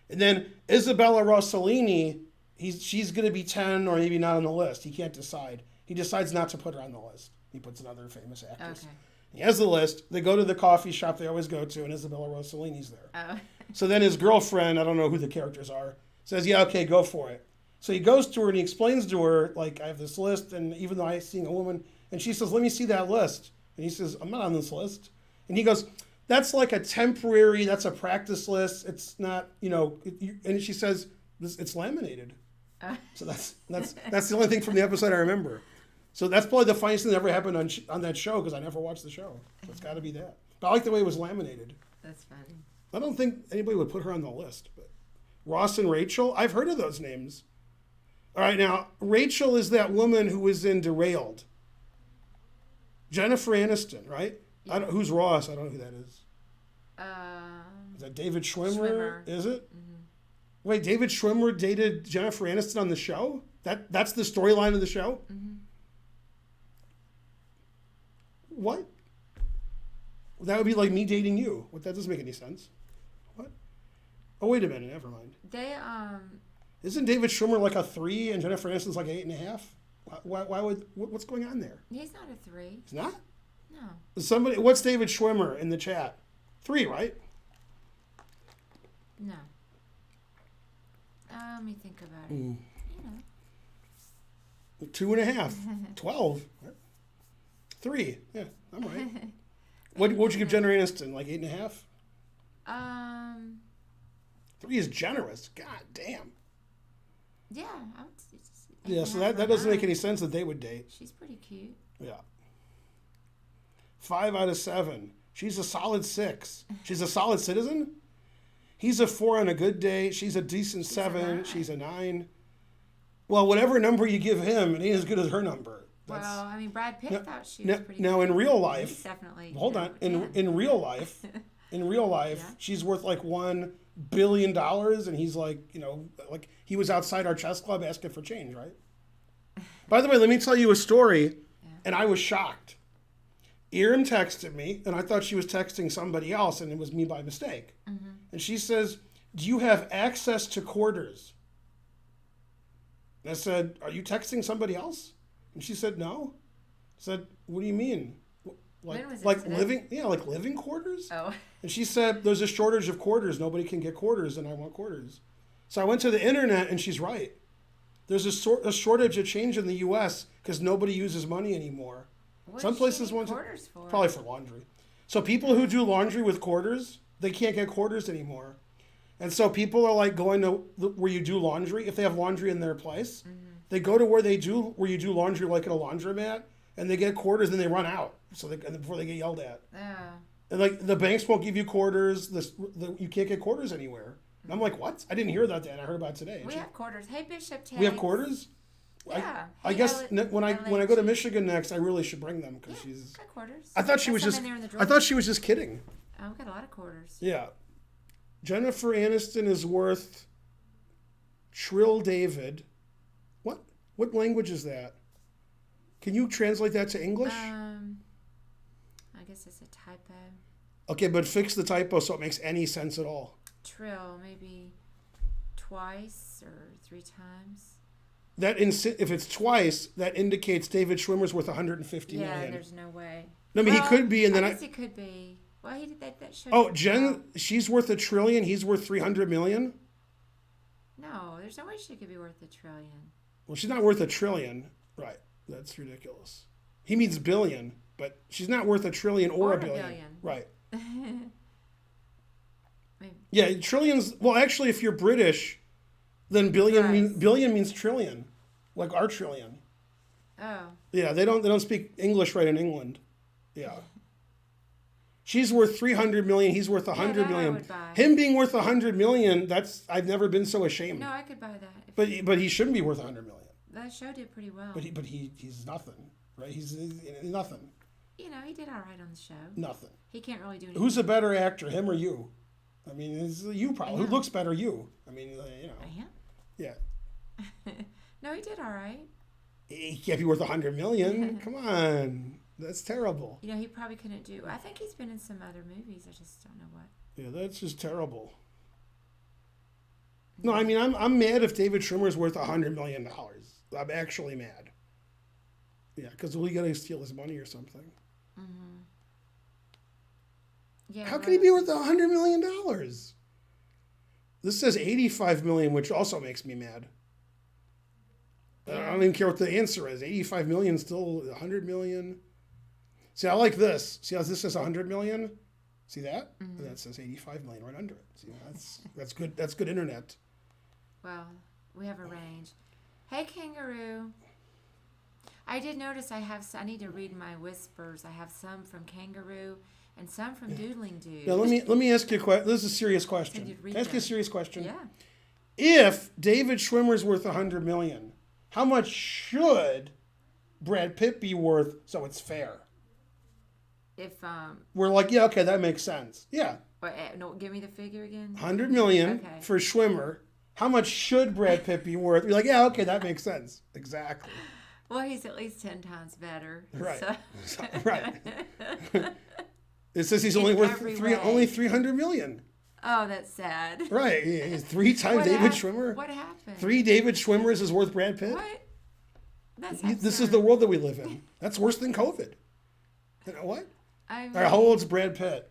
And then Isabella Rossellini, she's going to be 10 or maybe not on the list. He can't decide. He decides not to put her on the list. He puts another famous actress. Okay. He has the list. They go to the coffee shop they always go to, and Isabella Rossellini's there. Oh. So then his girlfriend, I don't know who the characters are, says, yeah, okay, go for it. So he goes to her and he explains to her, like, I have this list, and even though I'm seeing a woman, and she says, let me see that list. And he says, I'm not on this list. And he goes, that's like a temporary, that's a practice list. It's not, and she says, it's laminated. So that's the only thing from the episode I remember. So that's probably the funniest thing that ever happened on that show because I never watched the show. So it's got to be that. But I like the way it was laminated. That's funny. I don't think anybody would put her on the list. But Ross and Rachel, I've heard of those names. All right, now, Rachel is that woman who was in Derailed. Jennifer Aniston, right? Yeah. Who's Ross? I don't know who that is. Is that David Schwimmer? Is it? Mm-hmm. Wait, David Schwimmer dated Jennifer Aniston on the show? That's the storyline of the show? Mm-hmm. What? That would be like me dating you. That doesn't make any sense. What? Oh, wait a minute. Never mind. Isn't David Schwimmer like a 3 and Jennifer Aniston's like 8.5? Why would? What's going on there? He's not a 3. He's not? No. What's David Schwimmer in the chat? 3, right? No. Let me think about it. 2.5. 12. 3. Yeah, I'm right. What would you give Jennifer Aniston? Like 8.5? 3 is generous. God damn. Yeah. Yeah, so that doesn't make any sense that they would date. She's pretty cute. Yeah. 5 out of 7. She's a solid 6. She's a solid citizen. He's a 4 on a good day. She's a decent 7. She's a 9. Well, whatever number you give him, it ain't as good as her number. Brad Pitt thought she was pretty now, in real life, definitely. Hold on. In real life, yeah. She's worth like $1 billion, and he's like, like he was outside our chess club asking for change, right? By the way, let me tell you a story, and I was shocked. Erin texted me, and I thought she was texting somebody else, and it was me by mistake. Mm-hmm. And she says, do you have access to quarters? And I said, are you texting somebody else? And she said, no. I said, what do you mean? Like living quarters? Oh. And she said, there's a shortage of quarters. Nobody can get quarters, and I want quarters. So I went to the internet, and she's right. There's a shortage of change in the U.S. because nobody uses money anymore. Some places want quarters for? Probably for laundry. So people who do laundry with quarters, they can't get quarters anymore. And so people are like going to where you do laundry. If they have laundry in their place, they go to where you do laundry like at a laundromat, and they get quarters and they run out. Before they get yelled at. Yeah. And like the banks won't give you quarters. You can't get quarters anywhere. And I'm like, what? I didn't hear that. I heard about it today. We have quarters. Hey, Bishop Tate. We have quarters? Yeah. I Hey, guess when I go to LH. Michigan next, I really should bring them because Yeah, she's. got quarters. I thought she Got was some just. in there in the I drawer. thought she was just kidding. Oh, we got a lot of quarters. Yeah. Jennifer Aniston is worth Trill David. What language is that? Can you translate that to English? I guess it's a typo. Okay, but fix the typo so it makes any sense at all. Trill, maybe twice or 3 times. If it's twice, that indicates David Schwimmer's worth 150 Yeah, million. there's no way. No, I mean, he could be, and then I guess it could be. Well, he did that show. Oh, Jen, she's worth $1 trillion. He's worth 300 million. No, there's no way she could be worth $1 trillion. Well, she's not worth $1 trillion. Right. That's ridiculous. He means billion, but she's not worth $1 trillion or a billion. Right. Maybe. Yeah, trillions. Well, actually, if you're British, then billion means trillion, like our trillion. Oh. Yeah, they don't speak English right in England. Yeah. She's worth 300 million. He's worth 100 that I million. would buy. Him being worth 100 million, I've never been so ashamed. No, I could buy that. But he shouldn't be worth 100 million. That show did pretty well. But he's nothing, right? He's nothing. You know, he did all right on the show. Nothing. He can't really do anything. Who's a better actor, him or you? I mean, it's you probably. Who Yeah. looks better, you? I mean, you know. I am? Yeah. No, he did all right. He can't be worth 100 million. Come on, that's terrible. You know, he probably couldn't do. I think he's been in some other movies. I just don't know what. Yeah, that's just terrible. No, I mean, I'm mad if David Schwimmer's worth $100 million. I'm actually mad. Yeah, because we got to steal his money or something. Yeah. How can he be worth $100 million? This says 85 million, which also makes me mad. I don't even care what the answer is. 85 million still 100 million. See, I like this. See how this says 100 million? See that? And that says 85 million right under it. See, that's good. That's good internet. Well, we have a range. Hey, Kangaroo. I did notice I need to read my whispers. I have some from Kangaroo and some from Doodling Dude. Yeah, let me ask you a question. This is a serious question. you'd read Ask you a them. serious question. Yeah. If David Schwimmer's worth 100 million, how much should Brad Pitt be worth so it's fair? If We're like, yeah, okay, that makes sense. Yeah, no, give me the figure again. 100 million Okay. for Schwimmer. How much should Brad Pitt be worth? You're like, yeah, okay, that makes sense. Exactly. Well, he's at least 10 times better. Right. So. Right. It says he's In only worth every way. only 300 million. Oh, that's sad. Right. He's 3 times What David hap- Schwimmer. What happened? 3 David Schwimmers is worth Brad Pitt. What? That's This is the world that we live in. That's worse than COVID. You know what? I All right, how old's Brad Pitt?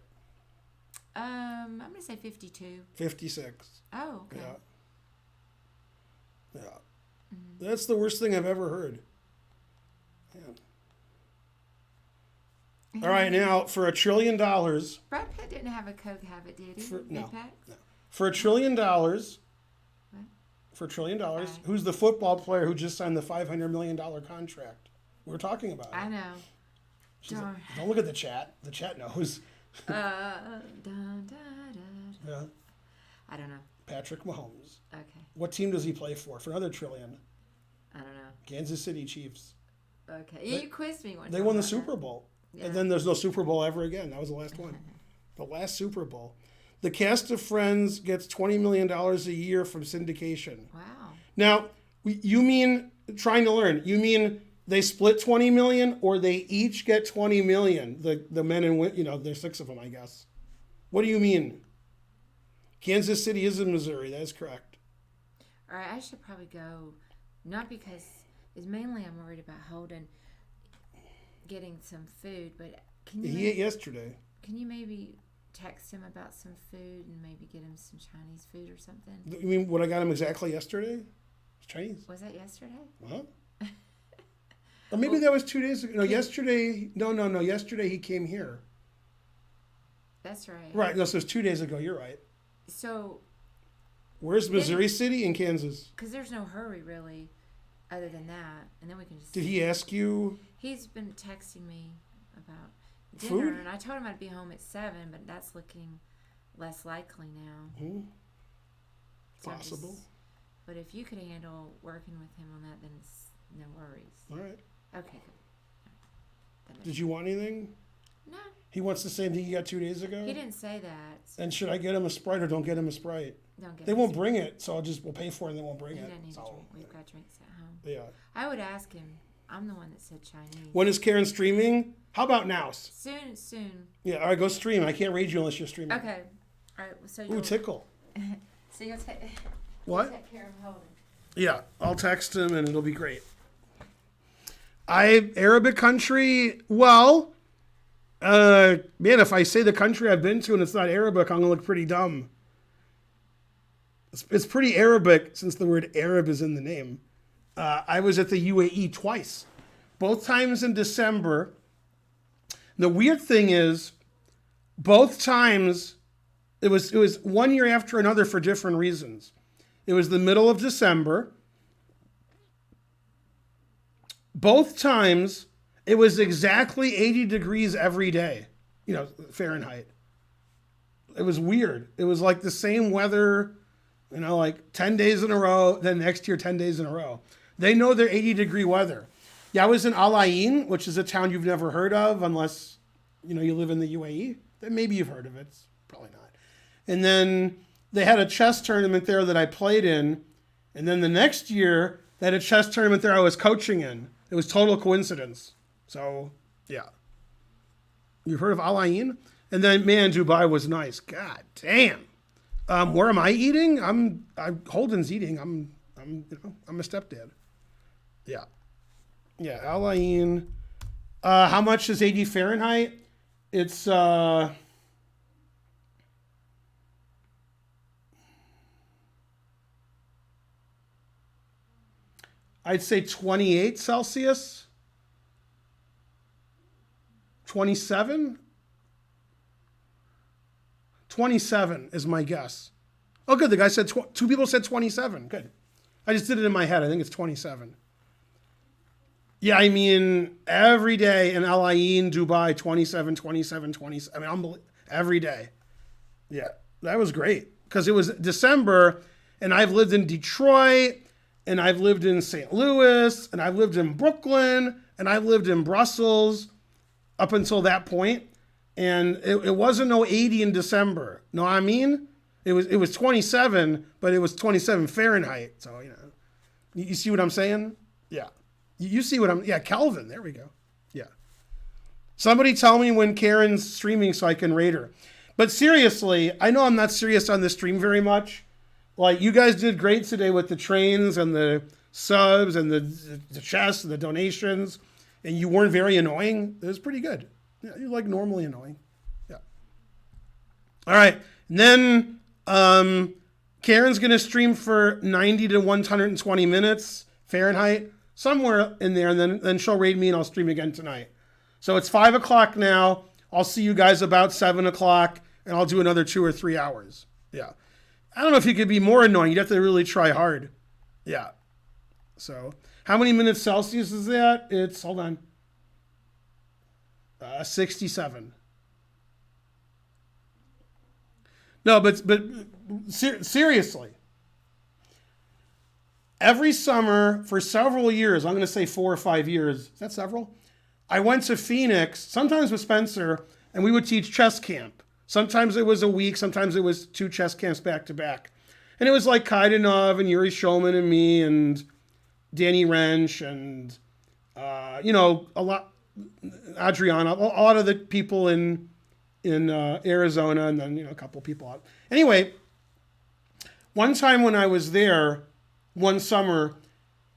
I'm gonna say 52. 56. Oh, okay. Yeah. Yeah. That's the worst thing I've ever heard. Man. All right, now for $1 trillion, Brad Pitt didn't have a coke habit, did he? No. Big packs? for $1 trillion, What? for $1 trillion, Okay. who's the football player who just signed the $500 million contract? We're talking about. I it. know. She's like, Darn. don't look at the chat. The chat knows. Dun, dun, dun. Yeah. I don't know. Patrick Mahomes. Okay. What team does he play for? For another $1 trillion. I don't know. Kansas City Chiefs. Okay. Yeah, you quizzed me one They time won the about Super that. Bowl. Yeah. And then there's no Super Bowl ever again. That was the last one. The last Super Bowl. The cast of Friends gets $20 million a year from syndication. Wow. Now, you mean, trying to learn, you mean they split 20 million or they each get 20 million? The men and women, there's 6 of them, I guess. What do you mean? Kansas City is in Missouri. That is correct. All right, I should probably go. Not because it's mainly I'm worried about Holden getting some food, but He ate yesterday. can you maybe text him about some food and maybe get him some Chinese food or something? You mean what I got him exactly yesterday? It's Chinese. Was that yesterday? Huh? Or maybe that was 2 days ago. No, yesterday. No. Yesterday he came here. That's right. Right. No, so it's 2 days ago. You're right. So, Where's Missouri City and Kansas? because there's no hurry really, other than that, and then we can just. Did he ask you? He's been texting me about Food? dinner, and I told him I'd be home at 7, but that's looking less likely now. Hmm, So I'm just- possible. but if you could handle working with him on that, then No worries. All right. Okay. Good. Did you want anything? No, He wants the same thing he got 2 days ago. he didn't say that. So And should I get him a Sprite or don't get him a Sprite? don't get They it. won't bring it, so we'll pay for it and they won't bring He it. doesn't need So, a drink. We've got drinks at home. yeah. I would ask him. I'm the one that said Chinese. When is Karen streaming? How about now? Soon. Yeah, all right, go stream. I can't raid you unless you're streaming. Okay. All right. So Ooh, you'll, tickle. so you'll take. What? Take care of Holden. Yeah, I'll text him and it'll be great. Arabic country, well, man, if I say the country I've been to and it's not Arabic, I'm gonna look pretty dumb. It's pretty Arabic since the word Arab is in the name. I was at the UAE twice, both times in December. The weird thing is, both times it was 1 year after another for different reasons. It was the middle of December. Both times, it was exactly 80 degrees every day, Fahrenheit. It was weird. It was like the same weather, like 10 days in a row, then next year 10 days in a row. They know their 80-degree weather. Yeah, I was in Al Ain, which is a town you've never heard of unless, you live in the UAE. Then maybe you've heard of it. It's probably not. And then they had a chess tournament there that I played in. And then the next year, they had a chess tournament there I was coaching in. It was total coincidence. So, yeah. You've heard of Al Ain? And then, man, Dubai was nice. God damn. Where am I eating? Holden's eating. I'm a stepdad. Yeah. Yeah, Al Ain. How much is 80 Fahrenheit? It's I'd say 28 Celsius. 27? 27 is my guess. Oh, good. The guy said, two people said 27. Good. I just did it in my head. I think it's 27. Yeah, I mean, every day in Al Ain, Dubai, 27, 27, 27. I mean, every day. Yeah, that was great. Because it was December, and I've lived in Detroit, and I've lived in St. Louis, and I've lived in Brooklyn, and I've lived in Brussels up until that point. And it wasn't no 80 in December. No, I mean? It was 27, but it was 27 Fahrenheit. So, you see what I'm saying? Yeah. You see what yeah, Kelvin. There we go. Yeah. Somebody tell me when Karen's streaming so I can rate her. But seriously, I know I'm not serious on the stream very much. Like, you guys did great today with the trains and the subs and the chests and the donations. And you weren't very annoying. It was pretty good. Yeah, you're like normally annoying. Yeah. All right. And then Karen's going to stream for 90 to 120 minutes Fahrenheit, somewhere in there. And then she'll raid me and I'll stream again tonight. So it's 5 o'clock now. I'll see you guys about 7 o'clock and I'll do another 2 or 3 hours. Yeah. I don't know if you could be more annoying. You'd have to really try hard. Yeah. So how many minutes Celsius is that? It's, hold on. 67. No, but seriously, every summer for several years, I'm going to say 4 or 5 years. Is that several? I went to Phoenix, sometimes with Spencer, and we would teach chess camp. Sometimes it was a week, sometimes it was 2 chess camps back to back. And it was like Kaidanov and Yuri Shulman and me and Danny Wrench and, a lot, Adriana, a lot of the people in Arizona, and then, a couple people out. Anyway, one time when I was there, one summer,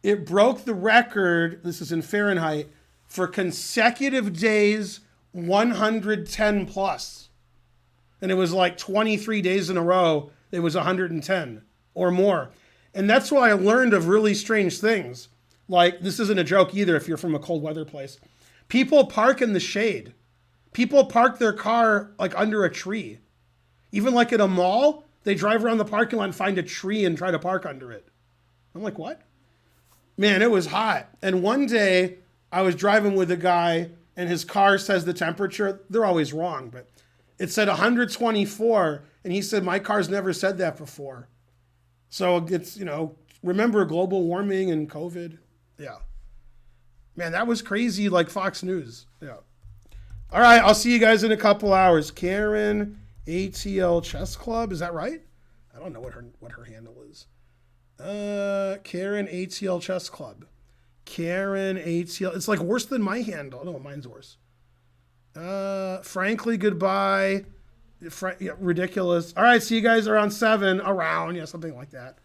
it broke the record, this is in Fahrenheit, for consecutive days 110 plus. And it was like 23 days in a row, it was 110 or more. And that's why I learned of really strange things. Like, this isn't a joke either if you're from a cold weather place. People park in the shade. People park their car like under a tree. Even like at a mall, they drive around the parking lot and find a tree and try to park under it. I'm like, what? Man, it was hot. And one day I was driving with a guy and his car says the temperature, they're always wrong, but it said 124. And he said, my car's never said that before. So it's, remember global warming and COVID? Yeah. Man, that was crazy, like Fox News. Yeah. All right, I'll see you guys in a couple hours. Karen ATL Chess Club, is that right? I don't know what her handle is. Karen ATL Chess Club. Karen ATL. It's like worse than my handle. No, mine's worse. Frankly, goodbye. Ridiculous. All right, see you guys around 7. Around, yeah, something like that.